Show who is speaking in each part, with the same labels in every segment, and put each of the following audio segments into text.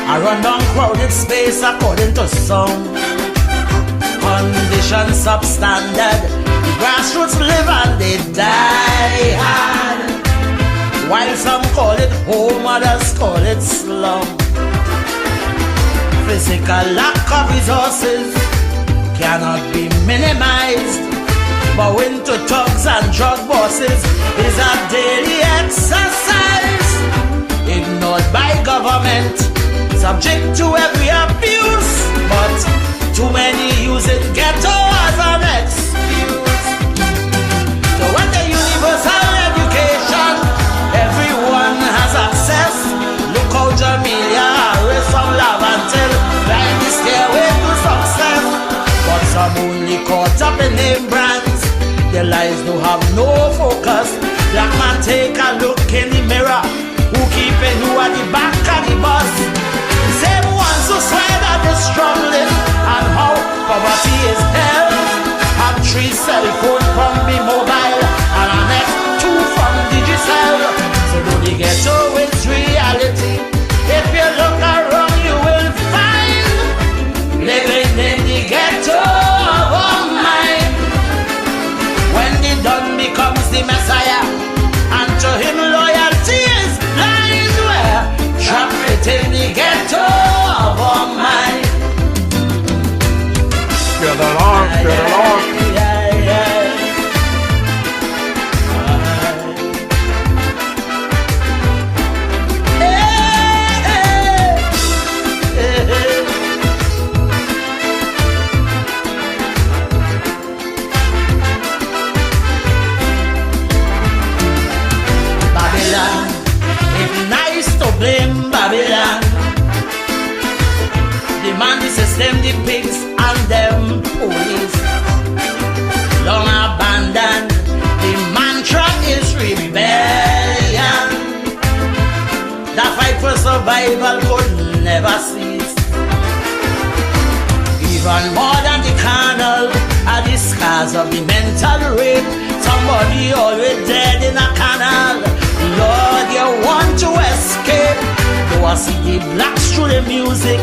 Speaker 1: I run down crowded space according to sound. Conditions substandard. The grassroots live and they die hard. While some call it home, others call it slum. Physical lack of resources cannot be minimized. Bowing to thugs and drug bosses is a daily exercise. Ignored by government, subject to every abuse, but too many use it ghetto as an excuse. So when the universal education, everyone has access. Look how Jamaica raise some love until right the stairway to success. But some only caught up in name brands. Their lives do have no focus. Black man, take a look in the mirror. Who keeping who at the back of the bus? Same ones who swear that they're struggling and how poverty is hell. Have 3 cell phones from me mobile and a next 2 from Digicel. So do the ghetto with reality. If you look around, you will find living in the ghetto of our mind. When the done becomes the Messiah, and to him loyalty is blind. Where trap it in the ghetto of our mind.
Speaker 2: Get along, get along.
Speaker 1: Blame Babylon. Demand the system, the pigs and them police. Long abandoned. The mantra is rebellion. The fight for survival could never cease. Even more than the carnal are the scars of the mental rape. Somebody always dead in a canal. Lord, you want to escape. Though I see the blacks through the music.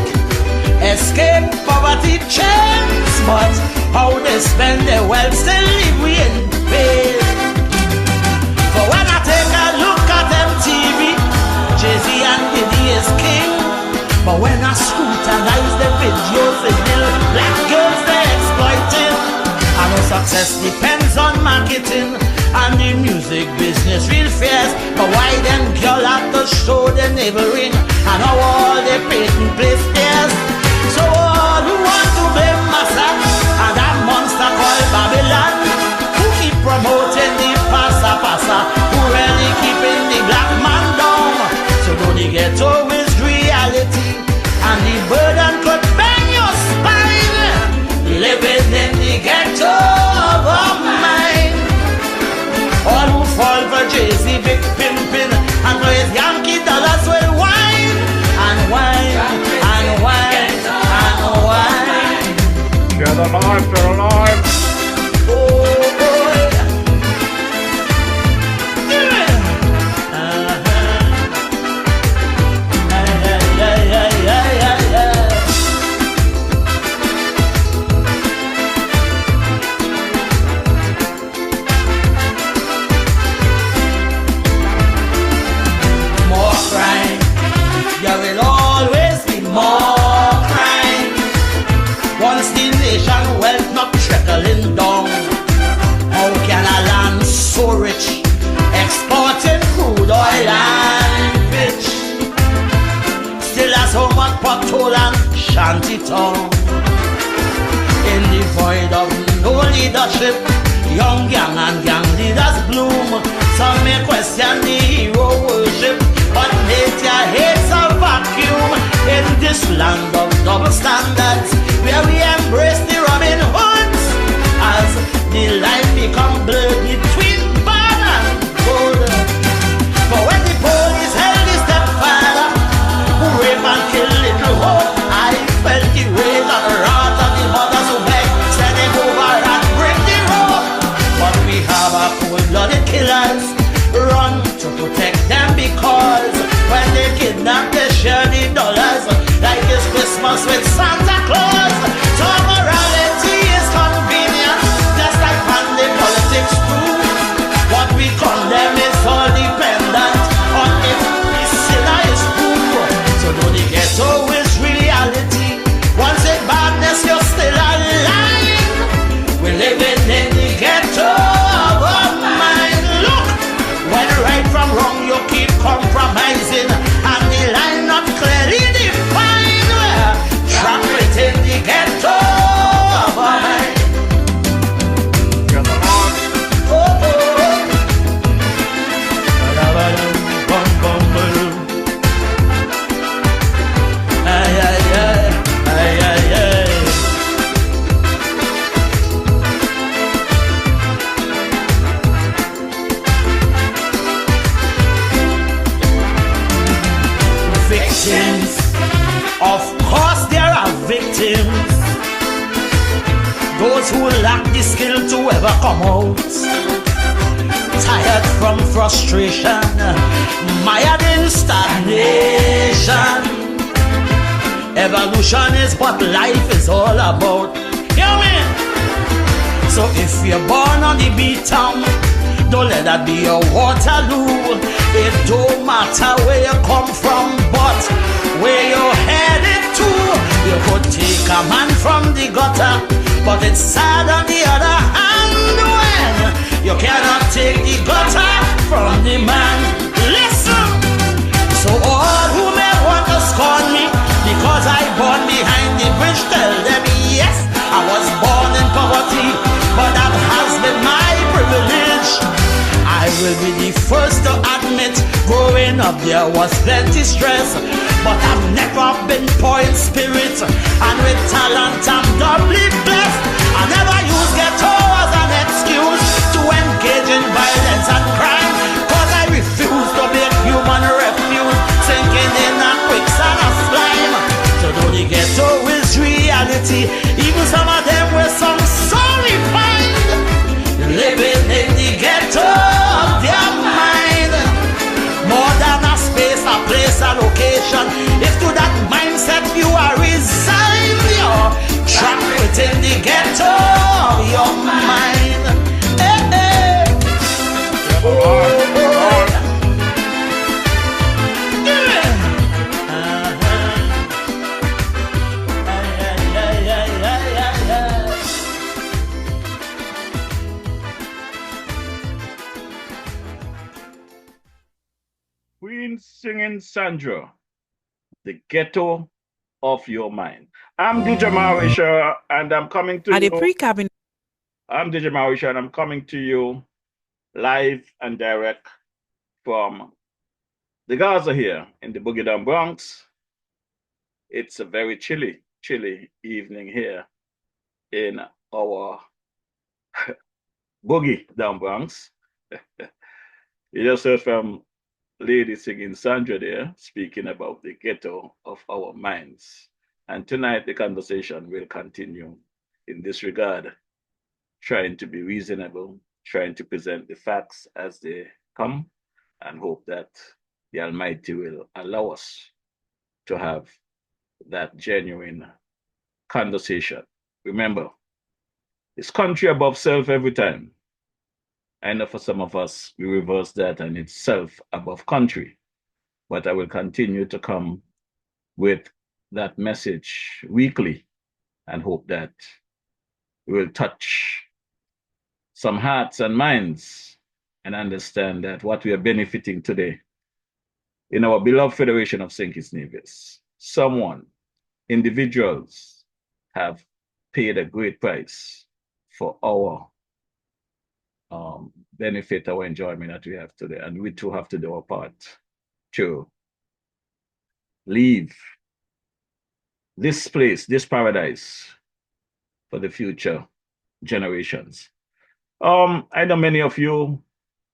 Speaker 1: Escape poverty chains. But how they spend their wealth still live we in pain. For when I take a look at MTV, Jay-Z and Diddy is king. But when I scrutinize the videos, the little black girls they're exploiting. I know success depends on marketing and the music business real fierce. But why them girl have to show the navel ring and how all the patent place stairs? So all who want to blame Massa and that monster called Babylon, who keep promoting the passa, who really keeping the black man down. So do the ghetto is reality and the burden could bend your spine. Living in the ghetto of our mind. All who fall for Jay-Z, big pimpin', and for his Yankee dollars will whine and whine and whine and whine.
Speaker 2: Get alive, get alive.
Speaker 1: Oh boy. There will always be more crime. Once the nation wealth not trickling down, how can a land so rich exporting crude oil and fish still has so much pothole and shanty town? In the void of no leadership, young gang and gang leaders bloom. Some may question the hero worship, but nature hates a vacuum in this land of that they share the dollars like it's Christmas with Santa Claus. So morality is convenient, just like Monday politics too. What we condemn is all dependent on if the sinner is true. So though the ghetto is reality, once in badness you're still alive. We're living in the ghetto of our mind. Look, when right from wrong you keep compromising, and the line not clearly defined. We're trapped within the ghetto of our mind. Oh, oh, oh. Ay, ay, ay, ay, ay, ay. Victims, of course there are victims, those who lack the skill to ever come out, tired from frustration, mired in stagnation. Evolution is what life is all about. You know me? So if you're born on the beat town, don't let that be your Waterloo. It don't matter where you come from, but where you're headed to. You could take a man from the gutter, but it's sad on the other hand when you cannot take the gutter from the man. Listen! So all who may want to scorn me because I born behind the bridge, tell them yes, I was born in poverty, but that has been my privilege. I will be the first to admit, growing up there was plenty stress, but I've never been poor in spirit, and with talent I'm doubly blessed. I never use ghetto as an excuse to engage in violence and crime, cause I refuse to be a human refuge, sinking in a quicksand of slime. So though the ghetto is reality, even some of them with some sorry find, living in the ghetto of their mind. More than a space, a place, a location. If to that mindset you are resigned, you're trapped within the ghetto of your mind. Hey, hey.
Speaker 2: Queen singing Sandra, the ghetto of your mind. I'm DJ Marisha, and I'm coming to you. I'm DJ Marisha, and I'm coming to you live and direct from the Gaza here in the Boogie Down Bronx. It's a very chilly evening here in our Boogie Down Bronx. You just heard from lady singing Sandra there, speaking about the ghetto of our minds. And tonight the conversation will continue in this regard, trying to be reasonable, trying to present the facts as they come, and hope that the Almighty will allow us to have that genuine conversation. Remember, it's country above self every time. I know for some of us, we reverse that and it's self above country. But I will continue to come with that message weekly and hope that we will touch some hearts and minds and understand that what we are benefiting today in our beloved Federation of St. Kitts Nevis, individuals have paid a great price for our benefit, our enjoyment that we have today. And we too have to do our part to leave this place, this paradise, for the future generations. I know many of you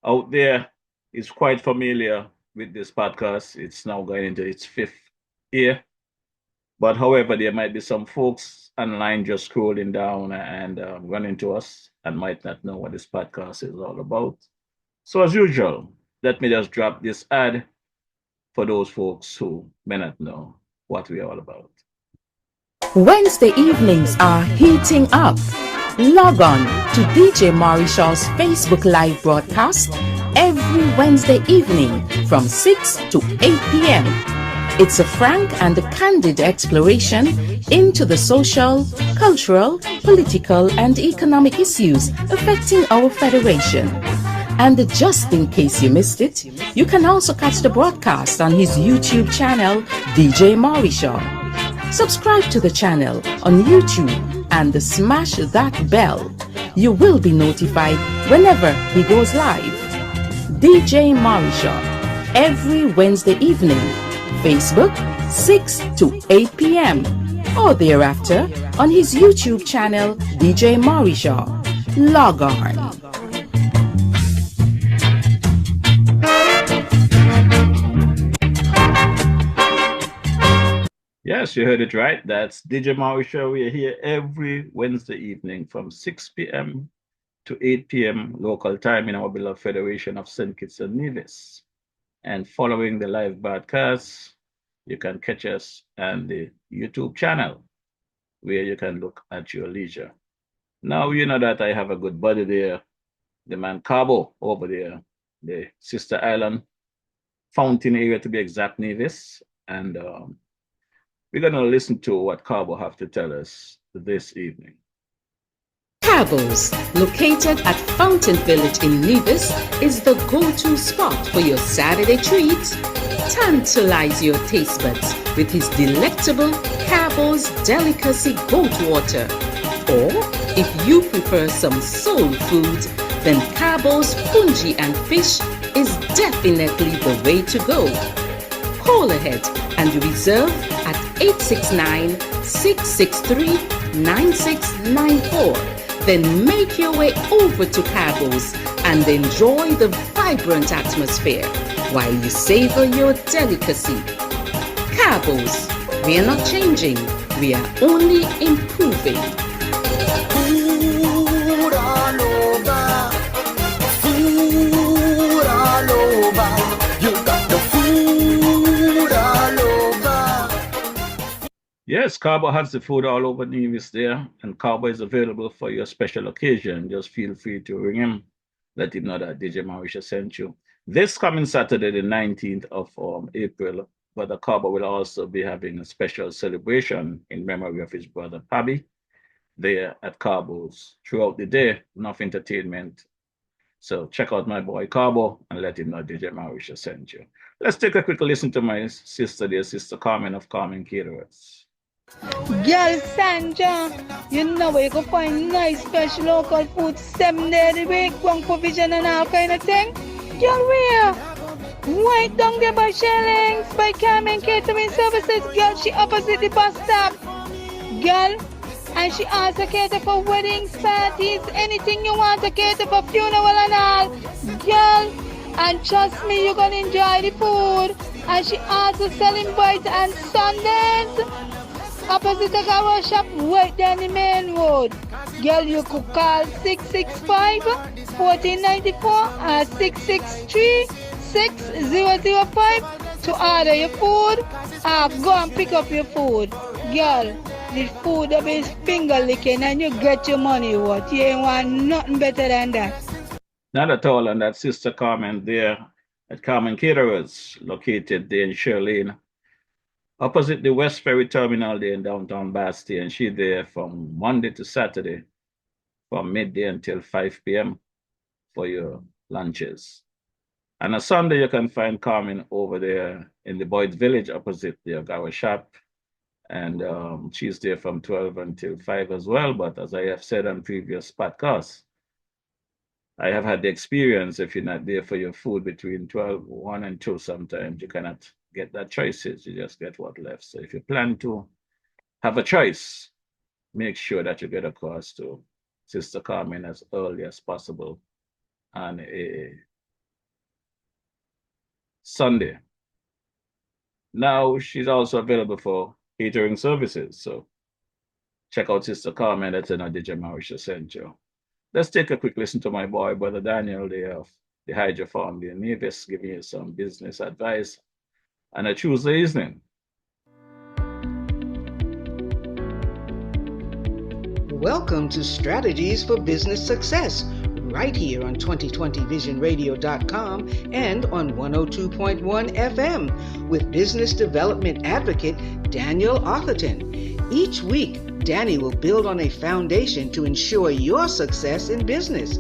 Speaker 2: out there is quite familiar with this podcast. It's now going into its 5th year. But however, there might be some folks online just scrolling down and running to us and might not know what this podcast is all about. So as usual, let me just drop this ad for those folks who may not know what we're all about.
Speaker 3: Wednesday evenings are heating up. Log on to DJ Marishall's Facebook Live broadcast every Wednesday evening from 6 to 8 p.m. It's a frank and candid exploration into the social, cultural, political, and economic issues affecting our federation. And just in case you missed it, you can also catch the broadcast on his YouTube channel, DJ Marishall. Subscribe to the channel on YouTube and smash that bell. You will be notified whenever he goes live. DJ Marishall, every Wednesday evening, Facebook 6 to 8 p.m. or thereafter on his YouTube channel, DJ Marishall. Log on.
Speaker 2: Yes, you heard it right. That's DJ Marishall. We are here every Wednesday evening from 6 p.m. to 8 p.m. local time in our beloved Federation of St. Kitts and Nevis. And following the live broadcast, you can catch us on the YouTube channel where you can look at your leisure. Now, you know that I have a good buddy there, the man Cabo over there, the Sister Island Fountain area to be exact, Nevis. And we're going to listen to what Cabo have to tell us this evening.
Speaker 3: Cabo's, located at Fountain Village in Nevis, is the go-to spot for your Saturday treat. Tantalize your taste buds with his delectable Cabo's Delicacy Goat Water. Or, if you prefer some soul food, then Cabo's Fungi and Fish is definitely the way to go. Call ahead and reserve at 869-663-9694. Then make your way over to Cabo's and enjoy the vibrant atmosphere while you savor your delicacy. Cabo's, we are not changing, we are only improving.
Speaker 1: Food all over. Food all over. You got the food all over.
Speaker 2: Yes, Cabo has the food all over Nevis there, and Cabo is available for your special occasion. Just feel free to ring him, let him know that DJ Marisha sent you. This coming Saturday, the 19th of April, Brother Cabo will also be having a special celebration in memory of his brother Pabi there at Cabo's throughout the day. Enough entertainment. So check out my boy Cabo and let him know DJ Marisha sent you. Let's take a quick listen to my sister there, Sister Carmen of Carmen Caterers.
Speaker 4: Girl Sandra, you know where you can find nice fresh local food 7 days a week, one provision and all kind of thing. Girl, where? Right down there by Shellings, by Carmen Catering Services. Girl, she opposite the bus stop. Girl, and she also cater for weddings, parties, anything you want to cater for, funeral and all. Girl, and trust me, you're gonna enjoy the food. And she also selling bites and Sundays. Opposite the car shop, right down the main road. Girl, you could call 665-1494 or 663-6005 to order your food or go and pick up your food. Girl, the food will be finger licking and you get your money worth. You ain't want nothing better than that.
Speaker 2: Not at all, and that Sister Carmen there at Carmen Caterers, located there in Shirlane, opposite the West Ferry Terminal there in downtown Basti, and she's there from Monday to Saturday from midday until 5 p.m. for your lunches. And on Sunday, you can find Carmen over there in the Boyd Village opposite the Gawa shop. And she's there from 12 until 5 as well. But as I have said on previous podcasts, I have had the experience if you're not there for your food between 1 and 2, sometimes you cannot get that choices. You just get what left. So if you plan to have a choice, make sure that you get across to Sister Carmen as early as possible on a Sunday. Now she's also available for catering services. So check out Sister Carmen. That's another DJ Marisha sent you. Let's take a quick listen to my boy, Brother Daniel, there of the Hydro Farm there in Nevis, giving you some business advice on a Tuesday evening.
Speaker 5: Welcome to Strategies for Business Success, right here on 2020visionradio.com and on 102.1 FM with business development advocate Daniel Arthurton. Each week, Danny will build on a foundation to ensure your success in business.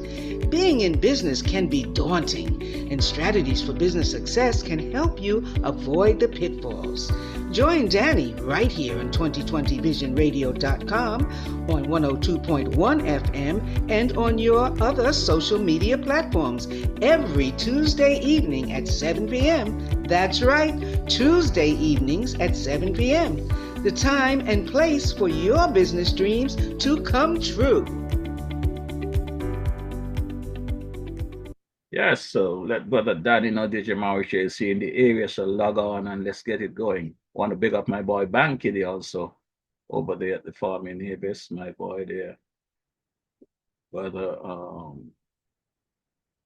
Speaker 5: Being in business can be daunting, and Strategies for Business Success can help you avoid the pitfalls. Join Danny right here on 2020visionradio.com, on 102.1 FM, and on your other social media platforms every Tuesday evening at 7 p.m. That's right, Tuesday evenings at 7 p.m. The time and place for your business dreams to come true.
Speaker 2: Yes, so let Brother Danny know DJ Maurice is here in the area, so log on and let's get it going. Want to big up my boy Bankity also over there at the farm in Hebes, my boy there. Brother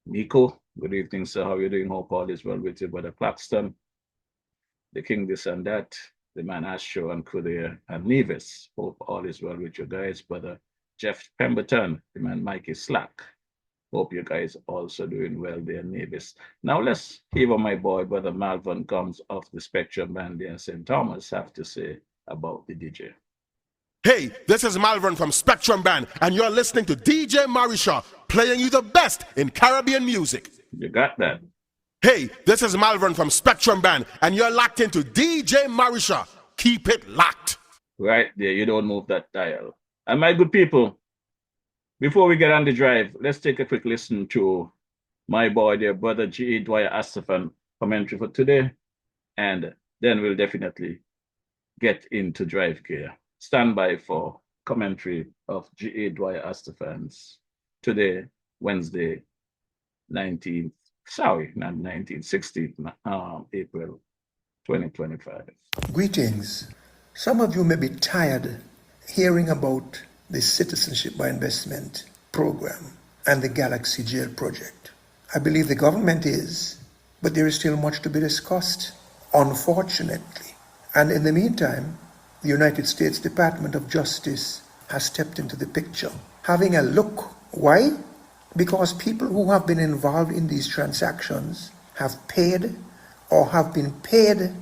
Speaker 2: Nico, good evening, sir. How are you doing? Hope all is well with you, Brother Claxton, the King this and that, the man Astro and crew there, and Nevis. Hope all is well with you guys. Brother Jeff Pemberton, the man Mikey Slack. Hope you guys also doing well there, Nevis. Now let's hear what my boy, Brother Malvin, comes off the Spectrum Band there in St. Thomas have to say about the DJ.
Speaker 6: Hey, this is Malvern from Spectrum Band, and you're listening to DJ Marisha, playing you the best in Caribbean music.
Speaker 2: You got that?
Speaker 6: Hey, this is Malvern from Spectrum Band, and you're locked into DJ Marisha. Keep it locked.
Speaker 2: Right there, you don't move that dial. And my good people, before we get on the drive, let's take a quick listen to my boy there, Brother G.E. Dwyer Astafan commentary for today, and then we'll definitely get into drive gear. Stand by for commentary of G.A. Dwyer Astafan's today, Wednesday, 16th April 2025.
Speaker 7: Greetings. Some of you may be tired hearing about the Citizenship by Investment program and the Galaxy Jail project. I believe the government is, but there is still much to be discussed, unfortunately. And in the meantime, the United States Department of Justice has stepped into the picture, having a look. Why? Because people who have been involved in these transactions have paid or have been paid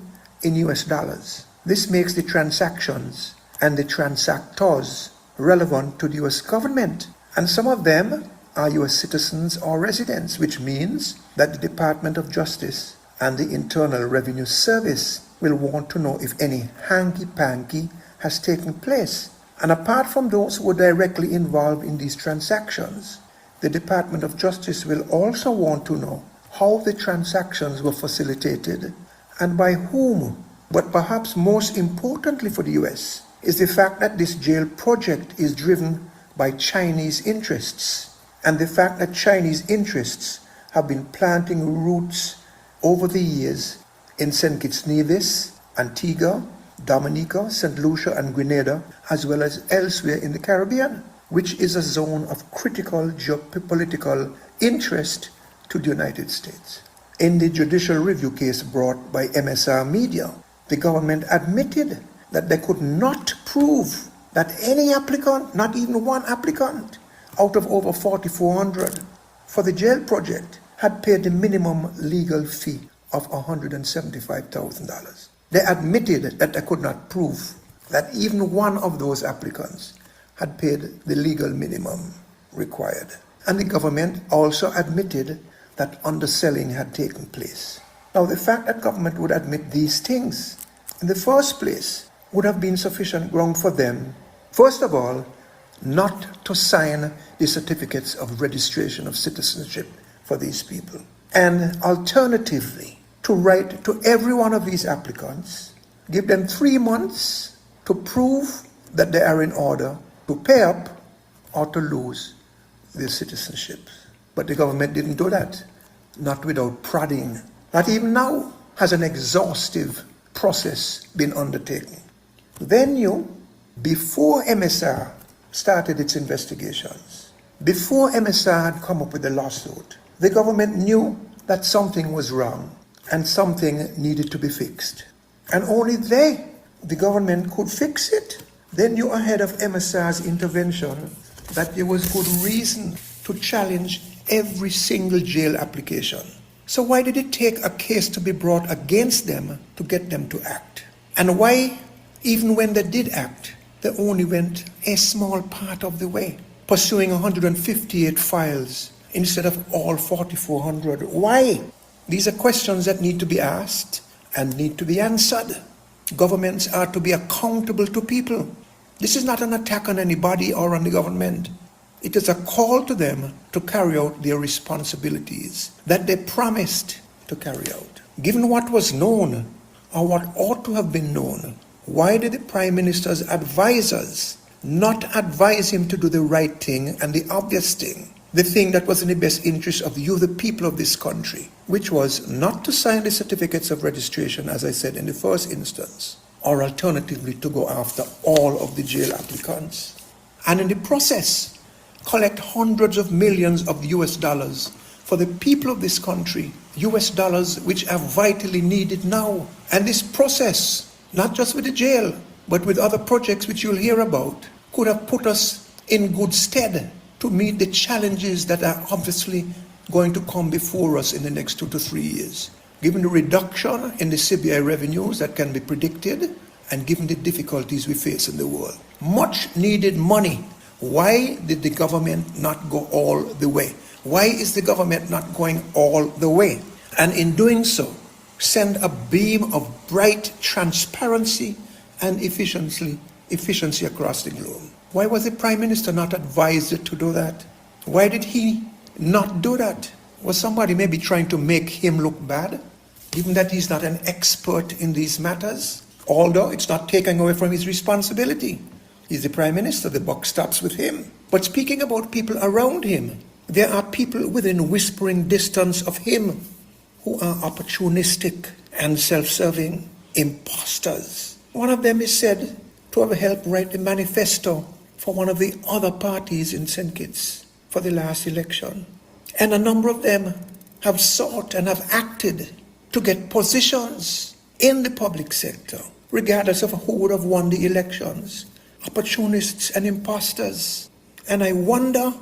Speaker 7: in US dollars. This makes the transactions and the transactors relevant to the US government. And some of them are US citizens or residents, which means that the Department of Justice and the Internal Revenue Service will want to know if any hanky-panky has taken place. And apart from those who are directly involved in these transactions, the Department of Justice will also want to know how the transactions were facilitated and by whom. But perhaps most importantly for the US is the fact that this jail project is driven by Chinese interests, and the fact that Chinese interests have been planting roots over the years in St. Kitts Nevis, Antigua, Dominica, St. Lucia, and Grenada, as well as elsewhere in the Caribbean, which is a zone of critical geopolitical interest to the United States. In the judicial review case brought by MSR Media, the government admitted that they could not prove that any applicant, not even one applicant, out of over 4,400 for the jail project, had paid the minimum legal fee of $175,000. They admitted that they could not prove that even one of those applicants had paid the legal minimum required. And the government also admitted that underselling had taken place. Now, the fact that government would admit these things in the first place would have been sufficient ground for them, first of all, not to sign the certificates of registration of citizenship for these people. And alternatively, to write to every one of these applicants, give them 3 months to prove that they are in order to pay up or to lose their citizenship. But the government didn't do that, not without prodding. Not even now has an exhaustive process been undertaken. Then before MSR started its investigations, before MSR had come up with a lawsuit, the government knew that something was wrong. and something needed to be fixed. And only they, the government, could fix it. They knew ahead of MSR's intervention that there was good reason to challenge every single jail application. So why did it take a case to be brought against them to get them to act? And why, even when they did act, they only went a small part of the way, pursuing 158 files instead of all 4,400? Why? These are questions that need to be asked and need to be answered. Governments are to be accountable to people. This is not an attack on anybody or on the government. It is a call to them to carry out their responsibilities that they promised to carry out. Given what was known, or what ought to have been known, why did the Prime Minister's advisors not advise him to do the right thing and the obvious thing, the thing that was in the best interest of you, the people of this country, which was not to sign the certificates of registration, as I said in the first instance, or alternatively to go after all of the jail applicants, and in the process collect hundreds of millions of US dollars for the people of this country, US dollars which are vitally needed now. And this process, not just with the jail, but with other projects which you'll hear about, could have put us in good stead to meet the challenges that are obviously going to come before us in the next 2 to 3 years. Given the reduction in the CBI revenues that can be predicted, and given the difficulties we face in the world. Much needed money. Why did the government not go all the way? Why is the government not going all the way? And in doing so, send a beam of bright transparency and efficiency across the globe. Why was the Prime Minister not advised to do that? Why did he not do that? Was somebody maybe trying to make him look bad, given that he's not an expert in these matters? Although it's not taking away from his responsibility. He's the Prime Minister, the buck stops with him. But speaking about people around him, there are people within whispering distance of him who are opportunistic and self-serving imposters. One of them is said to have helped write the manifesto for one of the other parties in St. Kitts for the last election. And a number of them have sought and have acted to get positions in the public sector, regardless of who would have won the elections. Opportunists and imposters. And I wonder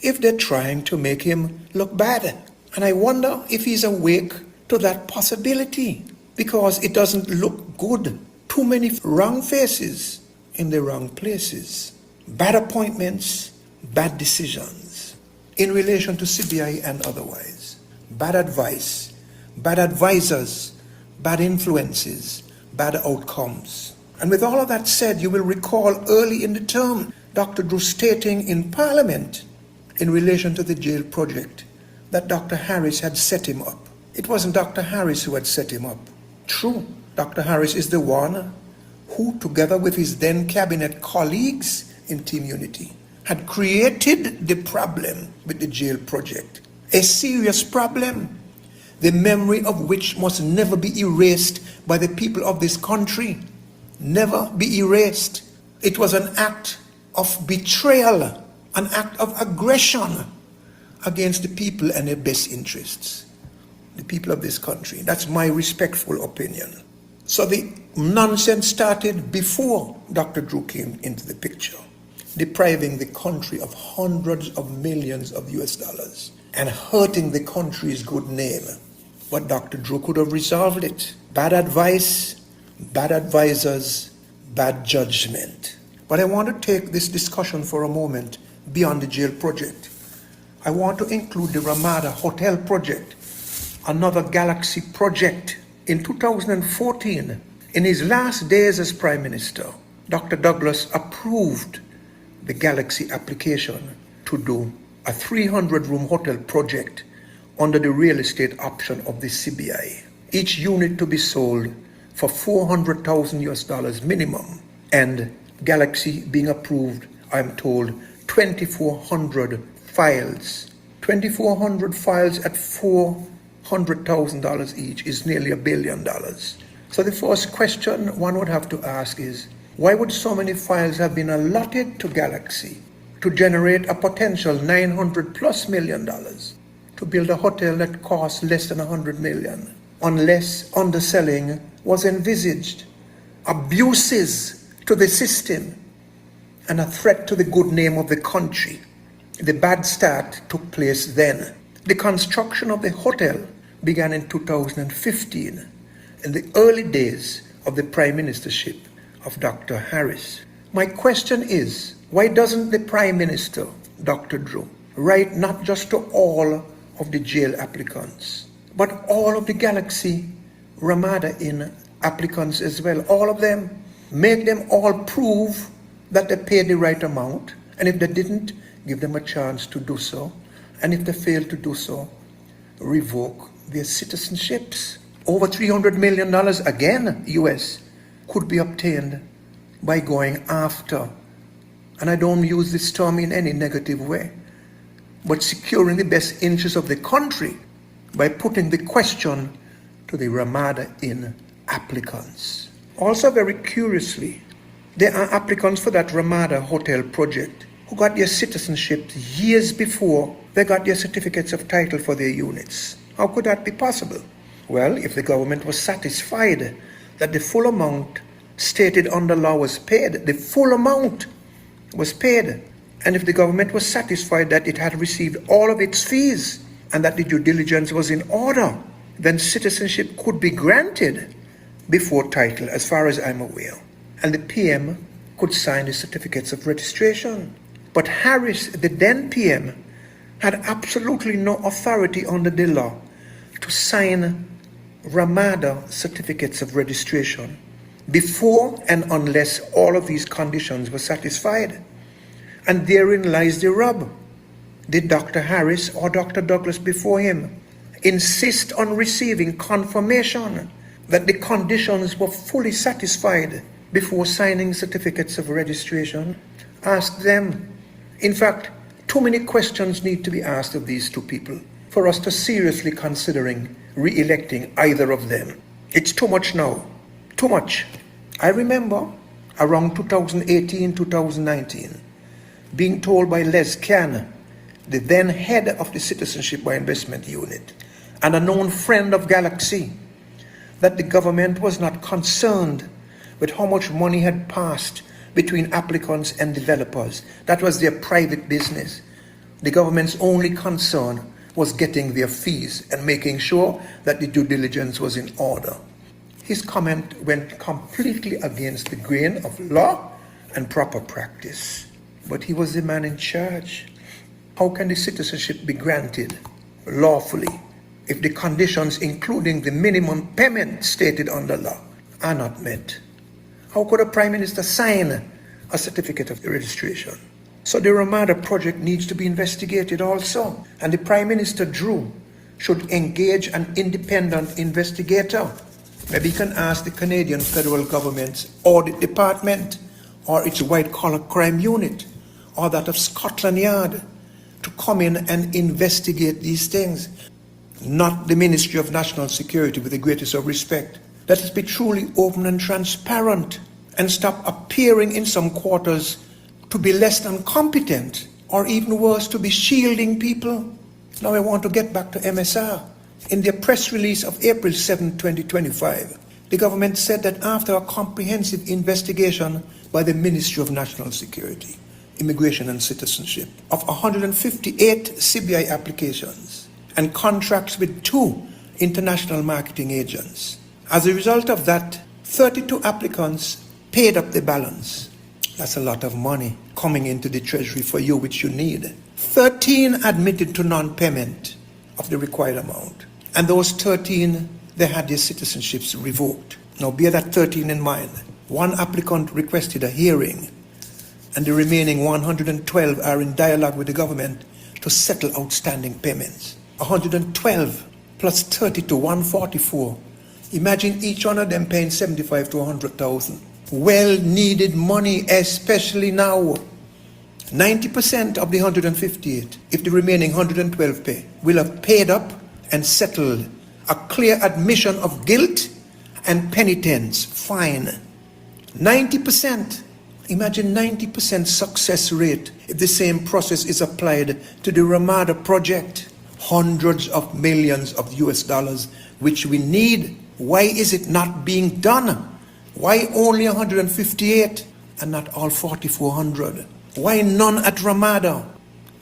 Speaker 7: if they're trying to make him look bad. And I wonder if he's awake to that possibility, because it doesn't look good. Too many wrong faces in the wrong places. Bad appointments, bad decisions in relation to CBI and otherwise. Bad advice, bad advisors, bad influences, bad outcomes. And with all of that said, you will recall early in the term, Dr. Drew stating in Parliament in relation to the jail project that Dr. Harris had set him up. It wasn't Dr. Harris who had set him up. True, Dr. Harris is the one who, together with his then cabinet colleagues in Team Unity, had created the problem with the jail project. A serious problem, the memory of which must never be erased by the people of this country. Never be erased. It was an act of betrayal, an act of aggression against the people and their best interests, the people of this country. That's my respectful opinion. So the nonsense started before Dr. Drew came into the picture, depriving the country of hundreds of millions of US dollars and hurting the country's good name. But Dr. Drew could have resolved it. Bad advice, bad advisors, bad judgment. But I want to take this discussion for a moment beyond the jail project. I want to include the Ramada Hotel project, another Galaxy project. In 2014, in his last days as Prime Minister, Dr. Douglas approved the Galaxy application to do a 300-room hotel project under the real estate option of the CBI. Each unit to be sold for $400,000 US dollars minimum, and Galaxy being approved, I'm told, 2,400 files. 2,400 files at $400,000 each is nearly $1 billion. So the first question one would have to ask is, why would so many files have been allotted to Galaxy to generate a potential $900+ million to build a hotel that costs less than $100 million? unless underselling was envisaged, abuses to the system, and a threat to the good name of the country. The bad start took place then. The construction of the hotel began in 2015, in the early days of the Prime Ministership of Dr. Harris. My question is, why doesn't the Prime Minister, Dr. Drew, write not just to all of the jail applicants, but all of the Galaxy Ramada Inn applicants as well, all of them, make them all prove that they paid the right amount, and if they didn't, give them a chance to do so, and if they fail to do so, revoke their citizenships. Over $300 million, again, US, could be obtained by going after, and I don't use this term in any negative way, but securing the best interests of the country by putting the question to the Ramada Inn applicants. Also, very curiously, there are applicants for that Ramada Hotel project who got their citizenship years before they got their certificates of title for their units. How could that be possible? Well, if the government was satisfied that the full amount stated under law was paid, the full amount was paid, and if the government was satisfied that it had received all of its fees and that the due diligence was in order, then citizenship could be granted before title, as far as I'm aware, and the PM could sign the certificates of registration. But Harris, the then PM, had absolutely no authority under the law to sign Ramada certificates of registration before and unless all of these conditions were satisfied. And therein lies the rub. Did Dr. Harris or Dr. Douglas before him insist on receiving confirmation that the conditions were fully satisfied before signing certificates of registration? Ask them. In fact, too many questions need to be asked of these two people for us to seriously considering re-electing either of them. It's too much now. Too much. I remember around 2018, 2019, being told by Les Cann, the then head of the Citizenship by Investment Unit, and a known friend of Galaxy, that the government was not concerned with how much money had passed between applicants and developers. That was their private business. The government's only concern was getting their fees and making sure that the due diligence was in order. His comment went completely against the grain of law and proper practice. But he was the man in charge. How can the citizenship be granted lawfully if the conditions, including the minimum payment stated under law, are not met? How could a Prime Minister sign a certificate of registration? So the Ramada project needs to be investigated also. And the Prime Minister, Drew, should engage an independent investigator. Maybe he can ask the Canadian federal government's audit department or its white-collar crime unit or that of Scotland Yard to come in and investigate these things. Not the Ministry of National Security, with the greatest of respect. Let us be truly open and transparent and stop appearing in some quarters to be less than competent, or even worse, to be shielding people. Now I want to get back to MSR. In their press release of April 7, 2025, the government said that after a comprehensive investigation by the Ministry of National Security, Immigration and Citizenship, of 158 CBI applications and contracts with 2 international marketing agents, as a result of that, 32 applicants paid up the balance. That's a lot of money coming into the treasury for you, which you need. 13 admitted to non-payment of the required amount. And those 13, they had their citizenships revoked. Now bear that 13 in mind. 1 applicant requested a hearing, and the remaining 112 are in dialogue with the government to settle outstanding payments. 112 plus 32, 144. Imagine each one of them paying 75 to 100,000. Well-needed money, especially now. 90% of the 158, if the remaining 112 pay, will have paid up and settled a clear admission of guilt and penitence, fine. 90%. Imagine 90% success rate if the same process is applied to the Ramada project. hundreds of millions of US dollars, which we need. Why is it not being done? Why only 158 and not all 4,400? Why none at Ramada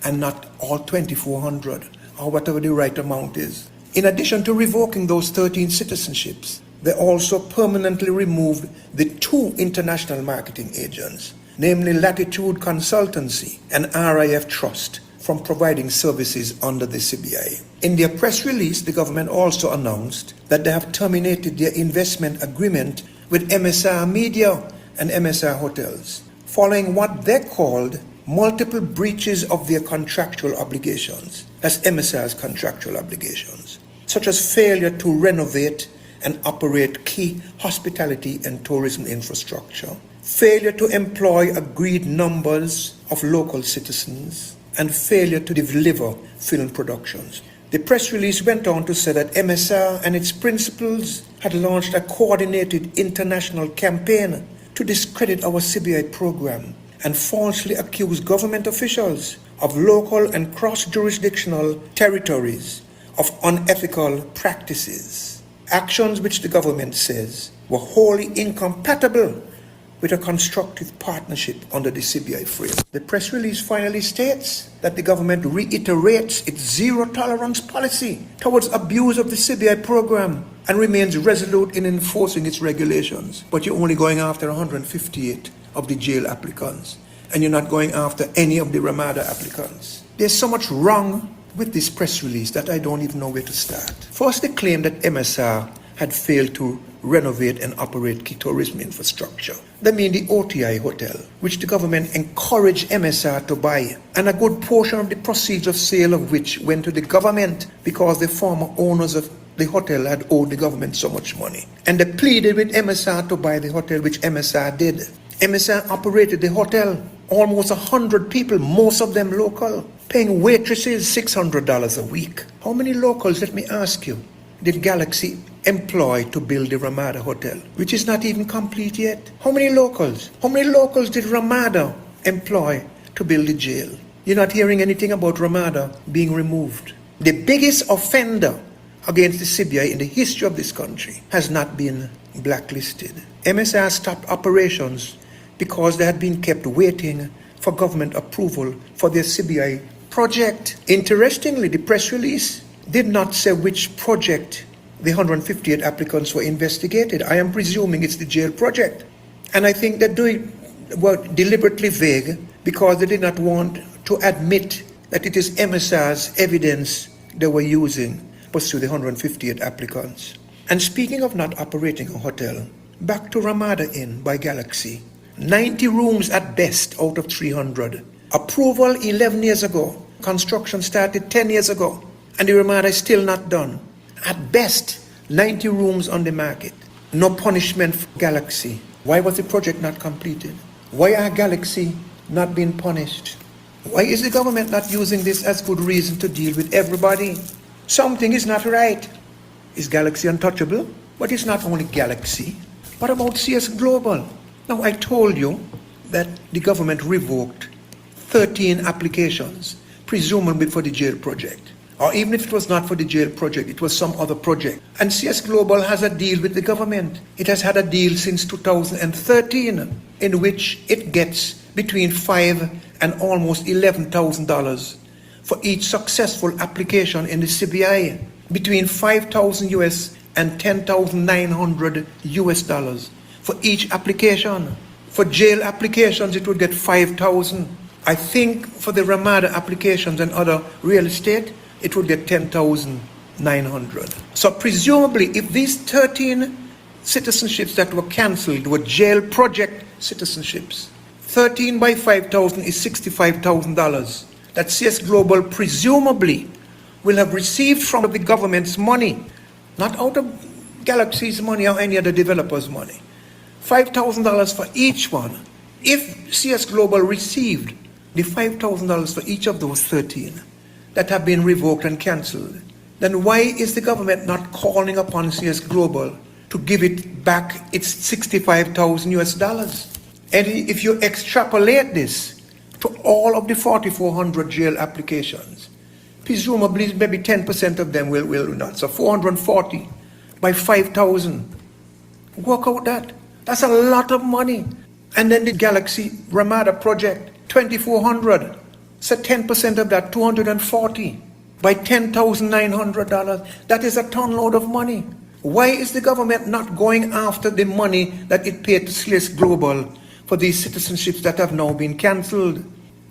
Speaker 7: and not all 2,400 or whatever the right amount is? In addition to revoking those 13 citizenships, they also permanently removed the 2 international marketing agents, namely Latitude Consultancy and RIF Trust, from providing services under the CBI. In their press release, the government also announced that they have terminated their investment agreement with MSR Media and MSR Hotels, following what they called multiple breaches of their contractual obligations, that's MSR's contractual obligations, such as failure to renovate and operate key hospitality and tourism infrastructure, failure to employ agreed numbers of local citizens, and failure to deliver film productions. The press release went on to say that MSR and its principals had launched a coordinated international campaign to discredit our CBI program and falsely accuse government officials of local and cross-jurisdictional territories of unethical practices, actions which the government says were wholly incompatible with a constructive partnership under the CBI frame. The press release finally states that the government reiterates its zero-tolerance policy towards abuse of the CBI program and remains resolute in enforcing its regulations. But you're only going after 158 of the jail applicants, and you're not going after any of the Ramada applicants. There's so much wrong with this press release that I don't even know where to start. First, they claim that MSR had failed to renovate and operate key tourism infrastructure. They mean the OTI hotel, which the government encouraged MSR to buy, and a good portion of the proceeds of sale of which went to the government because the former owners of the hotel had owed the government so much money. And they pleaded with MSR to buy the hotel, which MSR did. MSR operated the hotel, almost 100 people, most of them local, paying waitresses $600 a week. How many locals, let me ask you, did Galaxy employ to build the Ramada Hotel, which is not even complete yet? How many locals did Ramada employ to build the jail? You're not hearing anything about Ramada being removed. The biggest offender against the CBI in the history of this country has not been blacklisted. MSR stopped operations because they had been kept waiting for government approval for their CBI project. Interestingly, the press release did not say which project the 158 applicants were investigated. I am presuming it's the jail project. And I think they were deliberately vague because they did not want to admit that it is MSR's evidence they were using to pursue the 158 applicants. And speaking of not operating a hotel, back to Ramada Inn by Galaxy. 90 rooms at best out of 300. Approval 11 years ago. Construction started 10 years ago. And the Ramada is still not done. At best, 90 rooms on the market. No punishment for Galaxy. Why was the project not completed? Why are Galaxy not being punished? Why is the government not using this as good reason to deal with everybody? Something is not right. Is Galaxy untouchable? But it's not only Galaxy. What about CS Global? Now, I told you that the government revoked 13 applications, presumably for the jail project. Or even if it was not for the jail project, it was some other project. And CS Global has a deal with the government. It has had a deal since 2013 in which it gets between $5,000 and almost $11,000 for each successful application in the CBI. Between $5,000 US and $10,900 US dollars for each application. For jail applications, it would get $5,000. I think for the Ramada applications and other real estate, it would get $10,900. So presumably, if these 13 citizenships that were cancelled were jail project citizenships, 13 by 5,000 is $65,000 that CS Global presumably will have received from the government's money, not out of Galaxy's money or any other developer's money. $5,000 for each one. If CS Global received the $5,000 for each of those 13 that have been revoked and cancelled, then why is the government not calling upon CS Global to give it back its $65,000 US dollars? And if you extrapolate this to all of the 4,400 jail applications, Presumably, maybe 10% of them will not. So 440 by 5,000. Work out that. That's a lot of money. And then the Galaxy Ramada project, 2,400. So 10% of that, 240 by $10,900. That is a ton load of money. Why is the government not going after the money that it paid to SLIS Global for these citizenships that have now been cancelled?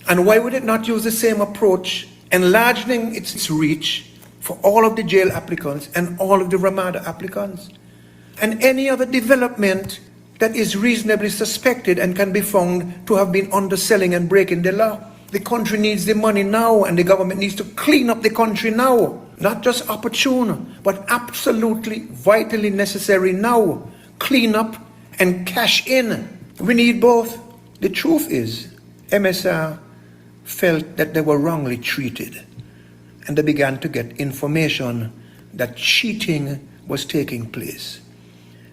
Speaker 7: And why would it not use the same approach, enlarging its reach for all of the jail applicants and all of the Ramada applicants? And any other development that is reasonably suspected and can be found to have been underselling and breaking the law. The country needs the money now, and the government needs to clean up the country now. Not just opportune, but absolutely vitally necessary now. Clean up and cash in. We need both. The truth is, MSR felt that they were wrongly treated, and they began to get information that cheating was taking place.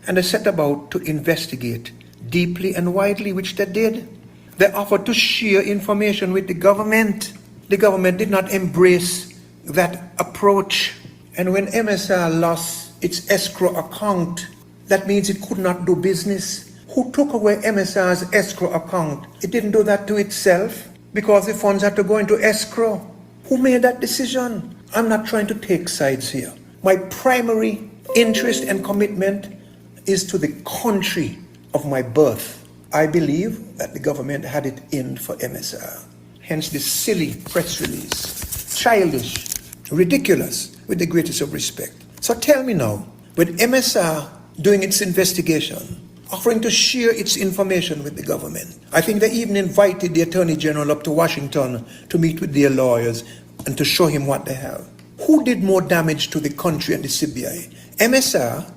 Speaker 7: And they set about to investigate deeply and widely, which they did. They offered to share information with the government. The government did not embrace that approach. And when MSR lost its escrow account, that means it could not do business. Who took away MSR's escrow account? It didn't do that to itself because the funds had to go into escrow. Who made that decision? I'm not trying to take sides here. My primary interest and commitment is to the country of my birth. I believe that the government had it in for MSR. Hence this silly press release. Childish, ridiculous, with the greatest of respect. So tell me now, with MSR doing its investigation, offering to share its information with the government, I think they even invited the Attorney General up to Washington to meet with their lawyers and to show him what they have. Who did more damage to the country and the CBI? MSR,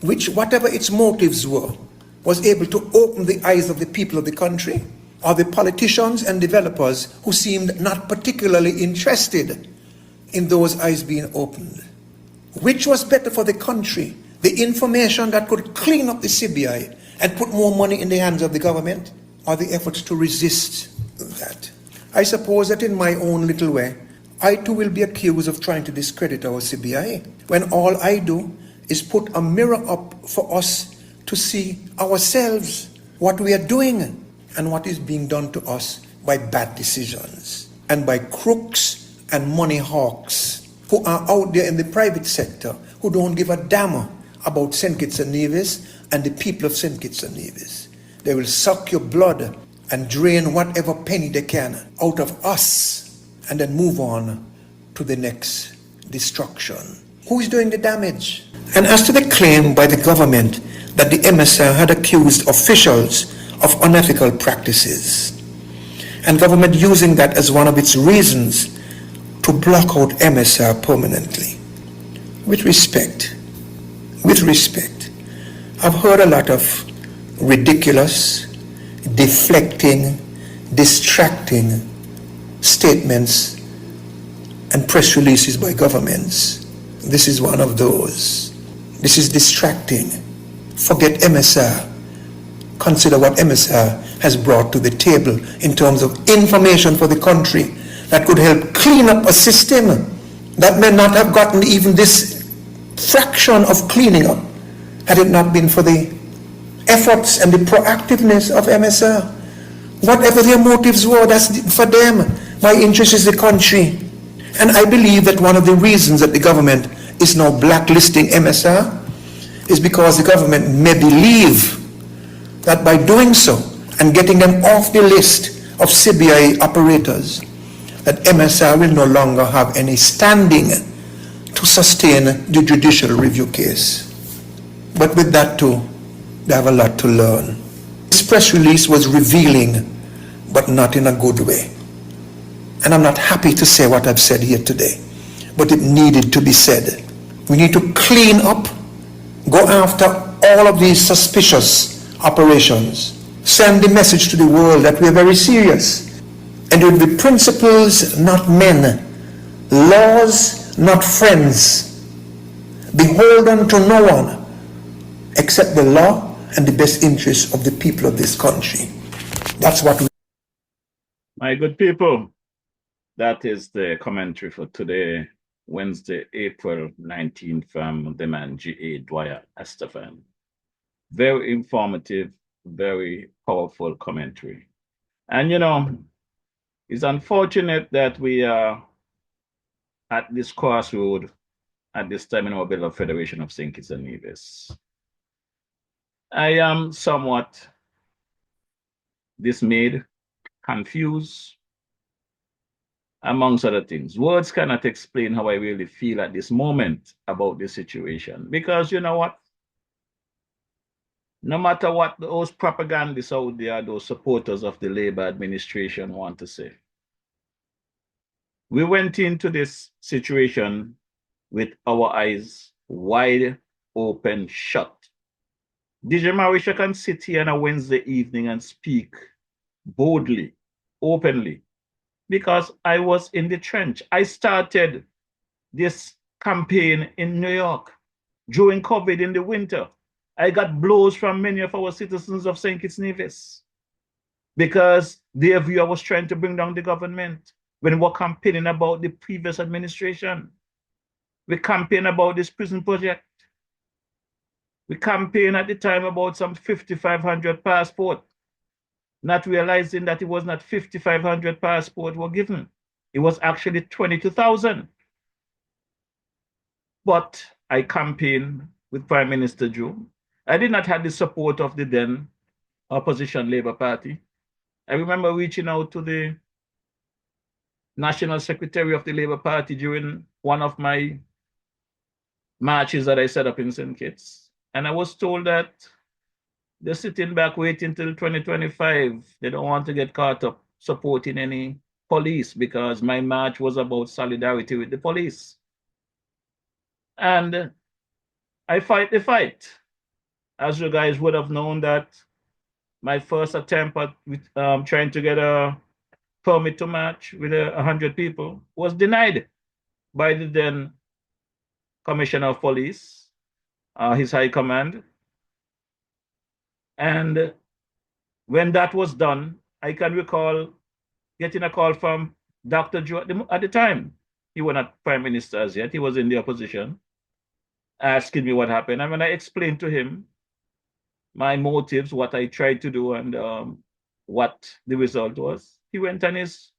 Speaker 7: which, whatever its motives were, was able to open the eyes of the people of the country, or the politicians and developers who seemed not particularly interested in those eyes being opened? Which was better for the country? The information that could clean up the CBI and put more money in the hands of the government, or the efforts to resist that? I suppose that in my own little way, I too will be accused of trying to discredit our CBI, when all I do is put a mirror up for us to see ourselves, what we are doing, and what is being done to us by bad decisions and by crooks and money hawks who are out there in the private sector who don't give a damn about St. Kitts and Nevis and the people of St. Kitts and Nevis. They will suck your blood and drain whatever penny they can out of us and then move on to the next destruction. Who is doing the damage? And as to the claim by the government that the MSR had accused officials of unethical practices, and government using that as one of its reasons to block out MSR permanently. With respect, I've heard a lot of ridiculous, deflecting, distracting statements and press releases by governments. This is one of those. This is distracting. Forget MSR. Consider what MSR has brought to the table in terms of information for the country that could help clean up a system that may not have gotten even this fraction of cleaning up had it not been for the efforts and the proactiveness of MSR. Whatever their motives were, that's for them. My interest is the country. And I believe that one of the reasons that the government is now blacklisting MSR is because the government may believe that by doing so and getting them off the list of CBI operators, that MSR will no longer have any standing to sustain the judicial review case. But with that too, they have a lot to learn. This press release was revealing, but not in a good way. And I'm not happy to say what I've said here today, but it needed to be said. We need to clean up, go after all of these suspicious operations, send the message to the world that we are very serious, and it will be principles, not men, laws, not friends, beholden to no one except the law and the best interests of the people of this country. That's what we...
Speaker 2: My good people, That is the commentary for today, Wednesday, April 19th, from the man G.A. Dwyer Estefan. Very informative, very powerful commentary. And it's unfortunate that we are at this crossroad at this time in our beloved Federation of St. Kitts and Nevis. I am somewhat dismayed, confused, amongst other things. Words cannot explain how I really feel at this moment about this situation. Because you know what? No matter what those propagandists out there, those supporters of the Labour administration want to say, we went into this situation with our eyes wide open shut. DJ Marisha can sit here on a Wednesday evening and speak boldly, openly, because I was in the trench. I started this campaign in New York during COVID in the winter. I got blows from many of our citizens of St. Kitts Nevis because their view I was trying to bring down the government when we were campaigning about the previous administration. We campaigned about this prison project. We campaigned at the time about some 5,500 passports, not realizing that it was not 5,500 passports were given. It was actually 22,000. But I campaigned with Prime Minister Joe. I did not have the support of the then opposition Labour Party. I remember reaching out to the National Secretary of the Labour Party during one of my marches that I set up in St. Kitts. And I was told that they're sitting back waiting till 2025. They don't want to get caught up supporting any police because my march was about solidarity with the police. And I fight the fight. As you guys would have known that my first attempt at trying to get a permit to march with 100 people was denied by the then Commissioner of Police, his high command. And when that was done, I can recall getting a call from Dr. Joe at the time. He was not Prime Minister as yet, he was in the opposition, asking me what happened. And when I explained to him my motives, what I tried to do, and what the result was, he went on his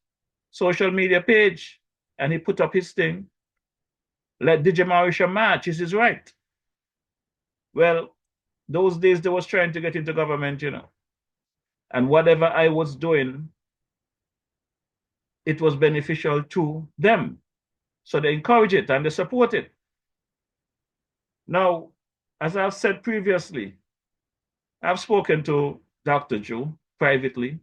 Speaker 2: social media page and he put up his thing. Let DJ Marisha march, is his right. Well, those days they was trying to get into government, and whatever I was doing, it was beneficial to them. So they encourage it and they support it. Now, as I've said previously, I've spoken to Dr. Joe privately,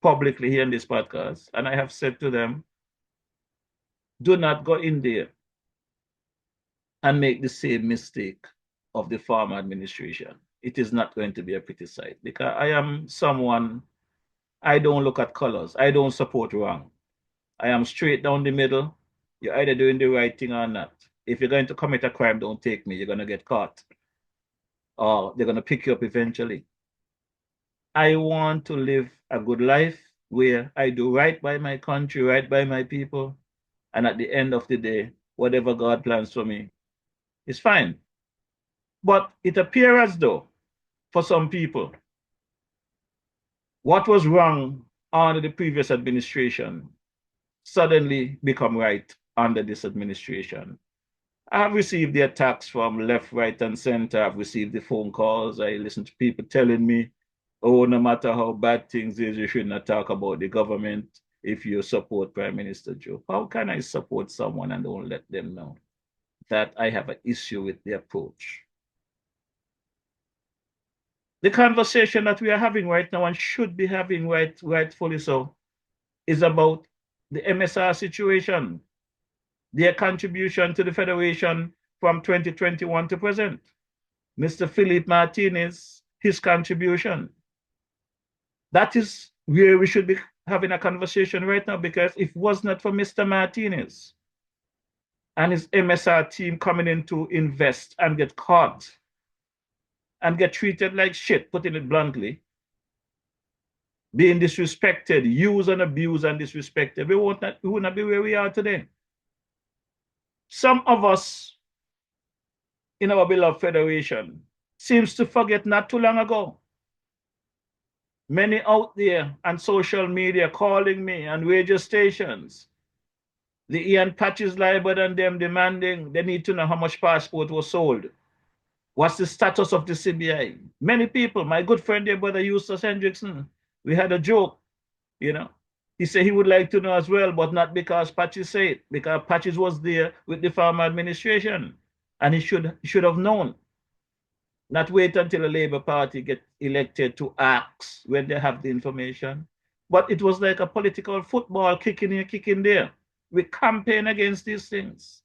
Speaker 2: publicly here in this podcast, and I have said to them, do not go in there and make the same mistake of the former administration. It is not going to be a pretty sight, because I am someone, I don't look at colors. I don't support wrong. I am straight down the middle. You're either doing the right thing or not. If you're going to commit a crime, don't take me. You're going to get caught. Or they're going to pick you up eventually. I want to live a good life where I do right by my country, right by my people. And at the end of the day, whatever God plans for me is fine. But it appears as though, for some people, what was wrong under the previous administration suddenly become right under this administration. I have received the attacks from left, right, and center. I've received the phone calls. I listen to people telling me, oh, no matter how bad things is, you should not talk about the government if you support Prime Minister Joe. How can I support someone and don't let them know that I have an issue with the approach? The conversation that we are having right now and should be having rightfully so is about the MSR situation, their contribution to the Federation from 2021 to present. Mr. Philip Martinez, his contribution. That is where we should be having a conversation right now, because if it was not for Mr. Martinez and his MSR team coming in to invest and get caught, and get treated like shit, putting it bluntly, being disrespected, used and abused and disrespected, we would not be where we are today. Some of us in our beloved federation seems to forget not too long ago. Many out there on social media calling me and radio stations. The Ian Patches Library and them demanding they need to know how much passport was sold. What's the status of the CBI? Many people, my good friend there, brother Eustace Hendrickson, we had a joke, you know. He said he would like to know as well, but not because Patches said it, because Patches was there with the farmer administration. And he should have known. Not wait until the Labour Party get elected to ask when they have the information. But it was like a political football, kicking here, kicking there. We campaign against these things.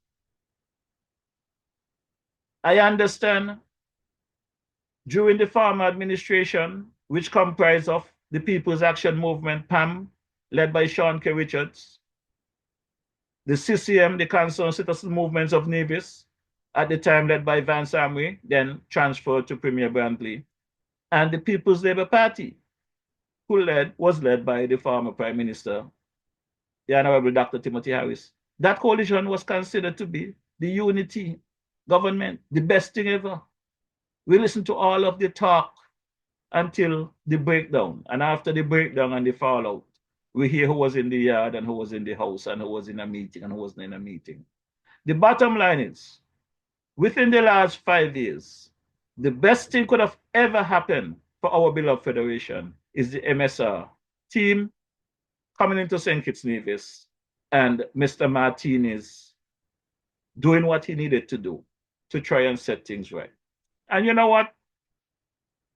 Speaker 2: I understand during the farmer administration, which comprised of the People's Action Movement, PAM, led by Sean K. Richards, the CCM, the Concerned Citizen Movements of Nevis, at the time led by Vance Amway, then transferred to Premier Brantley, and the People's Labour Party, who was led by the former Prime Minister, the Honorable Dr. Timothy Harris. That coalition was considered to be the unity government, the best thing ever. We listened to all of the talk until the breakdown. And after the breakdown and the fallout, we hear who was in the yard and who was in the house and who was in a meeting and who wasn't in a meeting. The bottom line is, within the last 5 years, the best thing could have ever happened for our beloved federation is the MSR team coming into St. Kitts Nevis and Mr. Martinez doing what he needed to do to try and set things right. And you know what?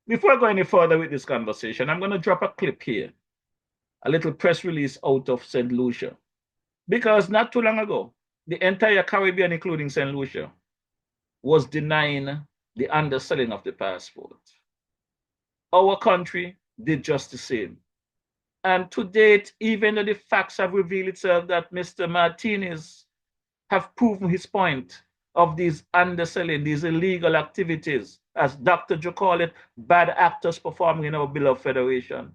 Speaker 2: Before I go any further with this conversation, I'm going to drop a clip here, a little press release out of St. Lucia. Because not too long ago, the entire Caribbean, including St. Lucia, was denying the underselling of the passport. Our country did just the same. And to date, even though the facts have revealed itself that Mr. Martinez have proven his point of these underselling, these illegal activities, as Dr. Joe called it, bad actors performing in our beloved federation.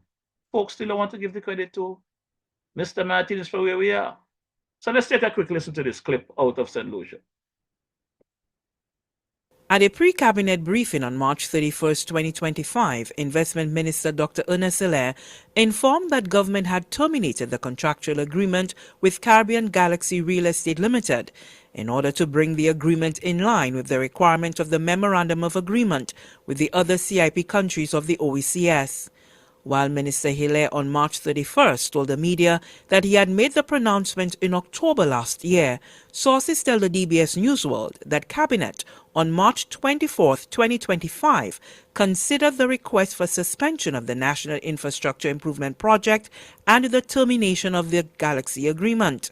Speaker 2: Folks still don't want to give the credit to Mr. Martinez for where we are. So let's take a quick listen to this clip out of St. Lucia.
Speaker 8: At a pre-cabinet briefing on March 31, 2025, Investment Minister Dr. Ernest Hilaire informed that government had terminated the contractual agreement with Caribbean Galaxy Real Estate Limited in order to bring the agreement in line with the requirement of the Memorandum of Agreement with the other CIP countries of the OECS. While Minister Hilaire on March 31st told the media that he had made the pronouncement in October last year, sources tell the DBS Newsworld that Cabinet on March 24, 2025, considered the request for suspension of the National Infrastructure Improvement Project and the termination of the Galaxy Agreement.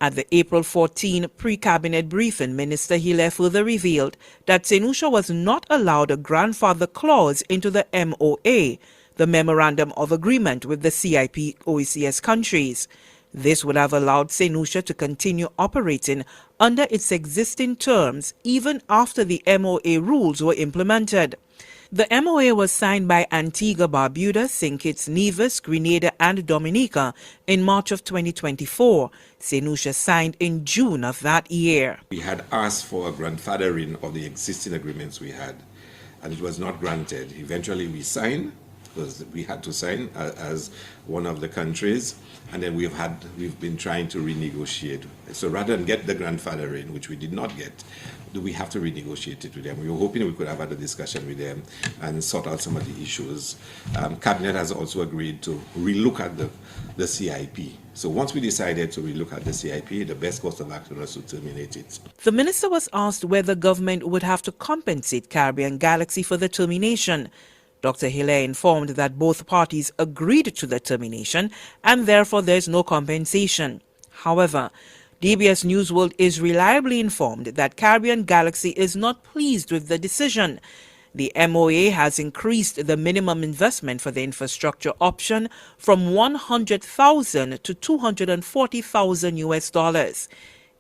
Speaker 8: At the April 14 pre-cabinet briefing, Minister Hilaire further revealed that St. Lucia was not allowed a grandfather clause into the MOA, the Memorandum of Agreement with the CIP OECS countries. This would have allowed St. Lucia to continue operating under its existing terms even after the MOA rules were implemented. The MOA was signed by Antigua, Barbuda, St. Kitts, Nevis, Grenada and Dominica in March of 2024. St. Lucia signed in June of that year.
Speaker 9: We had asked for a grandfathering of the existing agreements we had, and it was not granted. Eventually we signed, because we had to sign as one of the countries, and then we've been trying to renegotiate. So rather than get the grandfathering, which we did not get, we have to renegotiate it with them. We were hoping we could have had a discussion with them and sort out some of the issues. Cabinet has also agreed to relook at the CIP. So once we decided to relook at the CIP, the best course of action was to terminate it.
Speaker 8: The minister was asked whether government would have to compensate Caribbean Galaxy for the termination. Dr. Hilaire informed that both parties agreed to the termination and therefore there is no compensation. However, DBS Newsworld is reliably informed that Caribbean Galaxy is not pleased with the decision. The MOA has increased the minimum investment for the infrastructure option from $100,000 to $240,000.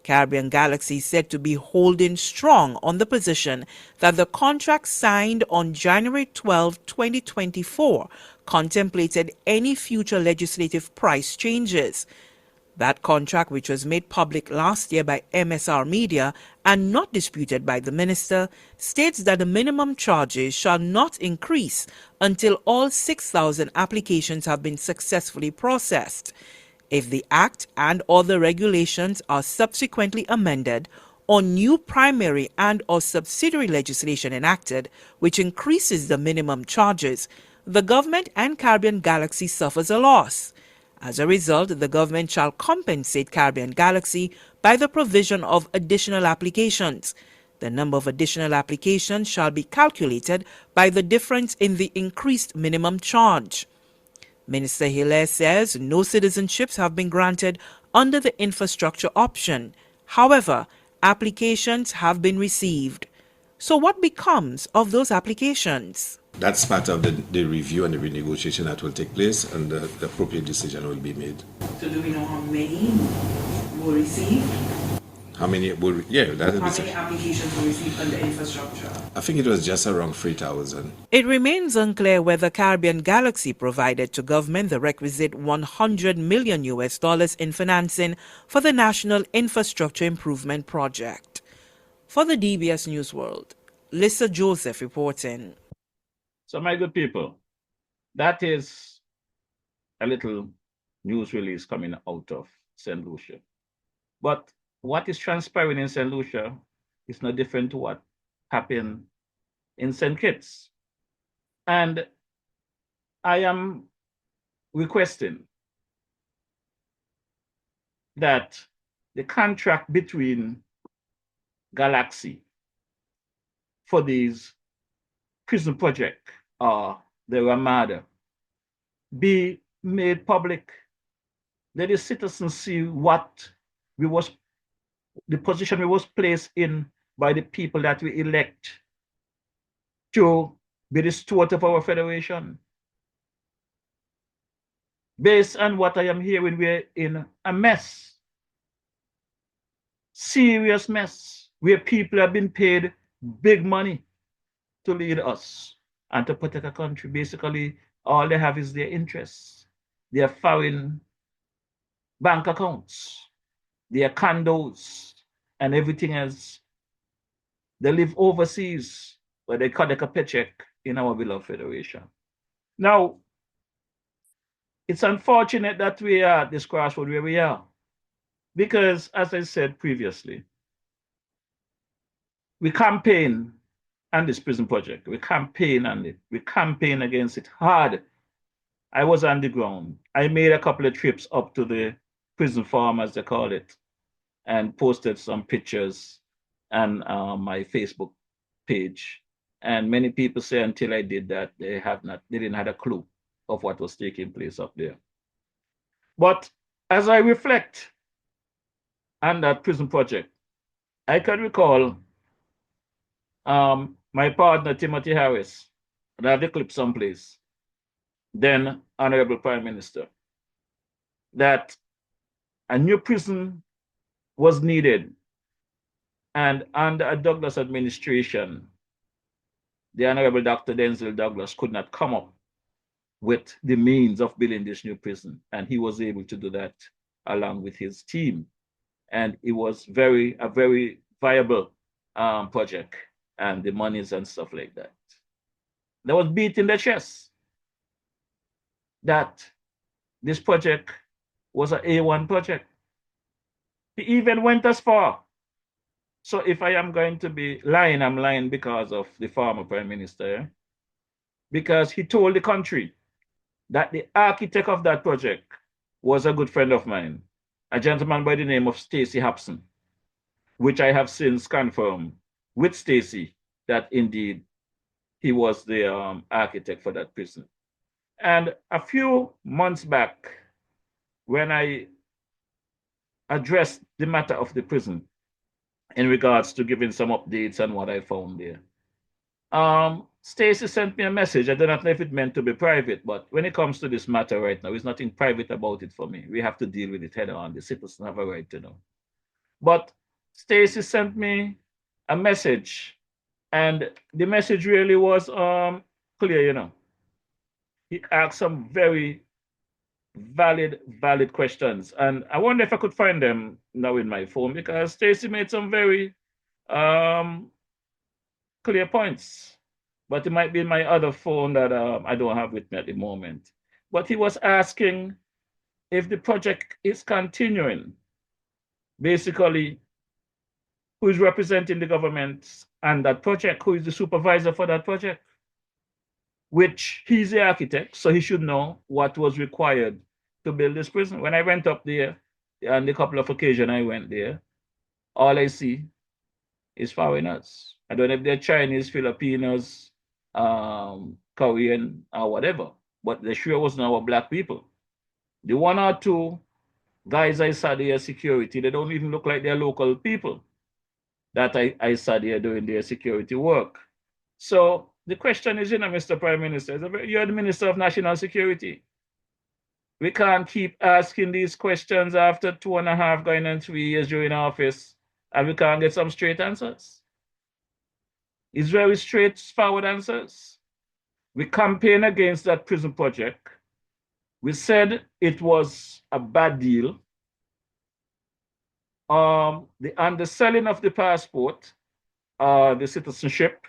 Speaker 8: Caribbean Galaxy is said to be holding strong on the position that the contract signed on January 12, 2024 contemplated any future legislative price changes. That contract, which was made public last year by MSR Media and not disputed by the minister, states that the minimum charges shall not increase until all 6,000 applications have been successfully processed. If the Act and other regulations are subsequently amended, or new primary and or subsidiary legislation enacted, which increases the minimum charges, the government and Caribbean Galaxy suffers a loss. As a result, the government shall compensate Caribbean Galaxy by the provision of additional applications. The number of additional applications shall be calculated by the difference in the increased minimum charge. Minister Hilaire says no citizenships have been granted under the infrastructure option. However, applications have been received. So what becomes of those applications?
Speaker 9: That's part of the review and the renegotiation that will take place, and the appropriate decision will be made.
Speaker 8: So do we know how many were received?
Speaker 9: How many will? Yeah, that will be.
Speaker 8: How many applications were received under infrastructure?
Speaker 9: I think it was just around 3,000.
Speaker 8: It remains unclear whether Caribbean Galaxy provided to government the requisite $100 million in financing for the National Infrastructure Improvement Project. For the DBS News World, Lisa Joseph reporting.
Speaker 2: So, my good people, that is a little news release coming out of St. Lucia. But what is transpiring in St. Lucia is no different to what happened in St. Kitts. And I am requesting that the contract between Galaxy for these prison project or the Ramada be made public. Let the citizens see what the position we was placed in by the people that we elect to be the steward of our federation. Based on what I am hearing, we're in a mess, serious mess, where people have been paid big money to lead us and to protect a country. Basically, all they have is their interests, their foreign bank accounts, their condos, and everything else. They live overseas where they collect a paycheck in our beloved federation. Now, it's unfortunate that we are at this crossroad where we are, because, as I said previously, we campaign on this prison project. We campaign on it. We campaign against it hard. I was on the ground. I made a couple of trips up to the prison farm, as they call it, and posted some pictures on my Facebook page. And many people say until I did that, they didn't have a clue of what was taking place up there. But as I reflect on that prison project, I can recall my partner, Timothy Harris, and I have the clip someplace, then Honorable Prime Minister, that a new prison was needed. And under a Douglas administration, the Honorable Dr. Denzel Douglas could not come up with the means of building this new prison. And he was able to do that along with his team. And it was a very viable project, and the monies and stuff like that. There was beat in the chest that this project was an A1 project. He even went as far. So if I am going to be lying, I'm lying because of the former Prime Minister, because he told the country that the architect of that project was a good friend of mine, a gentleman by the name of Stacey Hobson, which I have since confirmed with Stacey that indeed he was the architect for that prison. And a few months back, when I addressed the matter of the prison in regards to giving some updates on what I found there, Stacey sent me a message. I do not know if it meant to be private, but when it comes to this matter right now, there's nothing private about it for me. We have to deal with it head on. The citizens have a right to know. But Stacey sent me a message, and the message really was clear, He asked some very valid questions. And I wonder if I could find them now in my phone because Stacy made some very um, clear points. But it might be in my other phone that I don't have with me at the moment. But he was asking if the project is continuing. Basically, who is representing the government and that project, who is the supervisor for that project, which he's the architect, so he should know what was required to build this prison. When I went up there, on the couple of occasions I went there, all I see is foreigners. I don't know if they're Chinese, Filipinos, Korean, or whatever, but there sure wasn't our black people. The one or two guys I saw there security, they don't even look like they're local people that I saw there doing their security work. So the question is, Mr. Prime Minister, you're the Minister of National Security. We can't keep asking these questions after 2.5 going on 3 years during office, and we can't get some straight answers. It's very straightforward answers. We campaigned against that prison project. We said it was a bad deal. The underselling of the passport, the citizenship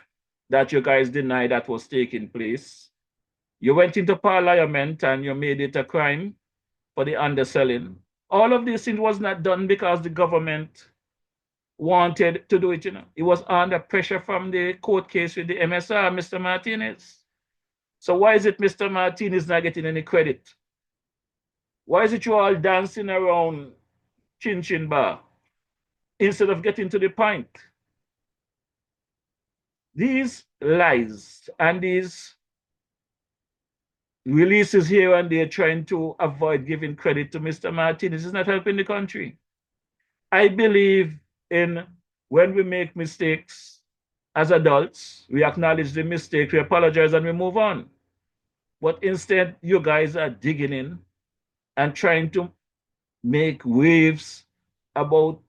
Speaker 2: that you guys denied that was taking place. You went into parliament and you made it a crime for the underselling. All of this things was not done because the government wanted to do it, It was under pressure from the court case with the MSR, Mr. Martinez. So why is it Mr. Martinez not getting any credit? Why is it you all dancing around Chin Chin Bar instead of getting to the point? These lies and these releases here and there trying to avoid giving credit to Mr. Martinez is not helping the country. I believe in when we make mistakes as adults, we acknowledge the mistake, we apologize, and we move on. But instead, you guys are digging in and trying to make waves about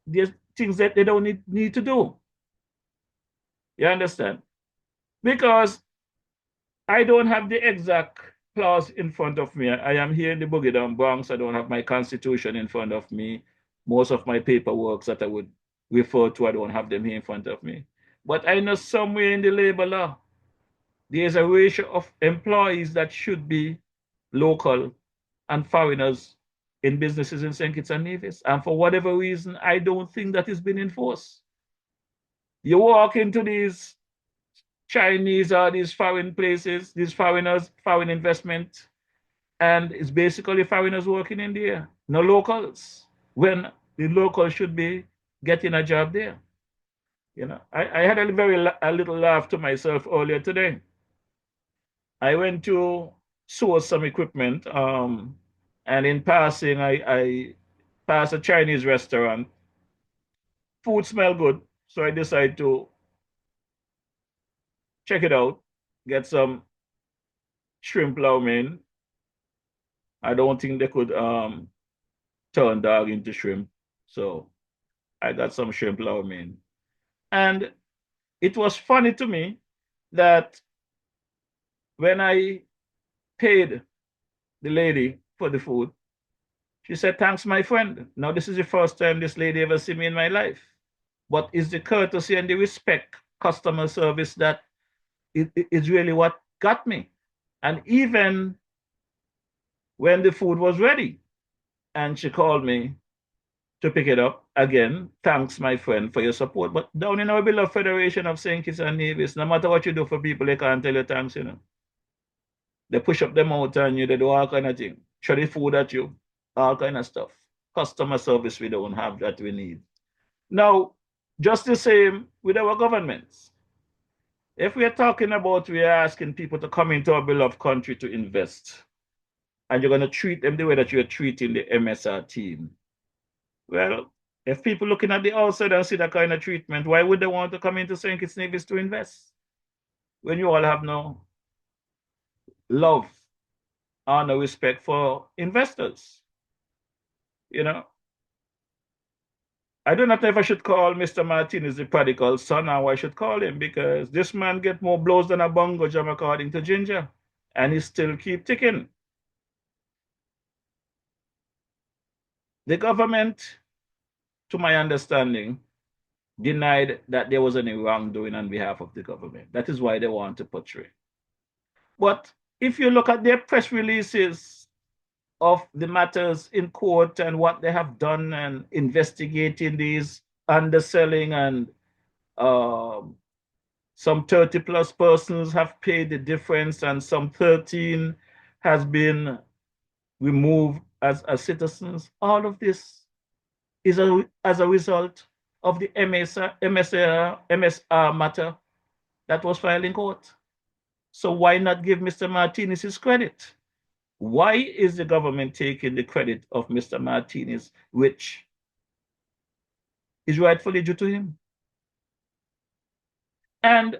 Speaker 2: the things that they don't need to do. You understand? Because I don't have the exact clause in front of me. I am here in the Boogie Down Bronx. I don't have my constitution in front of me. Most of my paperwork that I would refer to, I don't have them here in front of me. But I know somewhere in the labor law, there's a ratio of employees that should be local and foreigners in businesses in St. Kitts and Nevis. And for whatever reason, I don't think that is being enforced. You walk into these Chinese or these foreign places, these foreigners, foreign investment, and it's basically foreigners working in there, no locals, when the locals should be getting a job there. I had a little laugh to myself earlier today. I went to source some equipment, and in passing, I passed a Chinese restaurant. Food smelled good, so I decided to check it out, get some shrimp lau mein. I don't think they could turn dog into shrimp, so I got some shrimp lau mein. And it was funny to me that when I paid the lady for the food, she said, "Thanks, my friend." Now, this is the first time this lady ever seen me in my life. But it's the courtesy and the respect, customer service that is really what got me. And even when the food was ready and she called me to pick it up, again, thanks, my friend, for your support. But down in our beloved Federation of St. Kitts and Nevis, no matter what you do for people, they can't tell you thanks, They push up their mouth on you, they do all kind of things. Throw the food at you, all kind of stuff. Customer service we don't have that we need. Now, just the same with our governments. If we are talking about, we are asking people to come into our beloved country to invest, and you're going to treat them the way that you're treating the MSR team. Well, if people looking at the outside and see that kind of treatment, why would they want to come into St. Kitts Nevis to invest? When you all have no love or no respect for investors. I do not know if I should call Mr. Martinez the prodigal son or I should call him, because this man get more blows than a bongo drum according to Ginger. and it still keep ticking. The government, to my understanding, denied that there was any wrongdoing on behalf of the government. That is why they want to portray. But if you look at their press releases of the matters in court and what they have done and investigating these underselling, and some 30 plus persons have paid the difference and some 13 has been removed as citizens. All of this is as a result of the MSR matter that was filed in court. So why not give Mr. Martinez his credit? Why is the government taking the credit of Mr. Martinez, which is rightfully due to him? And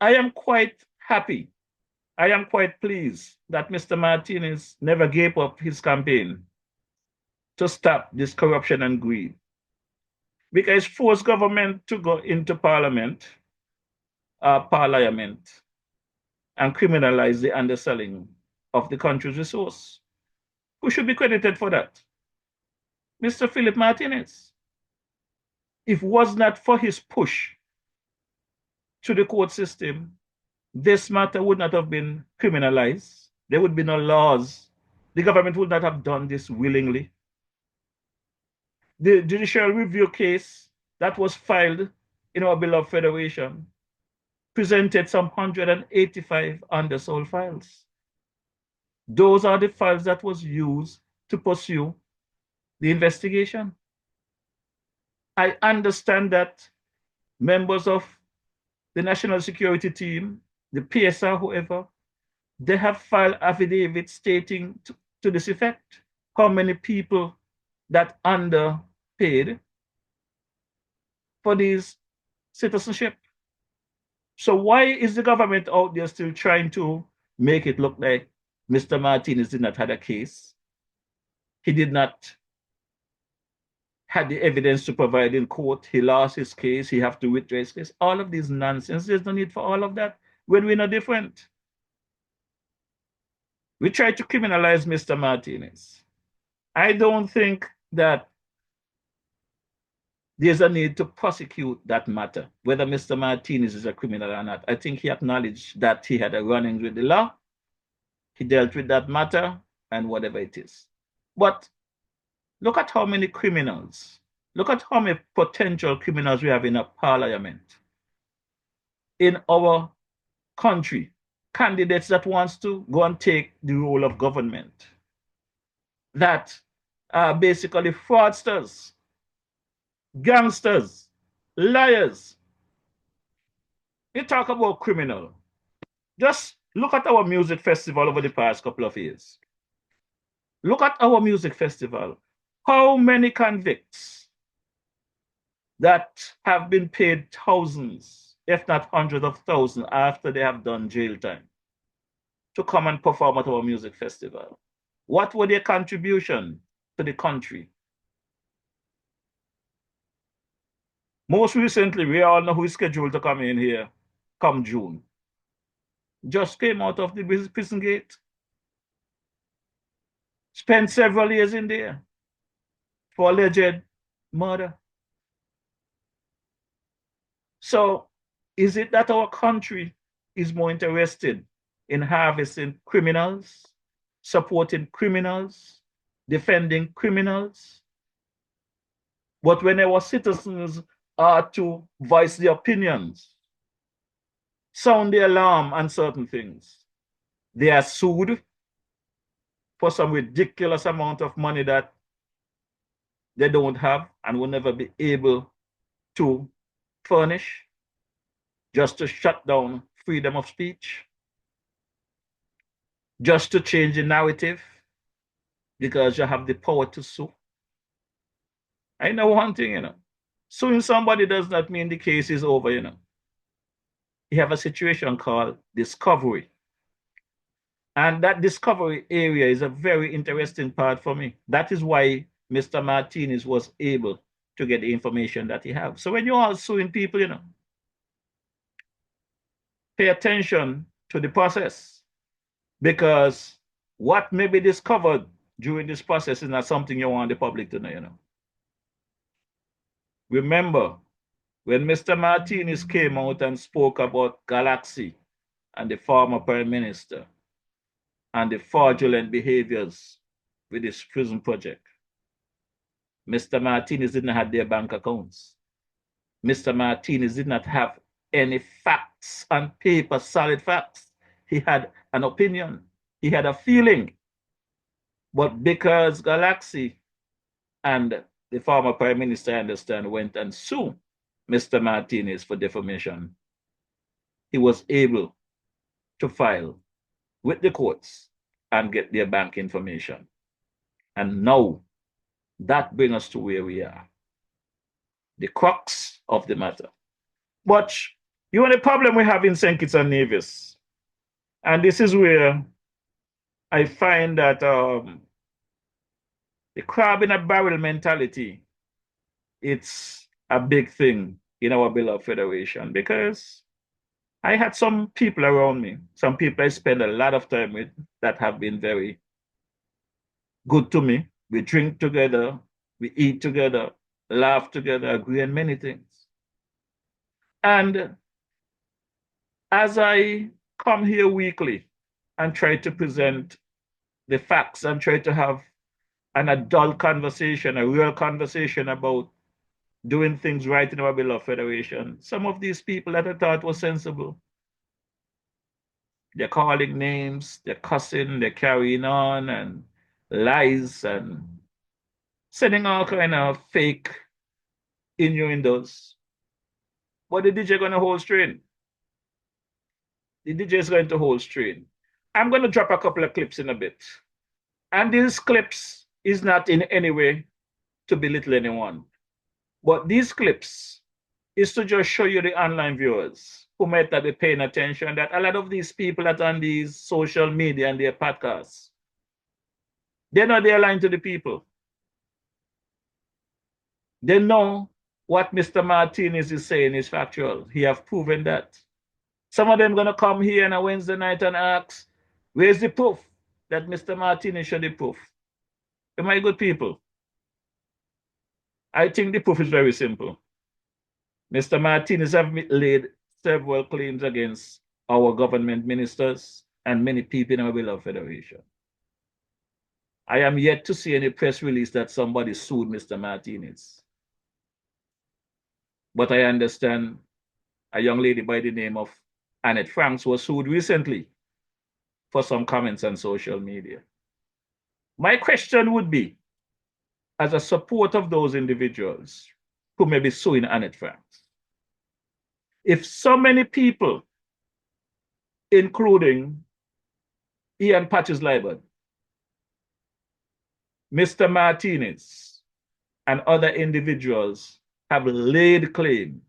Speaker 2: I am quite happy, I am quite pleased that Mr. Martinez never gave up his campaign to stop this corruption and greed, because forced government to go into parliament and criminalize the underselling of the country's resource. Who should be credited for that? Mr. Philip Martinez. If it was not for his push to the court system, this matter would not have been criminalized. There would be no laws. The government would not have done this willingly. The judicial review case that was filed in our beloved federation presented some 185 undersold files. Those are the files that was used to pursue the investigation. I understand that members of the national security team, the PSR, whoever, they have filed affidavits stating to this effect, how many people that underpaid for these citizenship. So why is the government out there still trying to make it look like Mr. Martinez did not have a case? He did not have the evidence to provide in court. He lost his case. He have to withdraw his case. All of these nonsense. There's no need for all of that when we're not different. We try to criminalize Mr. Martinez. I don't think that there's a need to prosecute that matter, whether Mr. Martinez is a criminal or not. I think he acknowledged that he had a run-in with the law. He dealt with that matter and whatever it is. But look at how many criminals, look at how many potential criminals we have in a parliament, in our country, candidates that wants to go and take the role of government, that are basically fraudsters, gangsters, liars. You talk about criminal. Just look at our music festival over the past couple of years. Look at our music festival. How many convicts that have been paid thousands, if not hundreds of thousands, after they have done jail time to come and perform at our music festival? What were their contribution to the country? Most recently, we all know who is scheduled to come in here come June. Just came out of the prison gate. Spent several years in there for alleged murder. So is it that our country is more interested in harvesting criminals, supporting criminals, defending criminals? But when our citizens are to voice their opinions, sound the alarm on certain things, they are sued for some ridiculous amount of money that they don't have and will never be able to furnish, just to shut down freedom of speech, just to change the narrative, because you have the power to sue. I know one thing, suing somebody does not mean the case is over, You have a situation called discovery. And that discovery area is a very interesting part for me. That is why Mr. Martinez was able to get the information that he has. So when you are suing people, pay attention to the process. Because what may be discovered during this process is not something you want the public to know. Remember, when Mr. Martinez came out and spoke about Galaxy and the former prime minister and the fraudulent behaviors with this prison project, Mr. Martinez did not have their bank accounts. Mr. Martinez did not have any facts on paper, solid facts. He had an opinion. He had a feeling. But because Galaxy and the former prime minister, I understand, went and sued Mr. Martinez for defamation, he was able to file with the courts and get their bank information. And now that brings us to where we are, the crux of the matter. But you know the problem we have in St. Kitts and Nevis, and this is where I find that the crab in a barrel mentality, it's a big thing in our beloved federation, because I had some people around me, some people I spend a lot of time with that have been very good to me. We drink together, we eat together, laugh together, agree on many things. And as I come here weekly and try to present the facts and try to have an adult conversation, a real conversation about doing things right in our beloved federation, some of these people that I thought were sensible, they're calling names, they're cussing, they're carrying on and lies and sending all kind of fake innuendos. But the DJ going to hold straight. The DJ is going to hold straight. I'm going to drop a couple of clips in a bit. And these clips is not in any way to belittle anyone. But these clips is to just show you the online viewers who might not be paying attention that a lot of these people that are on these social media and their podcasts, they're not there lying to the people. They know what Mr. Martinez is saying is factual. He have proven that. Some of them going to come here on a Wednesday night and ask, where's the proof that Mr. Martinez showed the proof? Am I good people? I think the proof is very simple. Mr. Martinez have laid several claims against our government ministers and many people in our beloved federation. I am yet to see any press release that somebody sued Mr. Martinez. But I understand a young lady by the name of Annette Franks was sued recently for some comments on social media. My question would be, as a support of those individuals who may be suing Annette Franks, if so many people, including Ian Patches-Libert, Mr. Martinez, and other individuals have laid claim,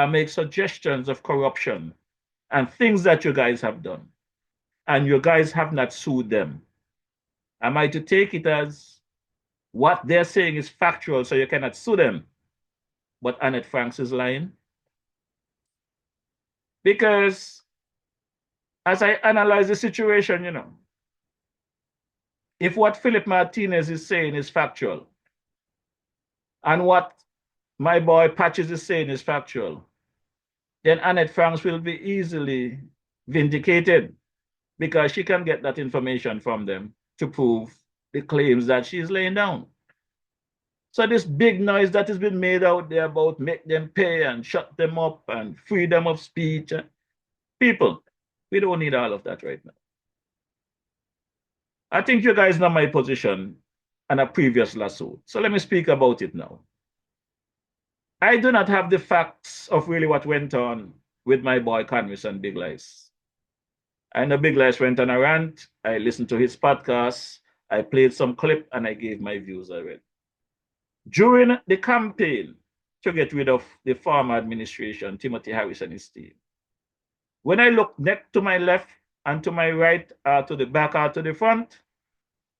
Speaker 2: make suggestions of corruption and things that you guys have done, and you guys have not sued them, am I to take it as what they're saying is factual, so you cannot sue them, but Annette Franks is lying? Because as I analyze the situation, if what Philip Martinez is saying is factual, and what my boy Patches is saying is factual, then Annette Franks will be easily vindicated, because she can get that information from them to prove the claims that she's laying down. So this big noise that has been made out there about make them pay and shut them up and freedom of speech, people, we don't need all of that right now. I think you guys know my position on a previous lawsuit, so let me speak about it now. I do not have the facts of really what went on with my boy Convis and Big Lice. I know Big Lice went on a rant. I listened to his podcast. I played some clip and I gave my views already. During the campaign to get rid of the former administration, Timothy Harris and his team, when I look next to my left and to my right, to the back or to the front,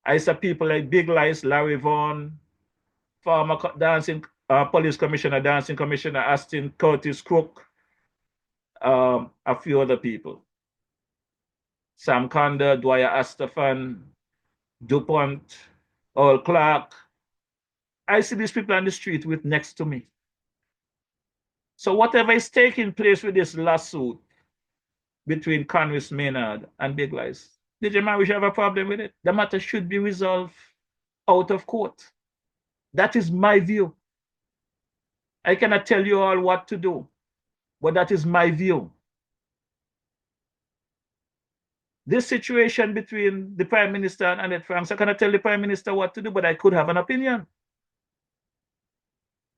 Speaker 2: I saw people like Big Lice, Larry Vaughan, former dancing police commissioner, dancing commissioner Aston Curtis Cook, a few other people. Sam Conda, Dwyer Astafan, DuPont, Earl Clark. I see these people on the street with next to me. So whatever is taking place with this lawsuit between Conway Maynard and Big Lies, DJ Man, we should have a problem with it. The matter should be resolved out of court. That is my view. I cannot tell you all what to do, but that is my view. This situation between the Prime Minister and Annette Franks, I cannot tell the Prime Minister what to do, but I could have an opinion.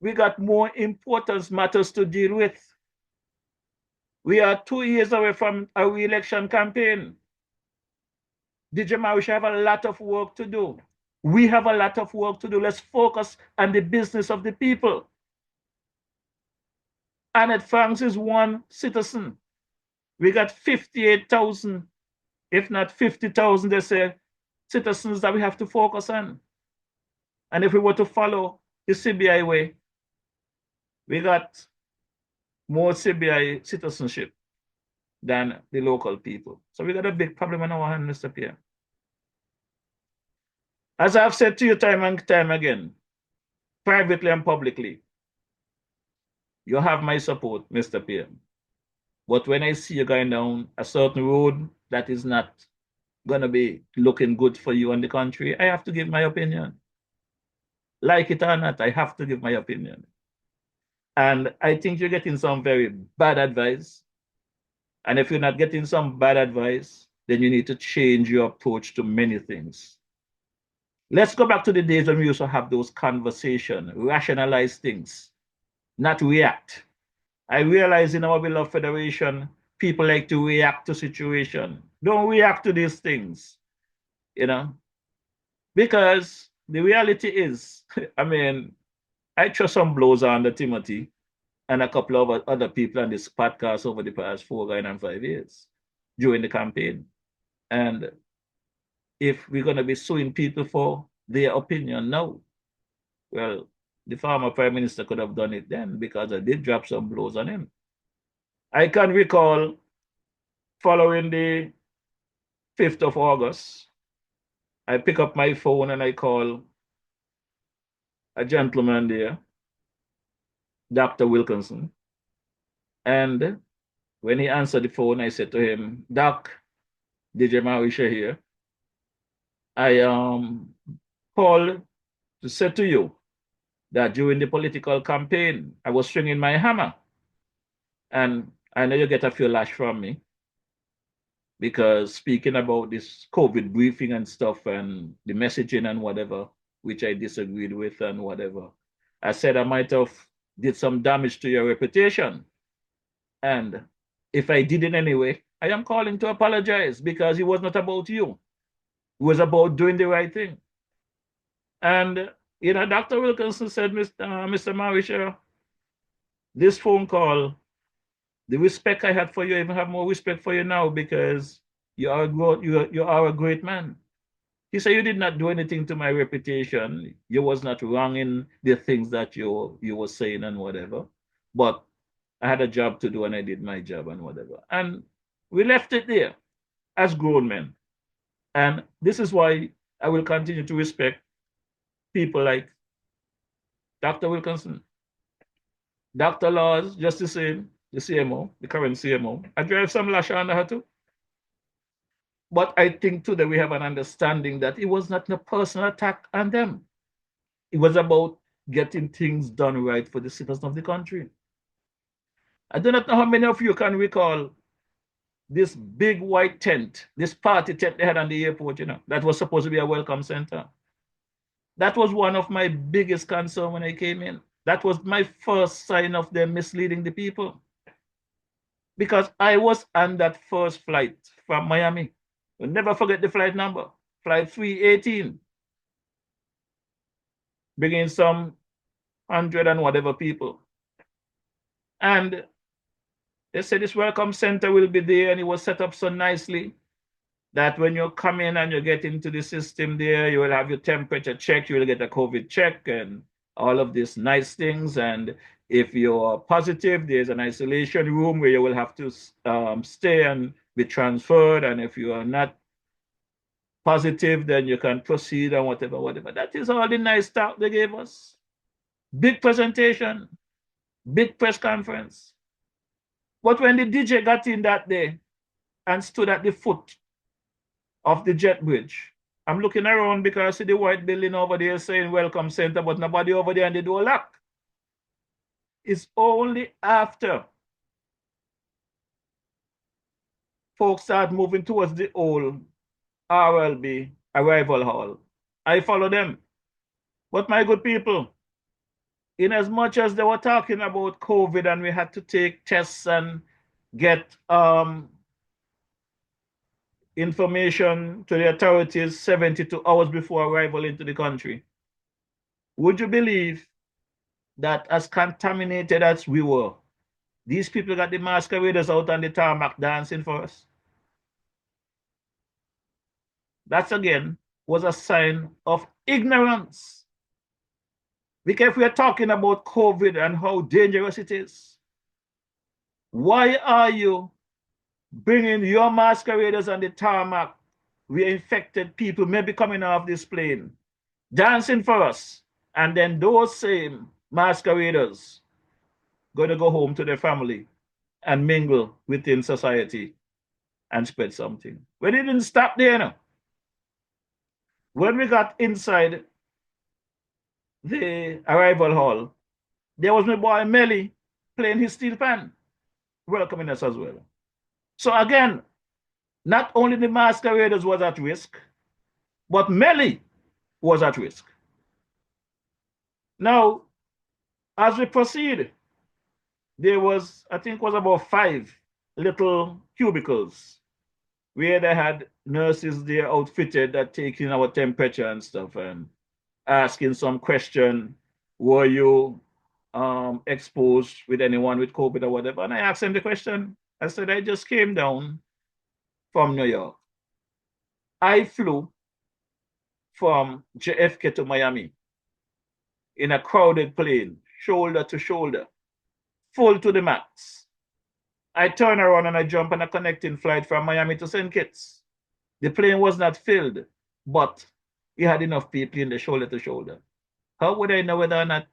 Speaker 2: We got more important matters to deal with. We are 2 years away from a re-election campaign. DJ Ma, we should have a lot of work to do. We have a lot of work to do. Let's focus on the business of the people. Annette Franks is one citizen. We got 58,000, if not 50,000, they say, citizens that we have to focus on. And if we were to follow the CBI way, we got more CBI citizenship than the local people. So we got a big problem on our hands, Mr. Pierre. As I've said to you time and time again, privately and publicly, you have my support, Mr. Pierre. But when I see you going down a certain road that is not going to be looking good for you and the country, I have to give my opinion. Like it or not, I have to give my opinion. And I think you're getting some very bad advice. And if you're not getting some bad advice, then you need to change your approach to many things. Let's go back to the days when we used to have those conversations, rationalize things, not react. I realize in our beloved federation, people like to react to situation. Don't react to these things, you know, because the reality is, I mean, I threw some blows under Timothy and a couple of other people on this podcast over the past 4 and 5 years during the campaign. And if we're going to be suing people for their opinion now, well, the former Prime Minister could have done it then because I did drop some blows on him. I can recall following the 5th of August, I pick up my phone and I call a gentleman there, Dr. Wilkinson. And when he answered the phone, I said to him, Doc, DJ Marisha here. I called to say to you that during the political campaign, I was swinging my hammer. And I know you get a few lash from me because speaking about this COVID briefing and stuff and the messaging and whatever, which I disagreed with and whatever, I said I might have did some damage to your reputation. And if I did in any way, I am calling to apologize because it was not about you. It was about doing the right thing. And, you know, Dr. Wilkinson said, Mr. Marisha, this phone call, the respect I had for you, I even have more respect for you now because you are a great man. He said, you did not do anything to my reputation. You was not wrong in the things that you were saying and whatever. But I had a job to do and I did my job and whatever. And we left it there as grown men. And this is why I will continue to respect people like Dr. Wilkinson, Dr. Laws, just the same, the CMO, the current CMO. I drive some lash under her too. But I think today we have an understanding that it was not a personal attack on them. It was about getting things done right for the citizens of the country. I do not know how many of you can recall this big white tent, this party tent they had on the airport, you know, that was supposed to be a welcome center. That was one of my biggest concerns when I came in. That was my first sign of them misleading the people. Because I was on that first flight from Miami. I'll never forget the flight number, flight 318. Bringing some 100 and whatever people. And they said this welcome center will be there, and it was set up so nicely that when you come in and you get into the system there, you will have your temperature checked, you will get a COVID check and all of these nice things. And if you're positive, there's an isolation room where you will have to stay and be transferred, and if you are not positive, then you can proceed and whatever, whatever. That is all the nice talk they gave us. Big presentation, big press conference. But when the DJ got in that day and stood at the foot of the jet bridge, I'm looking around because I see the white building over there saying Welcome Center, but nobody over there and the door locked. It's only after folks start moving towards the old RLB arrival hall. I follow them. But my good people, in as much as they were talking about COVID and we had to take tests and get information to the authorities 72 hours before arrival into the country, would you believe that as contaminated as we were, these people got the masqueraders out on the tarmac dancing for us? That again was a sign of ignorance. Because if we are talking about COVID and how dangerous it is, why are you bringing your masqueraders on the tarmac where infected people may be coming off this plane, dancing for us, and then those same masqueraders going to go home to their family and mingle within society and spread something? We didn't stop there now. When we got inside the arrival hall, there was my boy Melly playing his steel pan, welcoming us as well. So again, not only the masqueraders was at risk, but Melly was at risk. Now, as we proceed, there was, I think, was about 5 little cubicles where they had nurses there outfitted that taking our temperature and stuff and asking some question, were you exposed with anyone with COVID or whatever? And I asked him the question. I said, I just came down from New York. I flew from JFK to Miami in a crowded plane, shoulder to shoulder, full to the max. I turn around and I jump on a connecting flight from Miami to St. Kitts. The plane was not filled, but it had enough people in the shoulder to shoulder. How would I know whether or not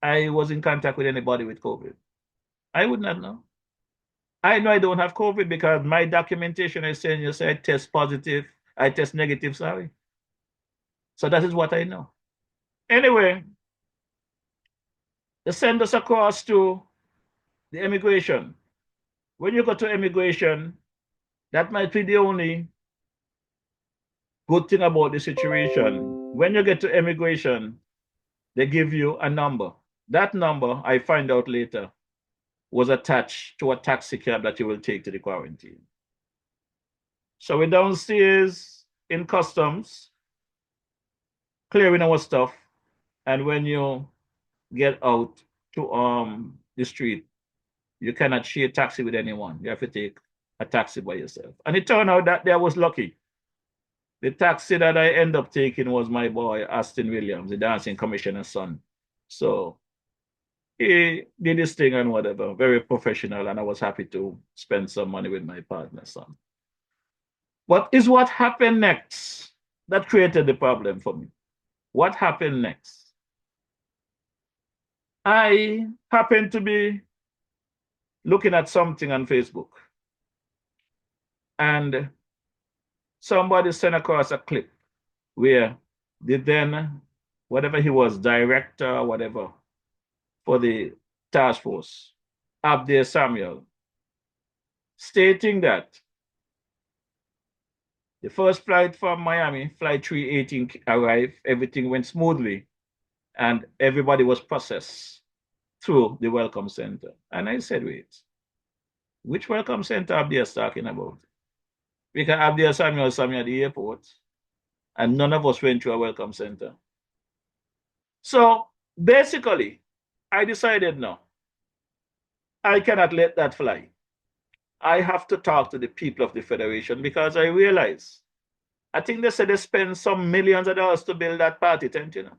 Speaker 2: I was in contact with anybody with COVID? I would not know. I know I don't have COVID because my documentation is saying you say I test positive, I test negative, sorry. So that is what I know. Anyway, they send us across to the immigration. When you go to immigration, that might be the only good thing about the situation. When you get to immigration, they give you a number. That number, I find out later, was attached to a taxi cab that you will take to the quarantine. So we're downstairs in customs, clearing our stuff, and when you get out to the street, you cannot share a taxi with anyone. You have to take a taxi by yourself. And it turned out that I was lucky. The taxi that I end up taking was my boy, Aston Williams, the dancing commissioner's son. So he did his thing and whatever, very professional, and I was happy to spend some money with my partner's son. What is what happened next that created the problem for me? What happened next? I happened to be looking at something on Facebook, and somebody sent across a clip where the then, whatever he was, director, whatever, for the task force, Abdir Samuel, stating that the first flight from Miami, flight 318, arrived, everything went smoothly, and everybody was processed through the welcome center. And I said, wait, which welcome center Abdir is talking about? Because Abdir Samuel saw me at the airport, and none of us went to a welcome center. So basically, I decided no, I cannot let that fly. I have to talk to the people of the Federation because I realize, I think they said they spend some millions of dollars to build that party tent, you know.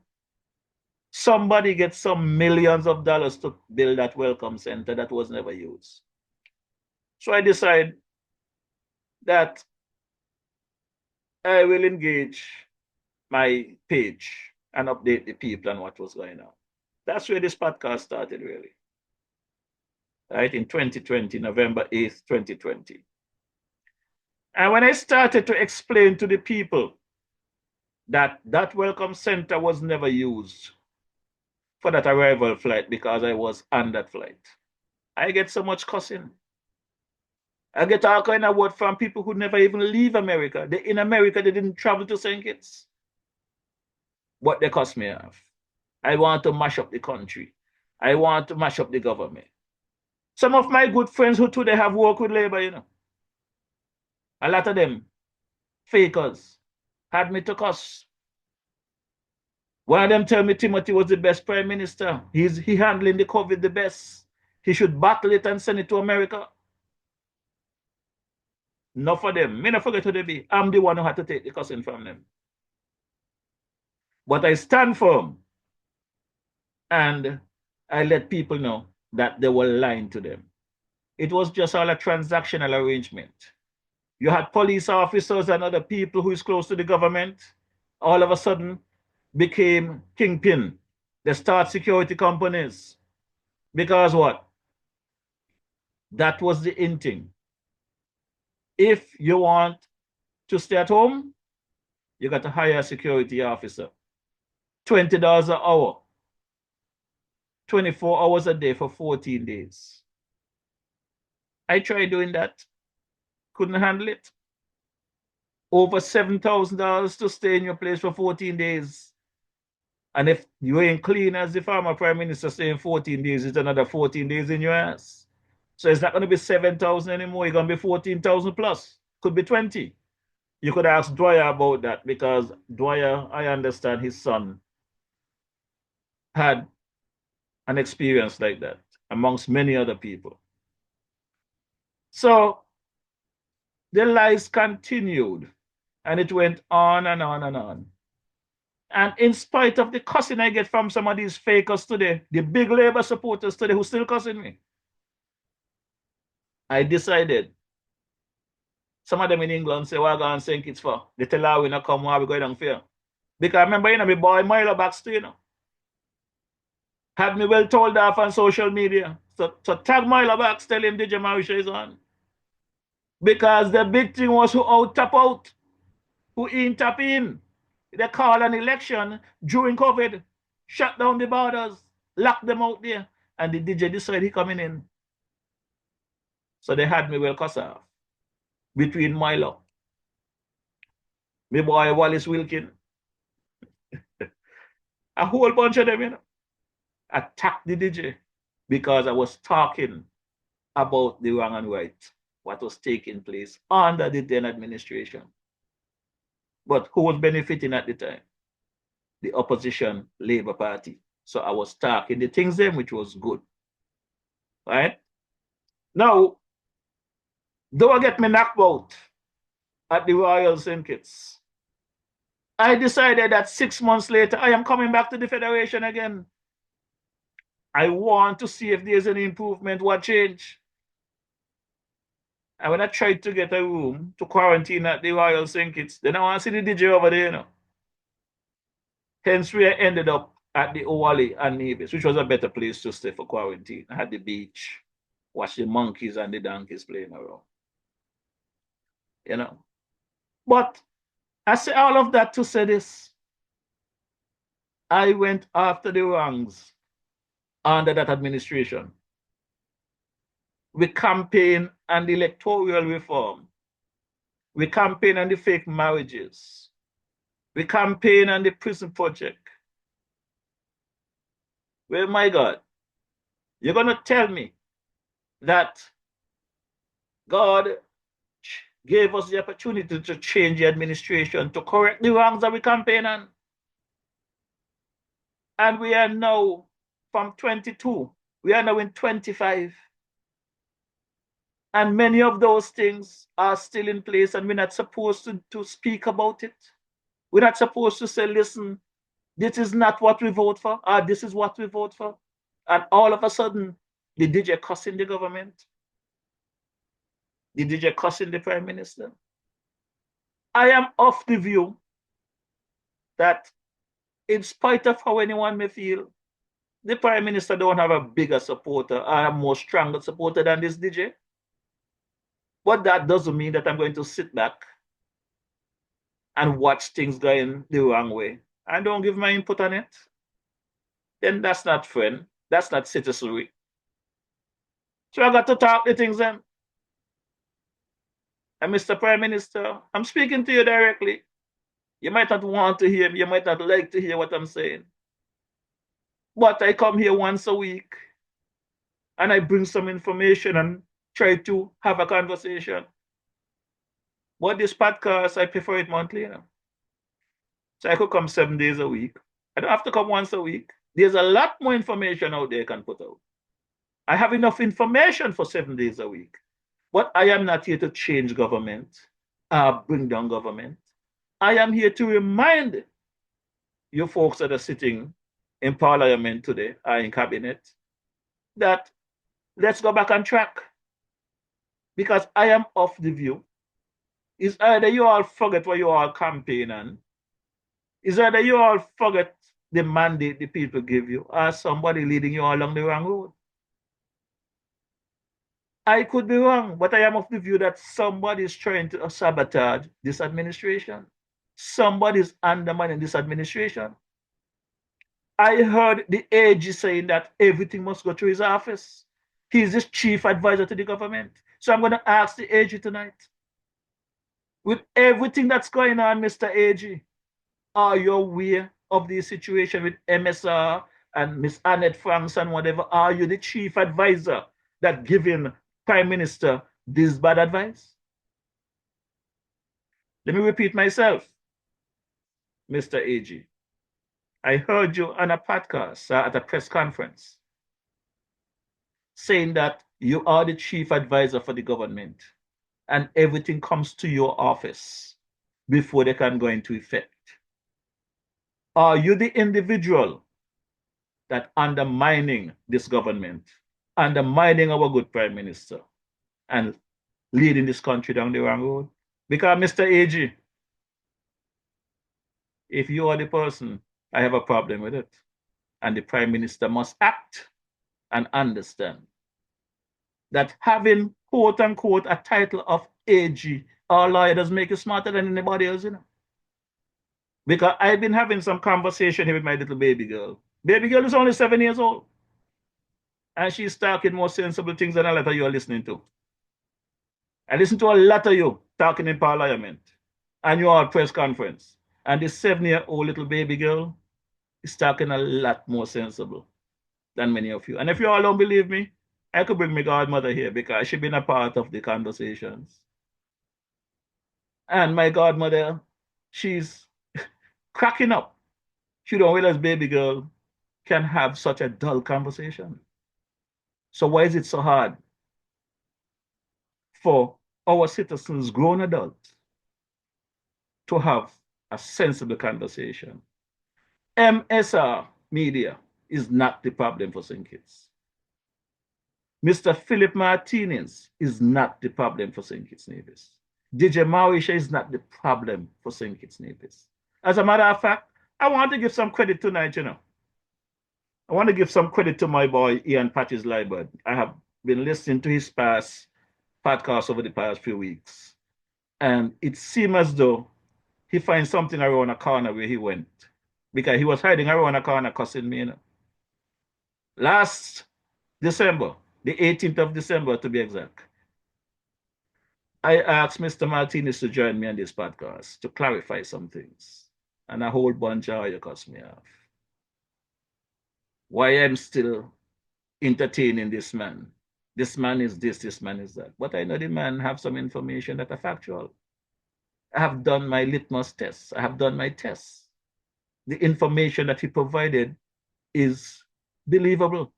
Speaker 2: Somebody gets some millions of dollars to build that welcome center that was never used. So I decide that I will engage my page and update the people on what was going on. That's where this podcast started, really. Right, in 2020, November 8th, 2020. And when I started to explain to the people that that welcome center was never used for that arrival flight because I was on that flight, I get so much cussing. I get all kind of word from people who never even leave America. They in America, they didn't travel to St. Kitts. But they cuss me off. I want to mash up the country. I want to mash up the government. Some of my good friends who today have worked with Labour, you know, a lot of them, fakers, had me to cuss. One of them tell me Timothy was the best prime minister. He handling the COVID the best. He should battle it and send it to America. Not for them. Me not forget who they be. I'm the one who had to take the cussing from them. But I stand firm. And I let people know that they were lying to them. It was just all a transactional arrangement. You had police officers and other people who is close to the government, all of a sudden became kingpin. They start security companies. Because what? That was the in thing. If you want to stay at home, you got to hire a security officer. $20 an hour. 24 hours a day for 14 days. I tried doing that. Couldn't handle it. Over $7,000 to stay in your place for 14 days. And if you ain't clean as the former prime minister saying 14 days, it's another 14 days in your ass. So it's not going to be 7,000 anymore. It's going to be 14,000 plus. Could be 20. You could ask Dwyer about that because Dwyer, I understand his son had an experience like that amongst many other people. So the lies continued and it went on and on and on. And in spite of the cussing I get from some of these fakers today, the big Labour supporters today who still cussing me, I decided. Some of them in England say, what are going to St. Kitts for? They tell her we not come, why we going down fear. Because I remember, my boy Milo Baxter, had me well told off on social media. So tag Milo Bax, tell him DJ Marisha is on. Because the big thing was who out tap out, who in tap in. They call an election during COVID, shut down the borders, lock them out there, and the DJ decided he coming in. So they had me well cuss off. Between Milo, my boy Wallace Wilkin, a whole bunch of them, attacked the DJ because I was talking about the wrong and right, what was taking place under the then administration. But who was benefiting at the time? The opposition Labour Party. So I was talking the things then, which was good. Right? Now, though I get me knocked out at the Royal St. Kitts, I decided that 6 months later, I am coming back to the Federation again. I want to see if there's any improvement, what change. And when I tried to get a room to quarantine at the Royal St. Kitts, then I want to see the DJ over there, Hence, we ended up at the Owali and Nevis, which was a better place to stay for quarantine. I had the beach, watch the monkeys and the donkeys playing around. But I say all of that to say this. I went after the wrongs under that administration. We campaigned on the electoral reform. We campaigned on the fake marriages. We campaigned on the prison project. Well, my God, you're going to tell me that God gave us the opportunity to change the administration, to correct the wrongs that we campaign on. And we are now from 22, we are now in 25. And many of those things are still in place, and we're not supposed to speak about it. We're not supposed to say, listen, this is not what we vote for, or this is what we vote for. And all of a sudden, the DJ cussing the government. The DJ cussing the Prime Minister. I am of the view that in spite of how anyone may feel, the Prime Minister don't have a bigger supporter or a more stronger supporter than this DJ. But that doesn't mean that I'm going to sit back and watch things going the wrong way and don't give my input on it. Then that's not friend. That's not citizenry. So I got to talk the things then. And Mr. Prime Minister, I'm speaking to you directly. You might not want to hear me. You might not like to hear what I'm saying. But I come here once a week and I bring some information and try to have a conversation. But this podcast, I prefer it monthly. So I could come 7 days a week. I don't have to come once a week. There's a lot more information out there I can put out. I have enough information for 7 days a week. But I am not here to change government, bring down government. I am here to remind you folks that are sitting in parliament today or in cabinet that let's go back on track. Because I am of the view, is either you all forget what you all campaign on, is either you all forget the mandate the people give you, or somebody leading you along the wrong road. I could be wrong, but I am of the view that somebody is trying to sabotage this administration. Somebody is undermining this administration. I heard the AG saying that everything must go through his office. He's the chief advisor to the government. So I'm going to ask the AG tonight, with everything that's going on, Mr. AG, are you aware of the situation with MSR and Miss Annette Franks and whatever? Are you the chief advisor that giving Prime Minister this bad advice? Let me repeat myself, Mr. AG. I heard you on a podcast at a press conference saying that you are the chief advisor for the government and everything comes to your office before they can go into effect. Are you the individual that undermining this government, undermining our good Prime Minister, and leading this country down the wrong road? Because, Mr. AG, if you are the person, I have a problem with it. And the Prime Minister must act and understand that having, quote unquote, a title of AG or lawyer doesn't make you smarter than anybody else, you know. Because I've been having some conversation here with my little baby girl. Baby girl is only 7 years old. And she's talking more sensible things than a lot of you are listening to. I listen to a lot of you talking in parliament and your press conference. And this 7-year-old little baby girl is talking a lot more sensible than many of you. And if you all don't believe me, I could bring my godmother here because she's been a part of the conversations. And my godmother, she's cracking up. She don't realize baby girl can have such a dull conversation. So why is it so hard for our citizens, grown adults, to have a sensible conversation? MSR media is not the problem for St. Kitts. Mr. Philip Martinez is not the problem for St. Kitts Nevis. DJ Mauritia is not the problem for St. Kitts Nevis. As a matter of fact, I want to give some credit tonight, you know. I want to give some credit to my boy, Ian Patches Liebert. I have been listening to his past podcast over the past few weeks. And it seems as though he finds something around a corner where he went. Because he was hiding around a corner cussing me, you know. Last December, the 18th of December to be exact, I asked Mr. Martinez to join me on this podcast to clarify some things. And a whole bunch of you cussed me off. Why I'm still entertaining this man. This man is this man is that. But I know the man have some information that are factual. I have done my litmus tests. I have done my tests. The information that he provided is believable.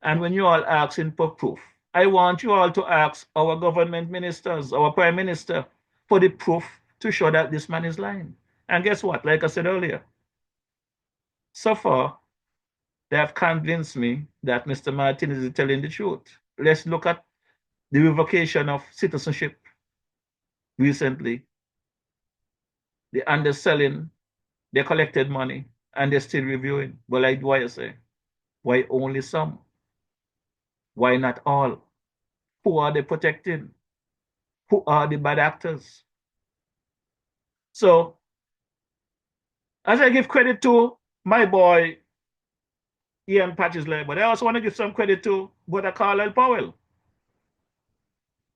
Speaker 2: And when you all asking for proof, I want you all to ask our government ministers, our prime minister, for the proof to show that this man is lying. And guess what? Like I said earlier, so far, they have convinced me that Mr. Martinez is telling the truth. Let's look at the revocation of citizenship recently, the underselling, they collected money and they're still reviewing. But like why I say, why only some? Why not all? Who are they protecting? Who are the bad actors? So, as I give credit to my boy Ian Patchesley, but I also want to give some credit to Brother Carlisle Powell.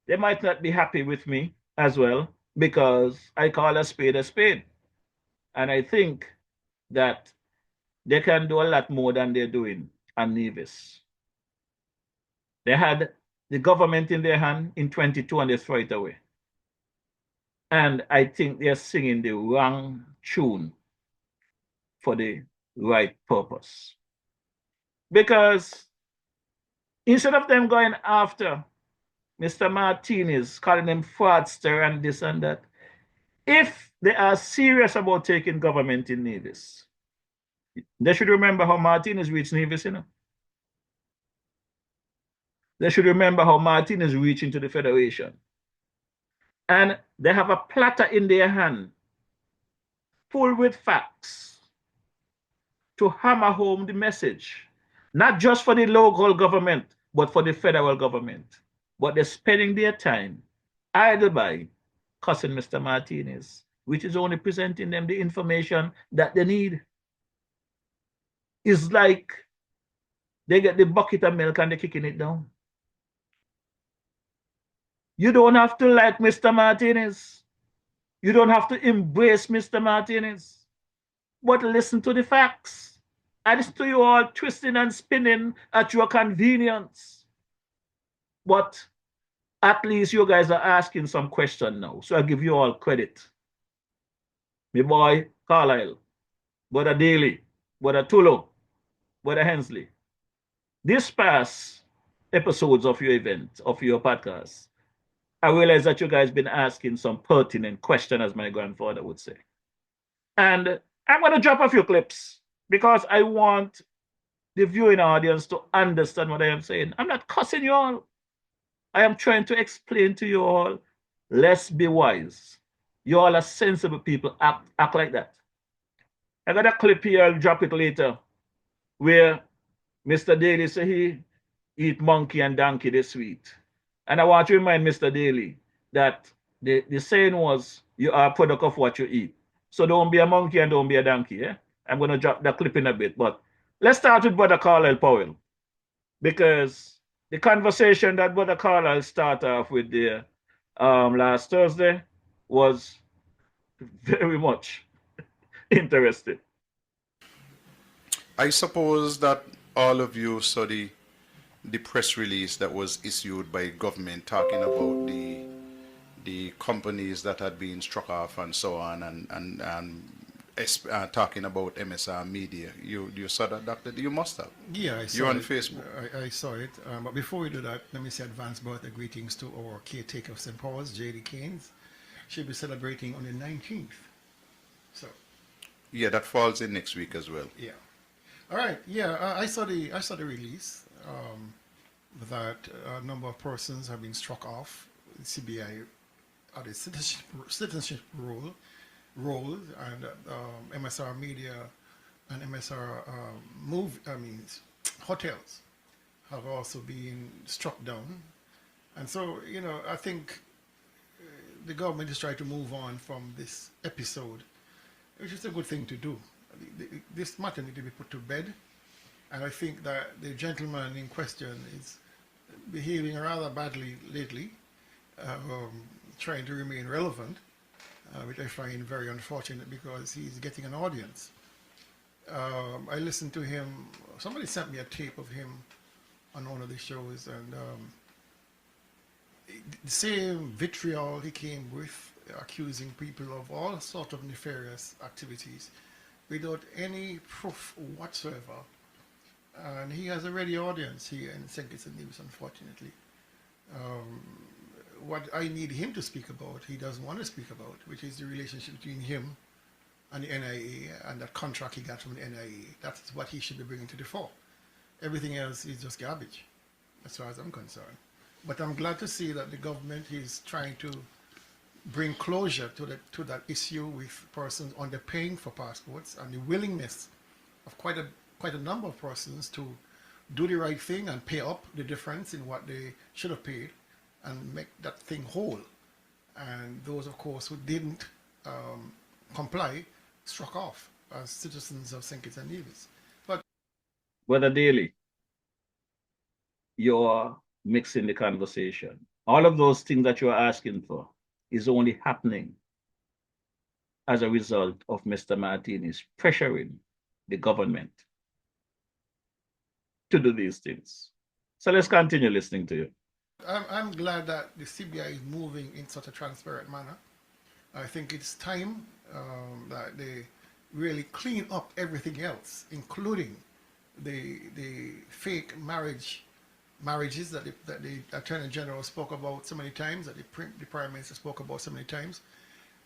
Speaker 2: They might not be happy with me as well because I call a spade a spade. And I think that they can do a lot more than they're doing on Nevis. They had the government in their hand in 22 and they throw it away. And I think they're singing the wrong tune for the right purpose. Because instead of them going after Mr. Martinez, calling him fraudster and this and that, if they are serious about taking government in Nevis, they should remember how Martinez reached Nevis, you know. They should remember how Martinez reached into the Federation. And they have a platter in their hand full with facts to hammer home the message, not just for the local government, but for the federal government. But they're spending their time idle by cussing Mr. Martinez, which is only presenting them the information that they need. It's like they get the bucket of milk and they're kicking it down. You don't have to like Mr. Martinez. You don't have to embrace Mr. Martinez. But listen to the facts. I listen to you all twisting and spinning at your convenience. But at least you guys are asking some question now. So I give you all credit. My boy Carlisle, Brother Daly, Brother Tulo, Brother Hensley. This past episodes of your event, of your podcast, I realize that you guys been asking some pertinent question, as my grandfather would say. And I'm going to drop a few clips because I want the viewing audience to understand what I am saying. I'm not cussing you all. I am trying to explain to you all, let's be wise. You all are sensible people, act like that. I got a clip here, I'll drop it later, where Mr. Daly said he eat monkey and donkey this week. And I want to remind Mr. Daly that the saying was, you are a product of what you eat. So don't be a monkey and don't be a donkey. Yeah? I'm going to drop that clip in a bit. But let's start with Brother Carlisle Powell. Because the conversation that Brother Carlisle started off with there last Thursday was very much interesting.
Speaker 10: I suppose that all of you saw the press release that was issued by government talking about the companies that had been struck off and so on, and talking about MSR Media. You saw that, Doctor? You must have.
Speaker 11: Yeah, I saw
Speaker 10: You're on
Speaker 11: it.
Speaker 10: Facebook.
Speaker 11: I saw it. But before we do that, let me say advance birthday greetings to our caretaker of St. Paul's, J.D. Keynes. She'll be celebrating on the 19th. So.
Speaker 10: Yeah, that falls in next week as well.
Speaker 11: Yeah. All right. Yeah, I saw the release that a number of persons have been struck off. CBI at the citizenship role, and MSR Media and MSR hotels have also been struck down. And so, you know, I think the government is trying to move on from this episode, which is a good thing to do. This matter needs to be put to bed, and I think that the gentleman in question is behaving rather badly lately, trying to remain relevant, which I find very unfortunate because he's getting an audience. I listened to him, somebody sent me a tape of him on one of the shows, and the same vitriol he came with, accusing people of all sorts of nefarious activities without any proof whatsoever. And he has a ready audience here in St. Kitts and Nevis, unfortunately. What I need him to speak about, he doesn't want to speak about, which is the relationship between him and the NIA and that contract he got from the NIA. That's what he should be bringing to the fore. Everything else is just garbage, as far as I'm concerned. But I'm glad to see that the government is trying to bring closure to that issue with persons underpaying for passports, and the willingness of quite a number of persons to do the right thing and pay up the difference in what they should have paid and make that thing whole. And those, of course, who didn't comply struck off as citizens of St. Kitts and Nevis. But
Speaker 2: Brother Daly, you're mixing the conversation. All of those things that you're asking for is only happening as a result of Mr. Martinez pressuring the government to do these things. So let's continue listening to you.
Speaker 11: I'm glad that the CBI is moving in such a transparent manner. I think it's time that they really clean up everything else, including the fake marriages that the Attorney General spoke about so many times, that the Prime Minister spoke about so many times.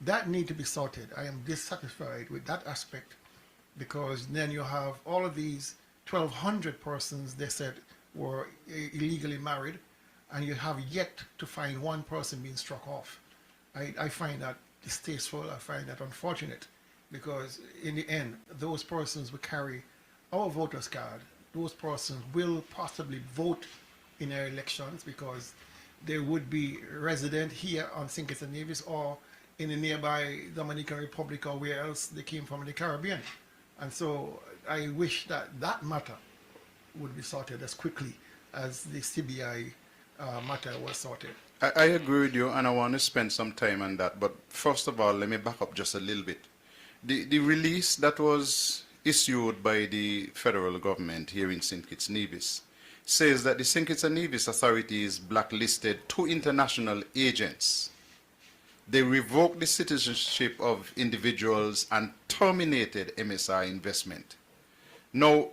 Speaker 11: That need to be sorted. I am dissatisfied with that aspect, because then you have all of these 1,200 persons they said were illegally married, and you have yet to find one person being struck off. I find that distasteful. I find that unfortunate, because in the end, those persons will carry our voters card. Those persons will possibly vote in our elections because they would be resident here on St. Kitts and Nevis or in the nearby Dominican Republic or where else they came from in the Caribbean. And so I wish that that matter would be sorted as quickly as the CBI matter was sorted.
Speaker 10: I agree with you, and I want to spend some time on that. But first of all, let me back up just a little bit. The release that was issued by the federal government here in St. Kitts Nevis says that the St. Kitts and Nevis authorities blacklisted 2 international agents. They revoked the citizenship of individuals and terminated MSI investment. Now,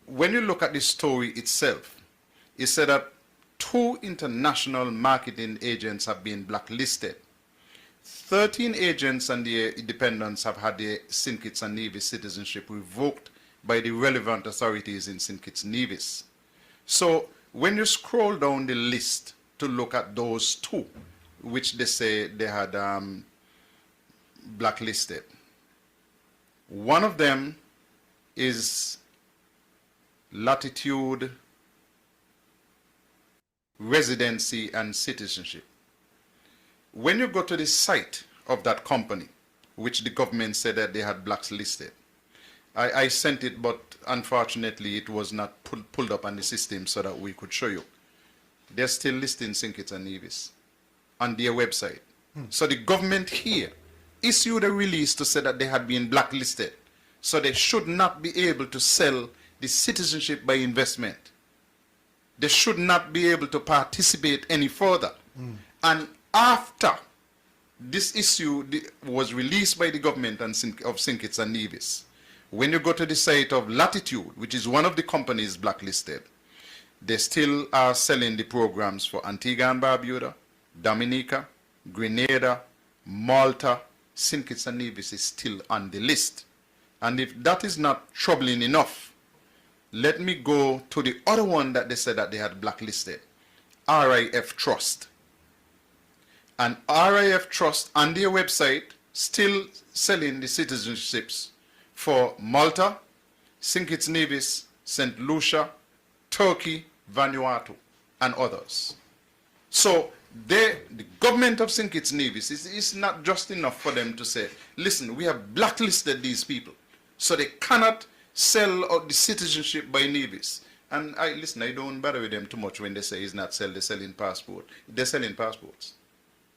Speaker 10: when you look at the story itself, it said that 2 international marketing agents have been blacklisted. 13 agents and their dependents have had their St. Kitts and Nevis citizenship revoked by the relevant authorities in St. Kitts and Nevis. So when you scroll down the list to look at those 2, which they say they had blacklisted, one of them is Latitude, Residency and Citizenship. When you go to the site of that company, which the government said that they had blacklisted, I sent it, but unfortunately it was not pulled up on the system so that we could show you. They're still listing St. Kitts and Nevis on their website. So the government here issued a release to say that they had been blacklisted, so they should not be able to sell the citizenship by investment. They should not be able to participate any further. And after this issue was released by the government of St. Kitts and Nevis, when you go to the site of Latitude, which is one of the companies blacklisted, they still are selling the programs for Antigua and Barbuda, Dominica, Grenada, Malta. St. Kitts and Nevis is still on the list. And if that is not troubling enough, let me go to the other one that they said that they had blacklisted, RIF Trust. And RIF Trust on their website still selling the citizenships for Malta, St. Kitts Nevis, St. Lucia, Turkey, Vanuatu, and others. So the government of St. Kitts Nevis is not just enough for them to say, listen, we have blacklisted these people, so they cannot sell the citizenship by Nevis. And I don't bother with them too much when they say it's not sell, they're selling passport. They're selling passports.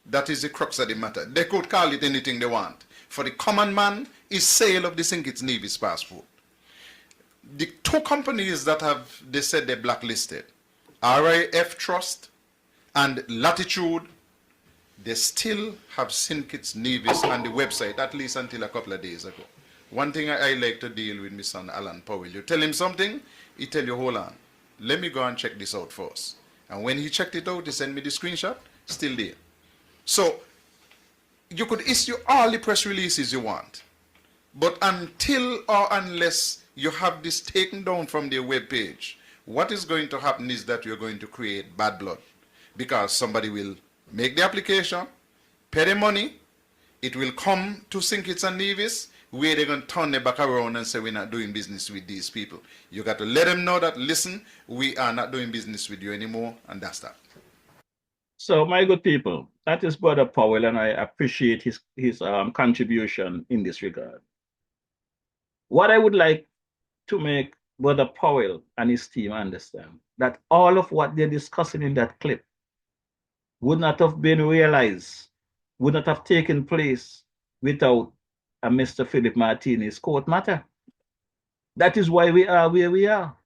Speaker 10: That is the crux of the matter. They could call it anything they want. For the common man, is sale of the St. Kitts Nevis passport. The 2 companies that they said they blacklisted, RIF Trust and Latitude, they still have St. Kitts Nevis on the website, at least until a couple of days ago. One thing I like to deal with my son Alan Powell, you tell him something, he tell you, hold on, let me go and check this out first. And when he checked it out, he sent me the screenshot, still there. So you could issue all the press releases you want, but until or unless you have this taken down from their web page, what is going to happen is that you're going to create bad blood. because somebody will make the application, pay the money, it will come to St. Kitts and Nevis, where they're going to turn their back around and say, we're not doing business with these people. You got to let them know that, listen, we are not doing business with you anymore, and that's that.
Speaker 2: So, my good people, that is Brother Powell, and I appreciate his contribution in this regard. What I would like to make Brother Powell and his team understand that all of what they're discussing in that clip would not have been realized, would not have taken place without a Mr. Philip Martinez court matter. That is why we are where we are.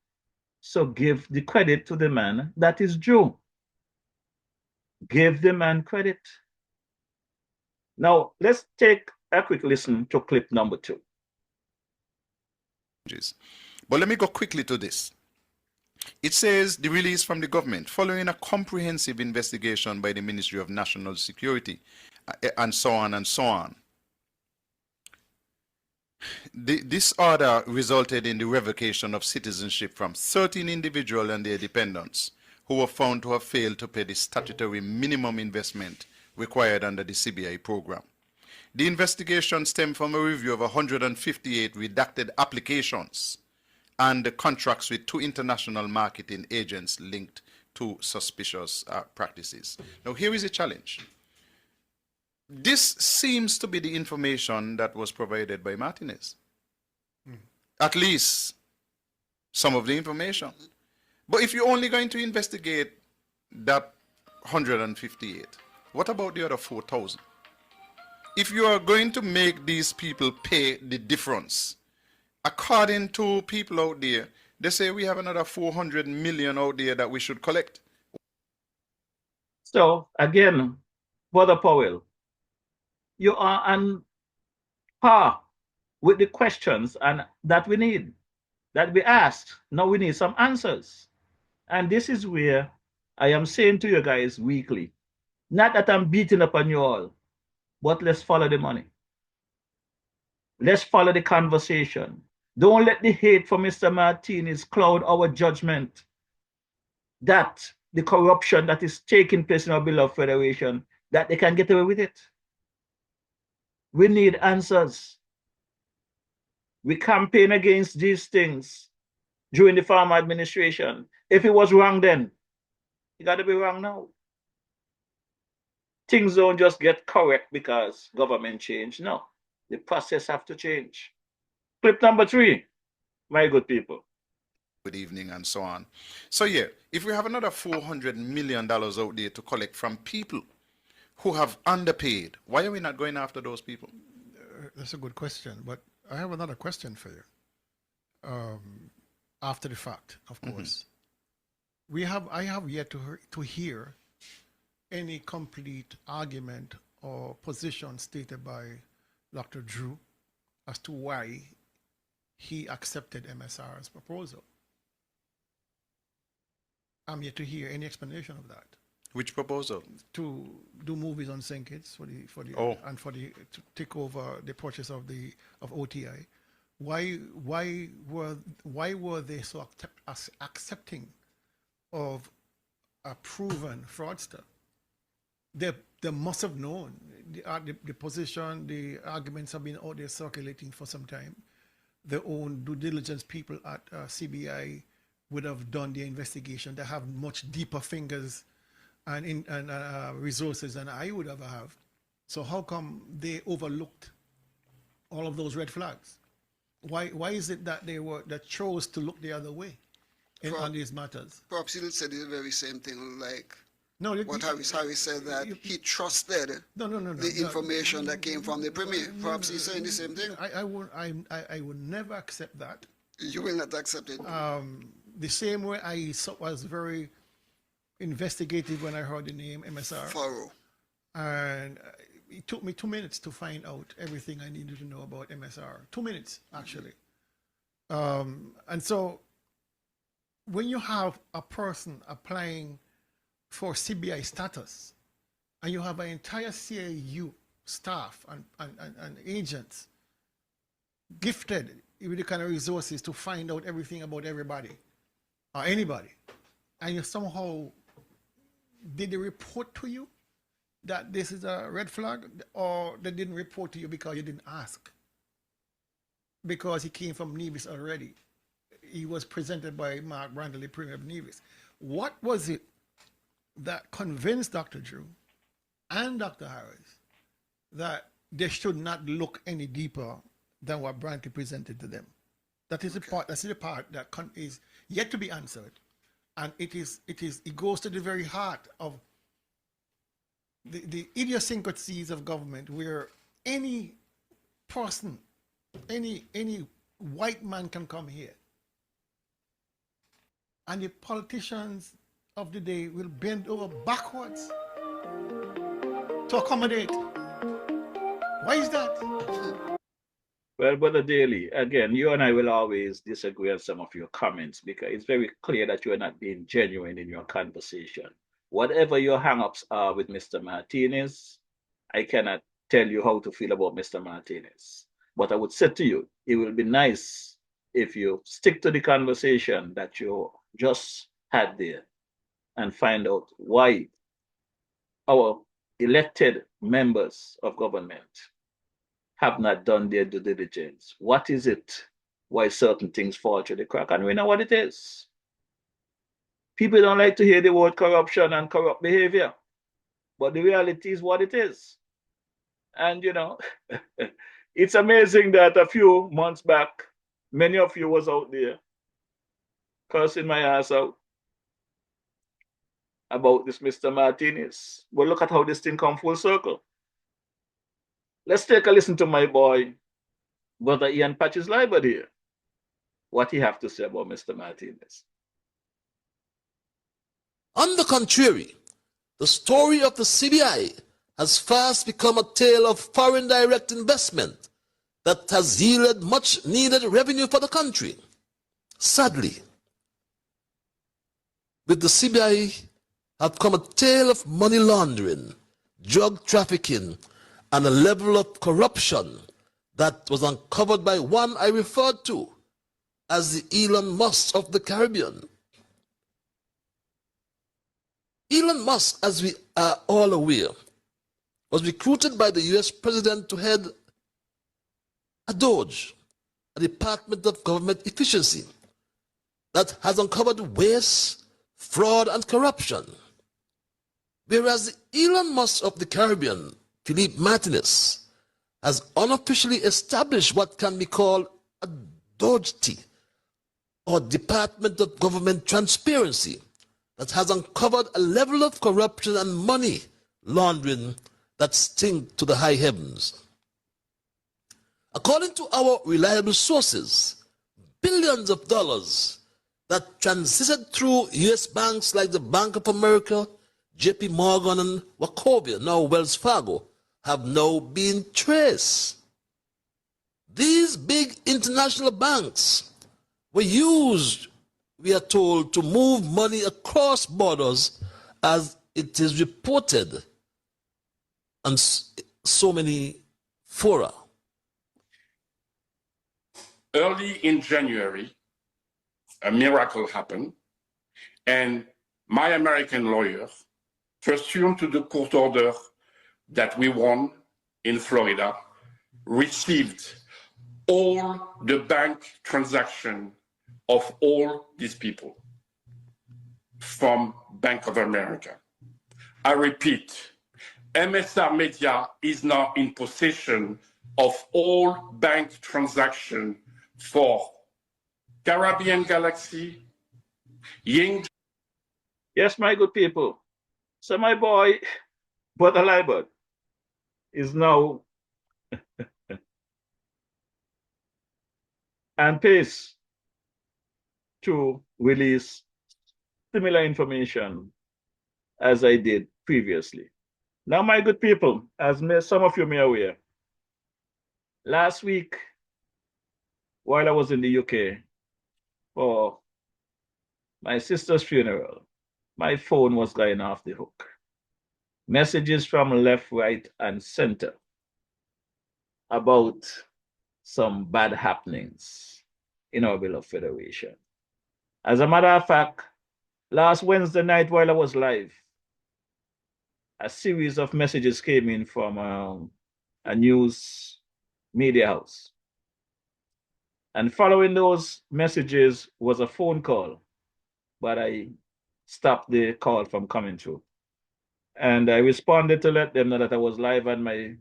Speaker 2: So give the credit to the man that is due. Give the man credit. Now, let's take a quick listen to clip number 2.
Speaker 10: But let me go quickly to this. It says the release from the government following a comprehensive investigation by the Ministry of National Security and so on and so on. This order resulted in the revocation of citizenship from 13 individuals and their dependents who were found to have failed to pay the statutory minimum investment required under the CBI program. The investigation stemmed from a review of 158 redacted applications and the contracts with 2 international marketing agents linked to suspicious practices. Now, here is a challenge. This seems to be the information that was provided by Martinez. At least some of the information. But if you're only going to investigate that 158, what about the other 4,000? If you are going to make these people pay the difference, according to people out there, they say we have another 400 million out there that we should collect.
Speaker 2: So, again, Brother Powell, you are on par with the questions and that we need, that we asked. Now we need some answers. And this is where I am saying to you guys weekly, not that I'm beating up on you all, but let's follow the money. Let's follow the conversation. Don't let the hate for Mr. Martinez cloud our judgment that the corruption that is taking place in our beloved federation, that they can get away with it. We need answers. We campaign against these things during the former administration. If it was wrong then, it got to be wrong now. Things don't just get correct because government change. No, the process have to change. Clip number 3, my good people.
Speaker 10: Good evening and so on. So yeah, if we have another $400 million out there to collect from people who have underpaid, why are we not going after those people?
Speaker 11: That's a good question, but I have another question for you. After the fact, of course. I have yet to hear any complete argument or position stated by Dr. Drew as to why he accepted MSR's proposal. I'm yet to hear any explanation of that.
Speaker 10: Which proposal?
Speaker 11: To do movies on St. Kitts and to take over the purchase of OTI. Why were they so accepting of a proven fraudster? They must have known the position, the arguments have been out there circulating for some time. Their own due diligence people at CBI would have done the investigation. They have much deeper fingers and resources than I would ever have. So how come they overlooked all of those red flags? Why is it that that chose to look the other way on these matters?
Speaker 12: Perhaps he'll say the very same thing like what Harry said, that he trusted the information that came from the premier. Perhaps he's saying the same thing.
Speaker 11: I would never accept that.
Speaker 12: You will not accept it.
Speaker 11: The same way I was very investigative when I heard the name MSR.
Speaker 12: Thorough.
Speaker 11: And it took me 2 minutes to find out everything I needed to know about MSR. 2 minutes, actually. And so when you have a person applying for CBI status and you have an entire CAU staff and agents gifted with the kind of resources to find out everything about everybody or anybody, and you somehow did they report to you that this is a red flag, or they didn't report to you because you didn't ask? Because he came from Nevis already. He was presented by Mark Brandley, Premier of Nevis. What was it that convinced Dr. Drew and Dr. Harris that they should not look any deeper than what Brantley presented to them? That is the part. That's the part that is yet to be answered, and it goes to the very heart of the idiosyncrasies of government, where any person, any white man can come here, and the politicians of the day will bend over backwards to accommodate. Why is that?
Speaker 2: Well, Brother Daly, again, you and I will always disagree on some of your comments because it's very clear that you are not being genuine in your conversation. Whatever your hang-ups are with Mr. Martinez, I cannot tell you how to feel about Mr. Martinez. But I would say to you, it will be nice if you stick to the conversation that you just had there and find out why our elected members of government have not done their due diligence. What is it why certain things fall through the crack? And we know what it is. People don't like to hear the word corruption and corrupt behavior, but the reality is what it is. And, you know, it's amazing that a few months back, many of you was out there cursing my ass out about this Mr. Martinez. But look at how this thing come full circle. Let's take a listen to my boy, Brother Ian Patches Liber here, what he have to say about Mr. Martinez.
Speaker 13: On the contrary, the story of the CBI has fast become a tale of foreign direct investment that has yielded much needed revenue for the country. Sadly, with the CBI have come a tale of money laundering, drug trafficking, and a level of corruption that was uncovered by one I referred to as the Elon Musk of the Caribbean. Elon Musk, as we are all aware, was recruited by the US president to head a DOGE, a Department of Government Efficiency, that has uncovered waste, fraud, and corruption. Whereas the Elon Musk of the Caribbean, Philippe Martinez, has unofficially established what can be called a DOGT, or Department of Government Transparency, that has uncovered a level of corruption and money laundering that stink to the high heavens. According to our reliable sources, billions of dollars that transited through U.S. banks like the Bank of America, JP Morgan, and Wachovia, now Wells Fargo, have now been traced. These big international banks were used, we are told, to move money across borders, as it is reported on so many fora.
Speaker 14: Early in January, a miracle happened, and my American lawyer, pursuant to the court order that we won in Florida, received all the bank transaction of all these people from Bank of America. I repeat, MSR Media is now in possession of all bank transactions for Caribbean Galaxy, Ying.
Speaker 2: Yes, my good people. So my boy, Brother Libert, is now on pace to release similar information as I did previously. Now, my good people, as some of you may be aware, last week, while I was in the UK for my sister's funeral, my phone was going off the hook. Messages from left, right, and center about some bad happenings in our beloved Federation. As a matter of fact, last Wednesday night while I was live, a series of messages came in from a news media house. And following those messages was a phone call, but I stopped the call from coming through. And I responded to let them know that I was live on my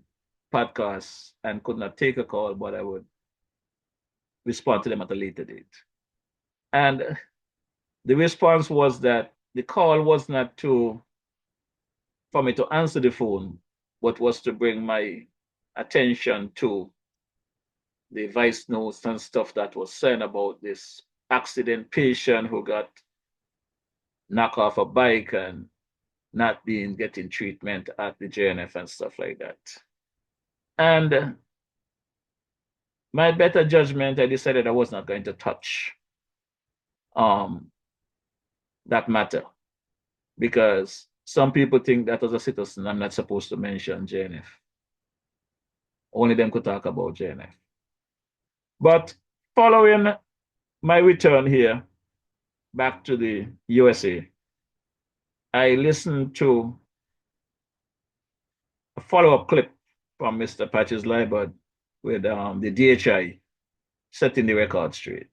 Speaker 2: podcast and could not take a call, but I would respond to them at a later date. And the response was that the call was not for me to answer the phone, but was to bring my attention to the vice notes and stuff that was said about this accident patient who got knocked off a bike and not getting treatment at the JNF and stuff like that. And my better judgment, I decided I was not going to touch that matter, because some people think that as a citizen, I'm not supposed to mention JNF. Only them could talk about JNF. But following my return here back to the USA, I listened to a follow-up clip from Mr. Patches Liebert with the DHI setting the record straight.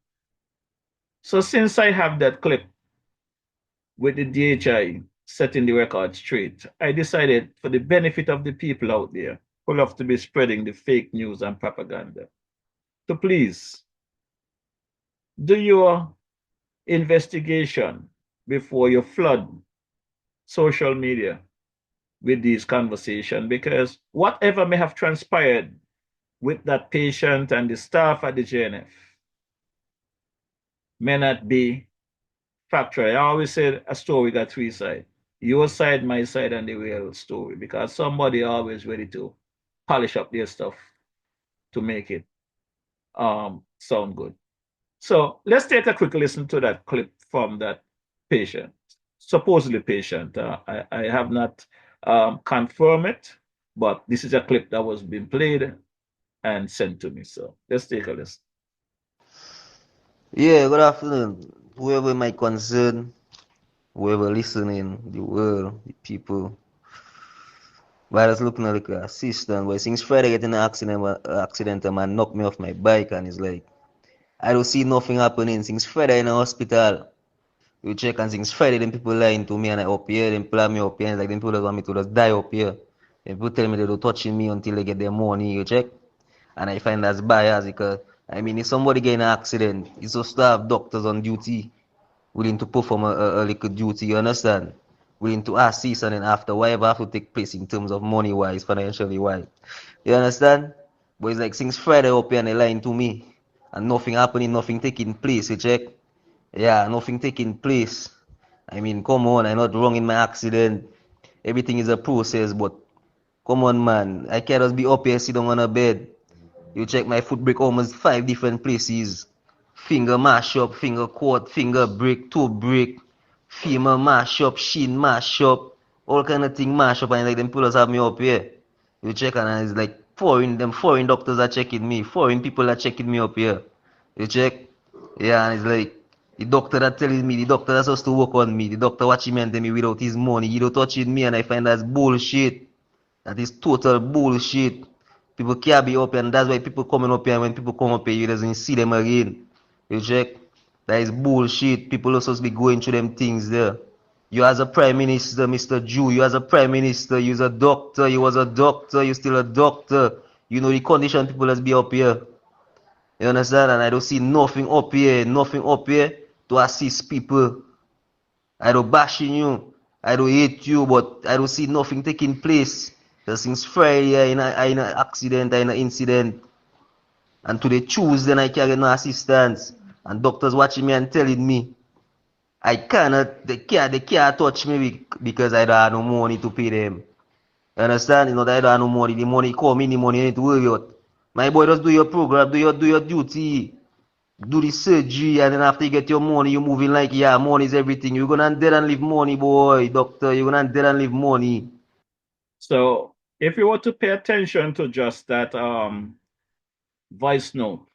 Speaker 2: So since I have that clip with the DHI setting the record straight, I decided, for the benefit of the people out there who love to be spreading the fake news and propaganda, to please do your investigation before you flood social media with these conversations, because whatever may have transpired with that patient and the staff at the JNF may not be factual. I always say a story got three sides: your side, my side, and the real story, because somebody always ready to polish up their stuff to make it sound good. So let's take a quick listen to that clip from that patient, supposedly patient. I have not confirmed it, but this is a clip that was being played and sent to me. So let's take a listen.
Speaker 15: Yeah, good afternoon. Whoever might concern, whoever listening, the world, the people. But I was looking at like a assistant, but since Friday getting an accident, a man knocked me off my bike, and it's like, I don't see nothing happening. Since Friday in the hospital, you check, and since Friday, them people lying to me, and I up here, them plan me up here, and like them people just want me to just die up here. Them people tell me they don't touching me until they get their money, you check. And I find that's bias, because I mean, if somebody get in an accident, it's just to have doctors on duty willing to perform a little duty, you understand? Willing to assist, and then after whatever have to take place in terms of money wise, financially wise. You understand? But it's like since Friday up here and they lying to me, and nothing happening, nothing taking place, you check? Yeah, nothing taking place. I mean, come on, I'm not wrong in my accident. Everything is a process, but come on, man. I can't just be up here, sit down on a bed. You check, my foot break almost 5 different places. Finger mash up, finger cord, finger break, toe break, femur mash up, shin mash up, all kind of thing mash up, and like them pullers have me up here. You check, and it's like foreign doctors are checking me, foreign people are checking me up here. You check? Yeah, and it's like the doctor that telling me, the doctor that's supposed to work on me, the doctor watching me and tell me without his money, he don't touching me, and I find that's bullshit. That is total bullshit. People can't be up here, and that's why people coming up here, and when people come up here, you doesn't see them again. You check? That is bullshit. People are supposed to be going through them things there. You as a prime minister, Mr. Jew, you as a prime minister, you as a doctor, you was a doctor, you still a doctor. You know the condition people has be up here. You understand? And I don't see nothing up here to assist people. I don't bashing you. I don't hate you, but I don't see nothing taking place. Because since Friday, I in an accident, I in an incident. And today, Tuesday, I can't get no assistance. And doctors watching me and telling me, they can't touch me because I don't have no money to pay them. You understand? You know, I don't have no money. The money come in, the money you need to worry about. My boy, just do your program, do your duty. Do the surgery, and then after you get your money, you're moving like, yeah, money is everything. You're gonna dead and leave money, boy, doctor. You're gonna dead and leave money.
Speaker 2: So if you were to pay attention to just that voice note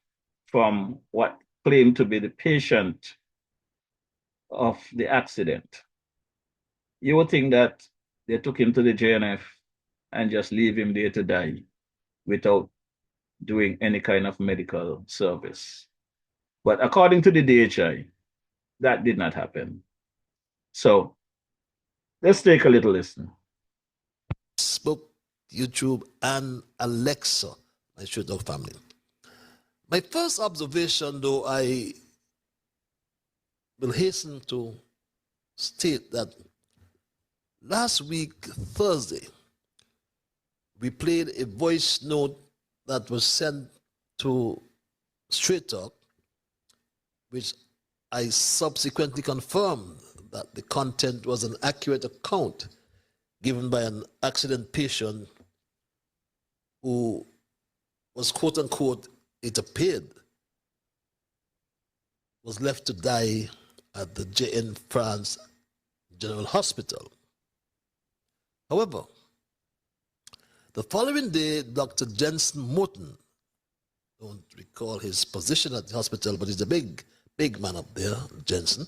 Speaker 2: from what claimed to be the patient of the accident, you would think that they took him to the JNF and just leave him there to die without doing any kind of medical service. But according to the DHI, that did not happen. So let's take a little listen.
Speaker 13: Facebook, YouTube, and Alexa, my Street Dog family. My first observation, though, I will hasten to state that last week, Thursday, we played a voice note that was sent to Straight Talk, which I subsequently confirmed that the content was an accurate account given by an accident patient who was, quote unquote, it appeared, was left to die at the JNF Hospital. However, the following day, Dr. Jensen Morton, don't recall his position at the hospital, but he's a big man up there, Jensen.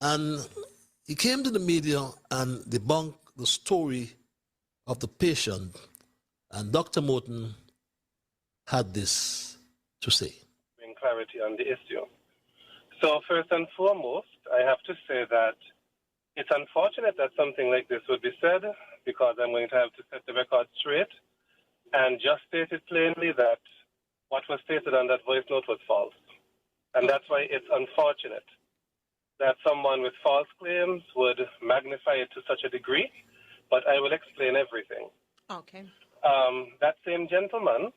Speaker 13: And he came to the media and debunked the story of the patient, and Dr. Morton had this to say.
Speaker 16: Bring clarity on the issue. So first and foremost, I have to say that it's unfortunate that something like this would be said, because I'm going to have to set the record straight and just state it plainly that what was stated on that voice note was false. And that's why it's unfortunate that someone with false claims would magnify it to such a degree, but I will explain everything.
Speaker 17: Okay.
Speaker 16: That same gentleman,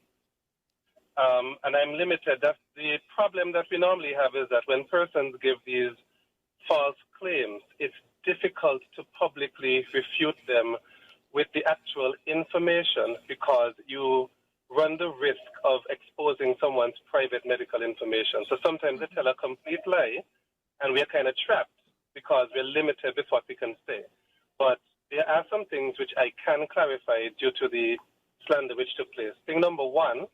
Speaker 16: and I'm limited, that's the problem that we normally have, is that when persons give these false claims, it's difficult to publicly refute them with the actual information, because you run the risk of exposing someone's private medical information. So sometimes they tell a complete lie, and we're kind of trapped because we're limited with what we can say. But there are some things which I can clarify due to the slander which took place. Thing number one,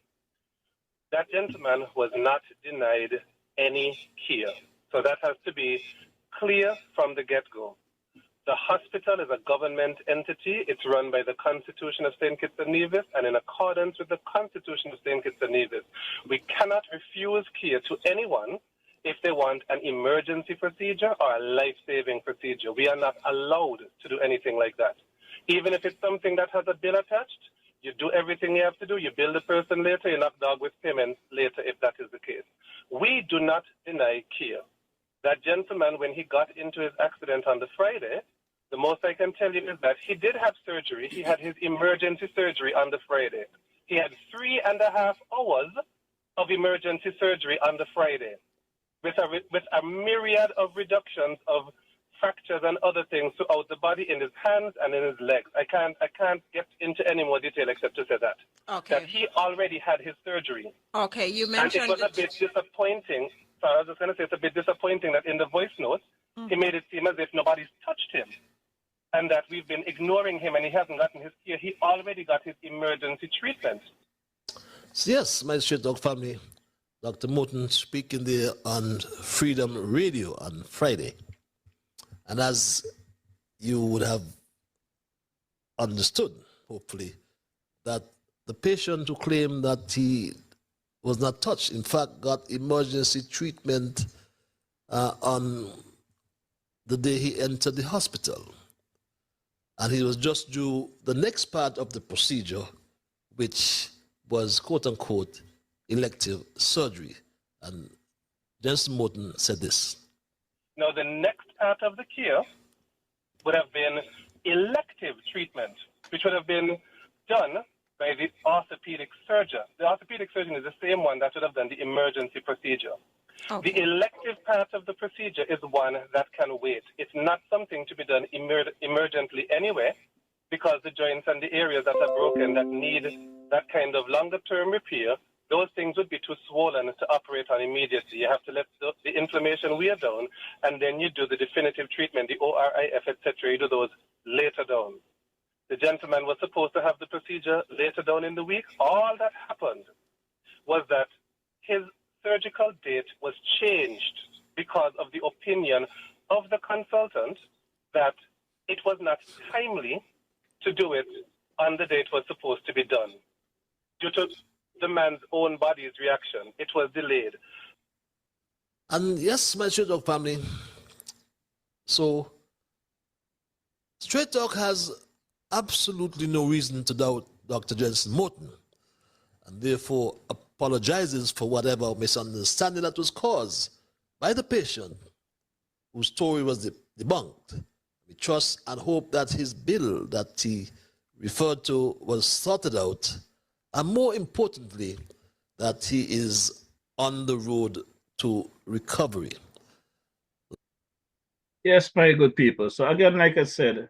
Speaker 16: that gentleman was not denied any care. So that has to be clear from the get-go. The hospital is a government entity. It's run by the Constitution of St. Kitts and Nevis, and in accordance with the Constitution of St. Kitts and Nevis, we cannot refuse care to anyone if they want an emergency procedure or a life-saving procedure. We are not allowed to do anything like that. Even if it's something that has a bill attached, you do everything you have to do. You bill the person later, you knock dog with payments later if that is the case. We do not deny care. That gentleman, when he got into his accident on the Friday, the most I can tell you is that he did have surgery. He had his emergency surgery on the Friday. He had 3.5 hours of emergency surgery on the Friday with a myriad of reductions of fractures and other things throughout the body, in his hands and in his legs. I can't get into any more detail except to say that.
Speaker 17: Okay.
Speaker 16: That he already had his surgery.
Speaker 17: Okay, you mentioned...
Speaker 16: And it was a bit disappointing. So I was just going to say it's a bit disappointing that in the voice notes, he made it seem as if nobody's touched him and that we've been ignoring him and he hasn't gotten his care. He already got his emergency treatment.
Speaker 13: Yes, my Street Dog family, Dr. Morton speaking there on Freedom Radio on Friday. And as you would have understood, hopefully, that the patient who claimed that he was not touched, in fact, got emergency treatment on the day he entered the hospital. And he was just due the next part of the procedure, which was, quote unquote, elective surgery. And Jensen Morton said this.
Speaker 16: Now, the next part of the care would have been elective treatment, which would have been done by the orthopedic surgeon. The orthopedic surgeon is the same one that would have done the emergency procedure. Okay. The elective part of the procedure is one that can wait. It's not something to be done emergently anyway, because the joints and the areas that are broken that need that kind of longer-term repair, those things would be too swollen to operate on immediately. You have to let the inflammation wear down, and then you do the definitive treatment, the ORIF, etc. You do those later down. The gentleman was supposed to have the procedure later down in the week. All that happened was that his surgical date was changed because of the opinion of the consultant that it was not timely to do it on the day it was supposed to be done. Due to the man's own body's reaction, it was delayed.
Speaker 13: And yes, my Straight Talk family, so Straight Talk has absolutely no reason to doubt Dr. Jensen Morton, and therefore apologizes for whatever misunderstanding that was caused by the patient whose story was debunked. We trust and hope that his bill that he referred to was sorted out, and more importantly, that he is on the road to recovery.
Speaker 2: Yes, my good people. So again, like I said,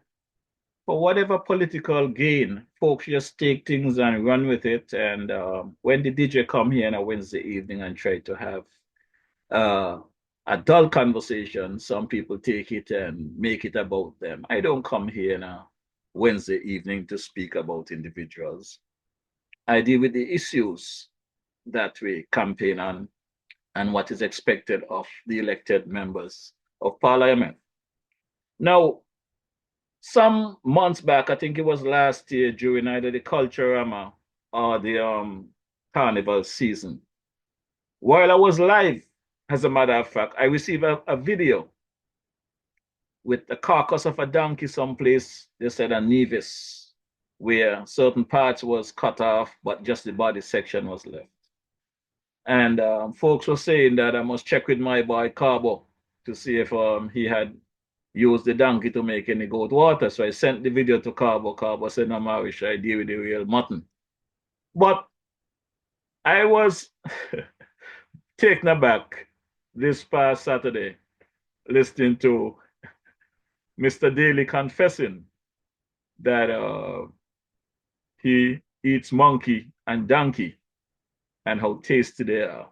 Speaker 2: for whatever political gain, folks just take things and run with it. And when the DJ come here on a Wednesday evening and try to have a dull conversation, some people take it and make it about them. I don't come here on a Wednesday evening to speak about individuals. I deal with the issues that we campaign on and what is expected of the elected members of Parliament. Now, some months back, I think it was last year during either the Culturama or the Carnival season, while I was live, as a matter of fact, I received a video with the carcass of a donkey someplace, they said in Nevis, where certain parts was cut off, but just the body section was left. And folks were saying that I must check with my boy Carbo to see if he had used the donkey to make any goat water. So I sent the video to Carbo. Carbo said, no, Marish, I deal with the real mutton. But I was taken aback this past Saturday listening to Mr. Daly confessing that he eats monkey and donkey and how tasty they are.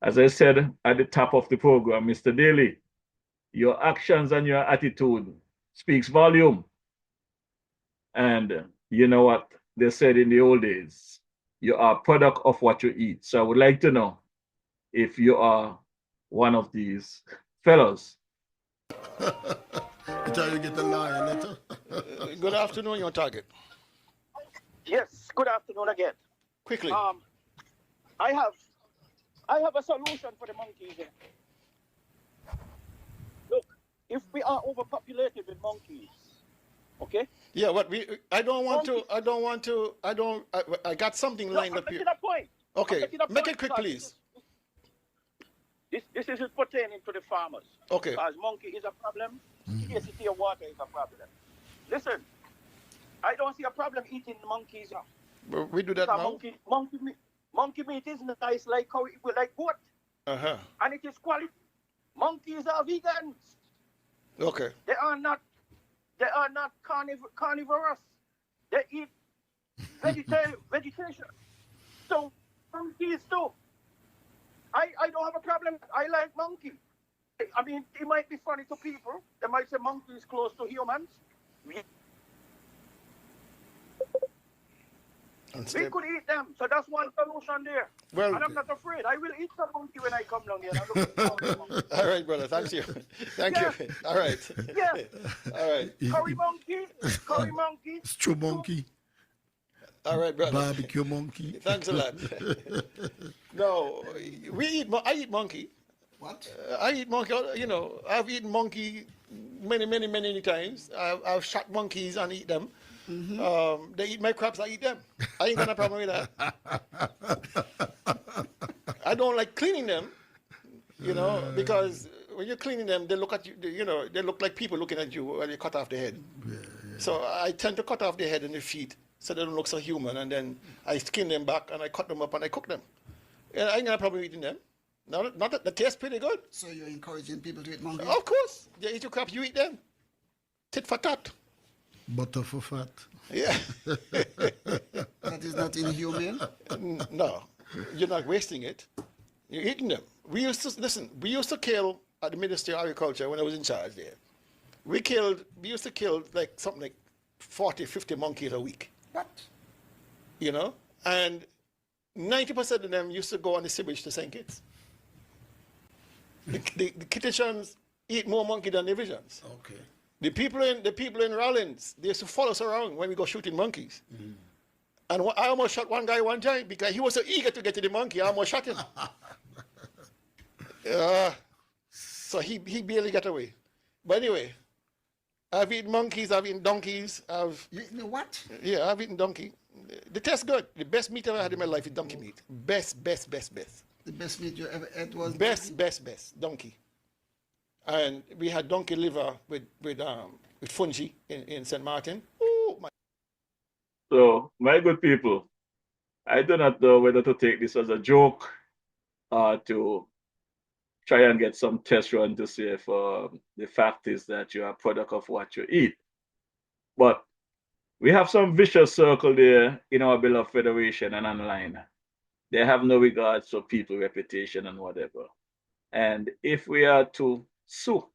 Speaker 2: As I said at the top of the program, Mr. Daly, your actions and your attitude speaks volume. And you know what they said in the old days, you are a product of what you eat. So I would like to know if you are one of these fellows.
Speaker 11: Until you get the lion letter.
Speaker 17: Good afternoon, your target.
Speaker 18: Yes, good afternoon again.
Speaker 17: Quickly.
Speaker 18: I have a solution for the monkeys here. Look, if we are overpopulated with monkeys, okay?
Speaker 17: Yeah, what I got something lined up here.
Speaker 18: I'm making a point.
Speaker 17: Okay, make it quick, please.
Speaker 18: This is pertaining to the farmers.
Speaker 17: Okay.
Speaker 18: Because monkey is a problem, scarcity of water is a problem. Listen, I don't see a problem eating monkeys.
Speaker 17: But we do that now.
Speaker 18: Monkey meat is nice like how we like goat.
Speaker 17: Uh-huh.
Speaker 18: And it is quality. Monkeys are vegans.
Speaker 17: Okay.
Speaker 18: They are not carnivorous. They eat vegetation. So monkeys too. I don't have a problem. I like monkey. I mean, it might be funny to people. They might say monkey is close to humans. We could eat them. So that's one solution there.
Speaker 17: Well,
Speaker 18: and I'm not afraid. I will eat some monkey when I come down here.
Speaker 17: All right, brother. Thank you. Thank you. All right.
Speaker 18: Yeah.
Speaker 17: All right.
Speaker 18: Curry monkey.
Speaker 11: Stew monkey.
Speaker 17: All right, brother.
Speaker 11: Barbecue monkey.
Speaker 17: Thanks a lot. No, I eat monkey.
Speaker 11: What?
Speaker 17: I eat monkey. You know, I've eaten monkey many times. I've shot monkeys and eat them. Mm-hmm. They eat my crops, I eat them. I ain't got no problem with that. I don't like cleaning them, you know, because when you're cleaning them, they look at you, they look like people looking at you when you cut off the head. Yeah. So I tend to cut off the head and the feet so they don't look so human, and then I skin them back and I cut them up and I cook them. And I ain't got no problem eating them. Not that they taste pretty good.
Speaker 19: So you're encouraging people to eat monkey?
Speaker 17: Of course. They eat your crap, you eat them. Tit for tat.
Speaker 11: Butter for fat.
Speaker 17: Yeah.
Speaker 19: That is not inhumane?
Speaker 17: No. You're not wasting it. You're eating them. We used to kill at the Ministry of Agriculture when I was in charge there. We used to kill like something like 40, 50 monkeys a week.
Speaker 19: What?
Speaker 17: You know? And 90% of them used to go on the sewage to St. Kitts. The Kittitians eat more monkey than the Visions.
Speaker 11: Okay.
Speaker 17: The people in Rollins, they used to follow us around when we go shooting monkeys. And I almost shot one guy one time because he was so eager to get to the monkey. I almost shot him. So he barely got away. But anyway, I've eaten monkeys, I've eaten donkeys.
Speaker 19: You eaten what?
Speaker 17: Yeah, I've eaten donkey. They taste good. The best meat I've ever had in my life is donkey meat. Best.
Speaker 19: The best meat you ever ate was
Speaker 17: best donkey. And we had donkey liver with fungi in St. Martin. Ooh, my.
Speaker 2: So, my good people, I do not know whether to take this as a joke or to try and get some test run to see if the fact is that you are a product of what you eat. But we have some vicious circle there in our beloved federation and online. They have no regards for people's reputation and whatever. And if we are to sue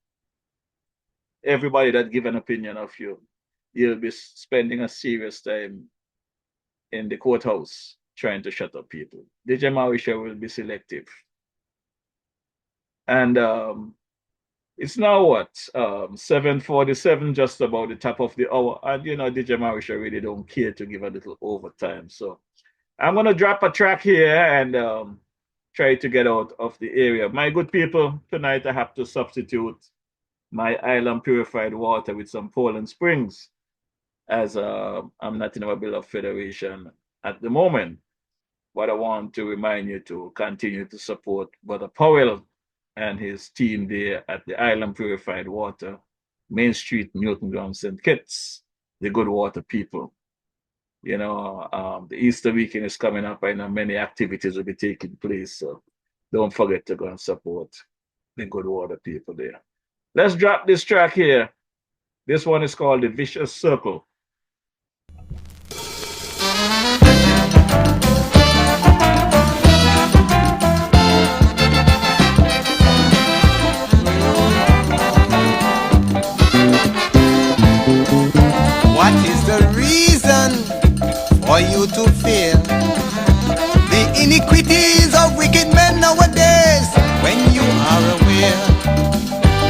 Speaker 2: everybody that give an opinion of you, you'll be spending a serious time in the courthouse trying to shut up people. DJ Marisha will be selective. And it's now what? 7:47, just about the top of the hour. And DJ Marisha really don't care to give a little overtime. So I'm gonna drop a track here and try to get out of the area. My good people, tonight I have to substitute my island purified water with some Poland Springs, as I'm not in our beloved federation at the moment. But I want to remind you to continue to support Brother Powell and his team there at the Island Purified Water, Main Street, Newton Ground, St. Kitts, the good water people. The Easter weekend is coming up. I know many activities will be taking place, so don't forget to go and support the good water people there. Let's drop this track here. This one is called The Vicious Circle.
Speaker 20: What is the reason for you to fear the iniquities of wicked men nowadays, when you are aware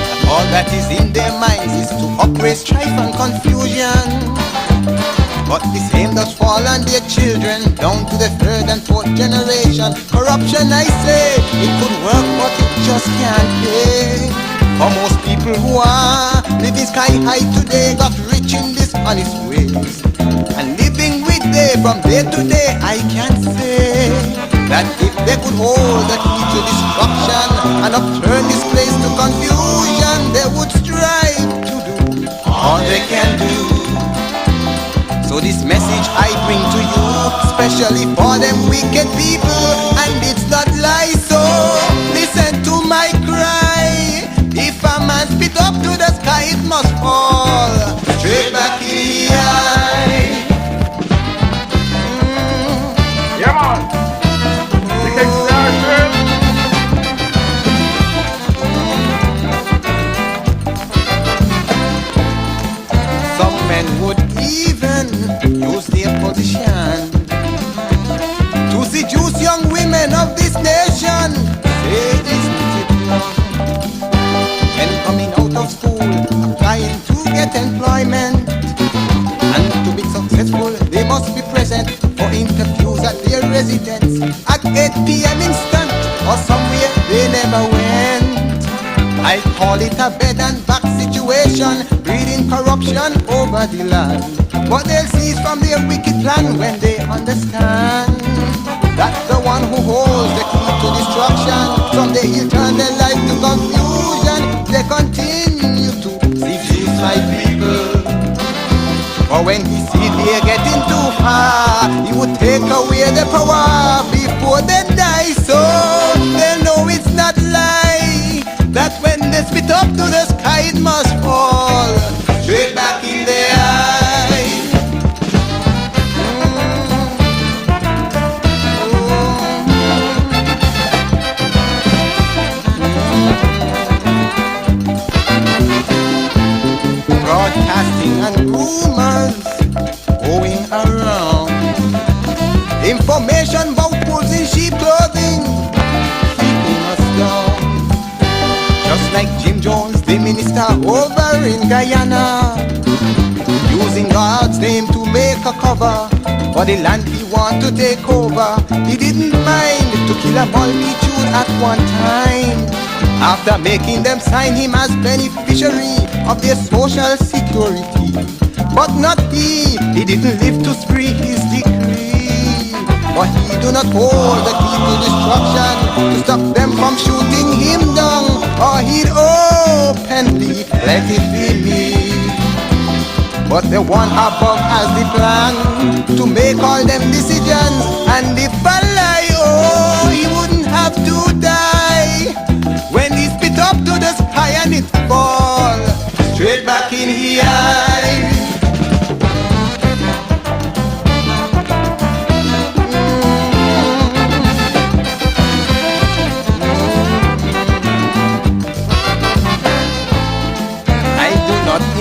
Speaker 20: that all that is in their minds is to upraise strife and confusion? But the same does fall on their children, down to the third and fourth generation. Corruption, I say, it could work, but it just can't pay. For most people who are living sky high today, got rich in dishonest ways, and living with day from day to day, I can say that if they could hold the key to destruction and upturn this place to confusion, they would strive to do all they can do. So this message I bring to you, especially for them wicked people, and it's not lies, so listen to my cry. If a man spit up to the sky, it must fall straight back in the eye.
Speaker 2: Yeah, man.
Speaker 20: Some men would even use their position to seduce young women of this nation. Say, isn't it wrong? Men coming out of school, applying to get employment, and to be successful, they must be present for interviews at their residence at 8 p.m. instant, or somewhere they never went. I call it a bed and back situation, breeding corruption over the land. But they'll cease from their wicked plan when they understand that the one who holds the key to destruction, someday he'll turn their life to confusion. They continue to seduce my people. For when he see they're getting too far, he would take away the power before they die. So they'll know it's not lie, that when they spit up to the sky, it must fall straight back in their eye. Broadcasting and rumors going around, information about wolves in sheep clothing, keeping us down. Just like Jim Jones, the minister, over Guyana, using God's name to make a cover for the land he want to take over. He didn't mind to kill a multitude at one time, after making them sign him as beneficiary of their social security. But not he didn't live to spree his decree, for he do not hold the key to destruction to stop them from shooting him down, or he'd openly let it be me. But the one above has the plan to make all them decisions, and if I lie, oh, he wouldn't have to die when he spit up to the sky and it fall straight back in here.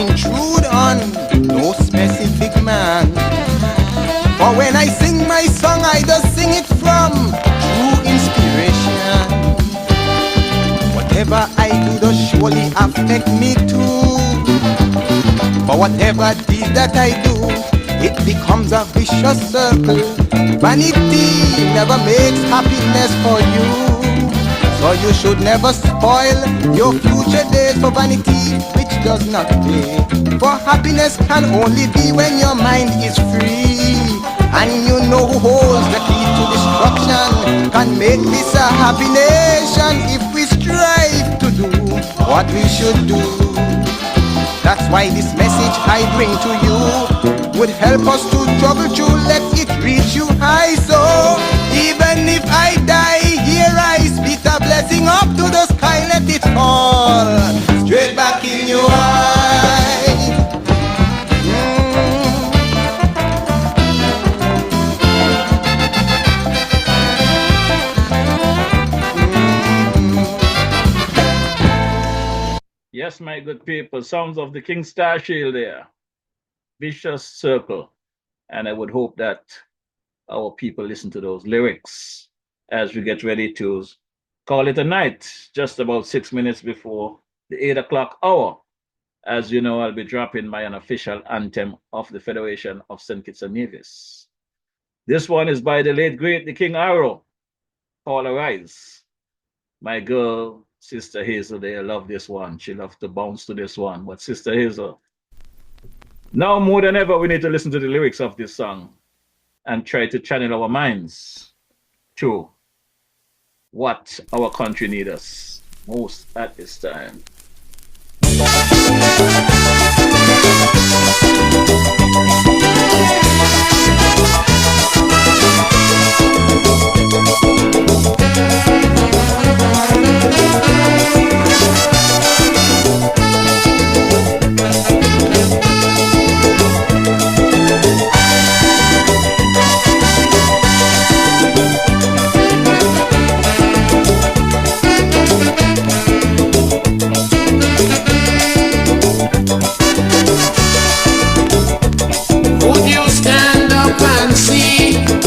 Speaker 20: Intrude on no specific man, for when I sing my song, I just sing it from true inspiration. Whatever I do does surely affect me too, for whatever deed that I do, it becomes a vicious circle. Vanity never makes happiness for you, so you should never spoil your future days for vanity which does not pay. For happiness can only be when your mind is free, and you know who holds the key to destruction can make this a happy nation if we strive to do what we should do. That's why this message I bring to you would help us to struggle through, let it reach you high. So even if I die here, I spit a blessing up to the sky, let it fall straight back in your eye.
Speaker 2: Yes, my good people, sounds of the King Star Shield there. Vicious Circle. And I would hope that our people listen to those lyrics as we get ready to call it a night, just about 6 minutes before the 8 o'clock hour. As you know, I'll be dropping my unofficial anthem of the Federation of St. Kitts and Nevis. This one is by the late, great, the King Arrow. All Arise. My girl, Sister Hazel, they love this one. She loves to bounce to this one. But Sister Hazel, now more than ever, we need to listen to the lyrics of this song and try to channel our minds to what our country needs us most at this time.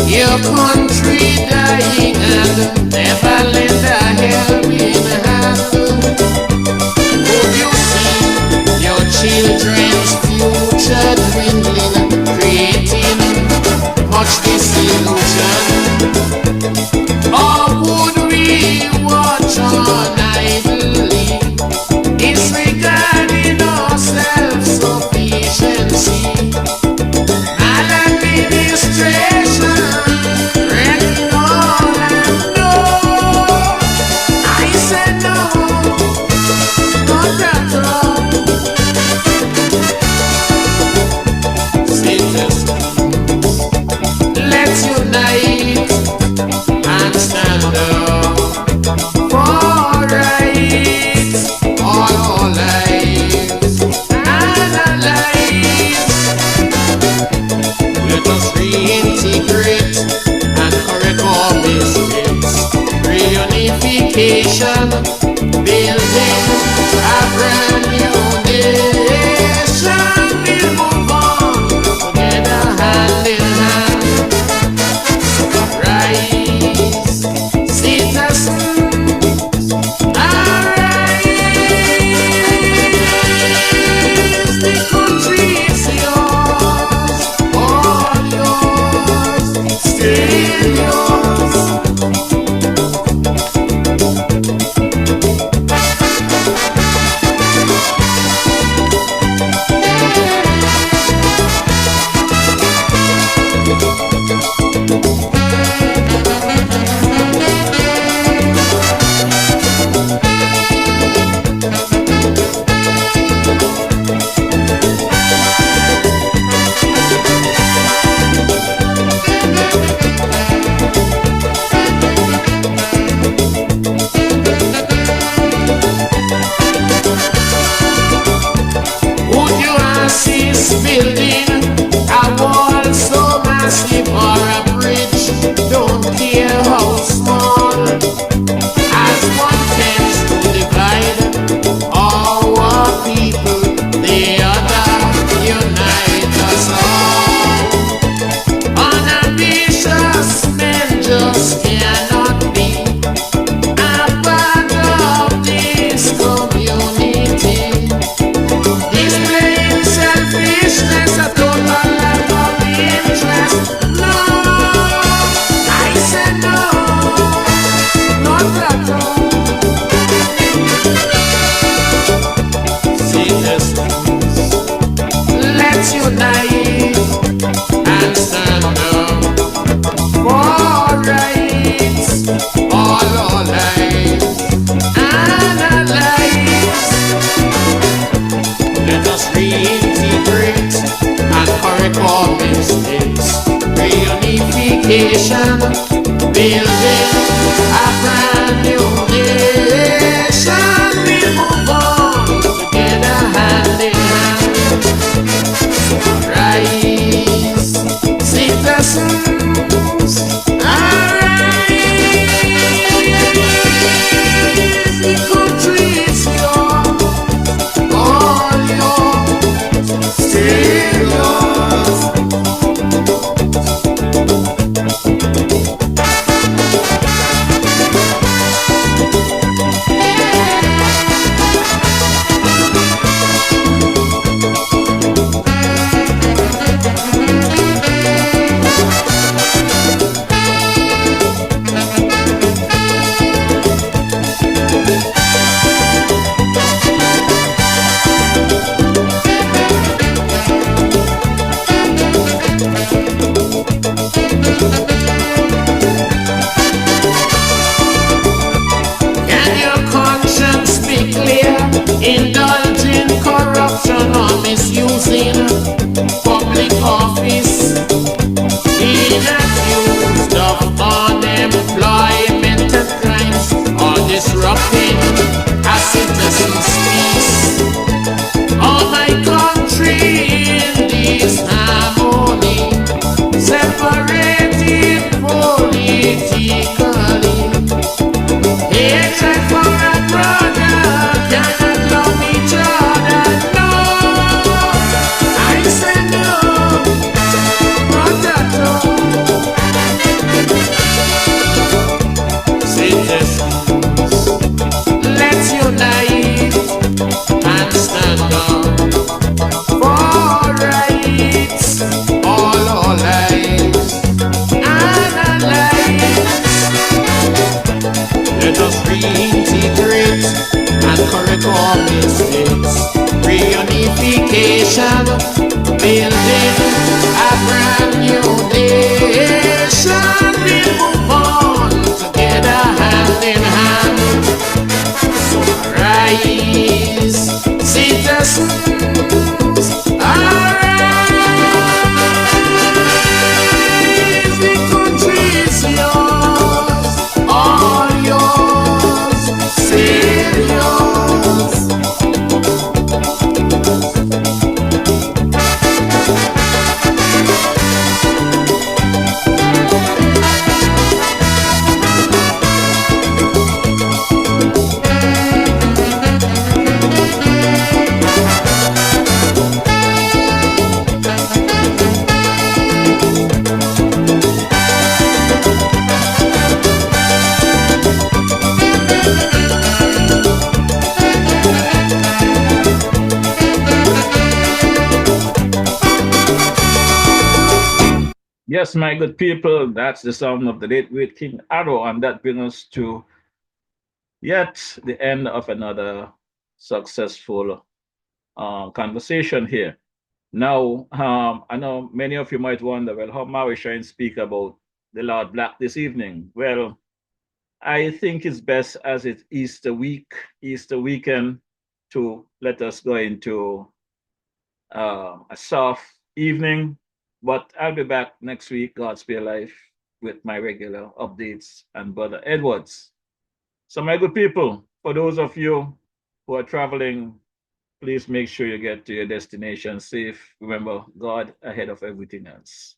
Speaker 21: Your country dying and never lend a helping hand. Would you see your children's future dwindling, creating much disillusion? Or would we watch on idly, disregarding our self-sufficiency? Maladministration, let's unite and stand up for rights, all our lives and our lives. Let us reintegrate and correct our mistakes. Reunification, building a brand new nation. We'll move on together, hand in hand. Rise, citizens, arise. our lives. Analyze. Let us reintegrate and correct our mistakes. Reunification, building a brand new nation. We move on together hand in hand. Rise, citizens, arise. The country is yours, all yours, still yours. Can your conscience be clear? Indulging corruption or misusing public office, being accused of unemployment and crimes, or disrupting a citizen's peace. Oh, my country in this harmony, separated politically. Hatred for a brother, cannot love each other. No, I say no, potato. Citizens, let's unite and stand up for rights, all our lives. Analyze. Let us reintegrate and correct our mistakes. Reunification, building a brand new nation. We'll move on together hand in hand. So rise, citizens, arise. The country is yours, all yours, still yours.
Speaker 2: Yes, my good people, that's the sound of the late great King Arrow, and that brings us to yet the end of another successful conversation here. Now, I know many of you might wonder, well, how Mary shall speak about the Lord Black this evening? Well, I think it's best as it's Easter weekend, to let us go into a soft evening. But I'll be back next week, God spare life, with my regular updates and Brother Edwards. So, my good people, for those of you who are traveling, please make sure you get to your destination safe. Remember, God ahead of everything else.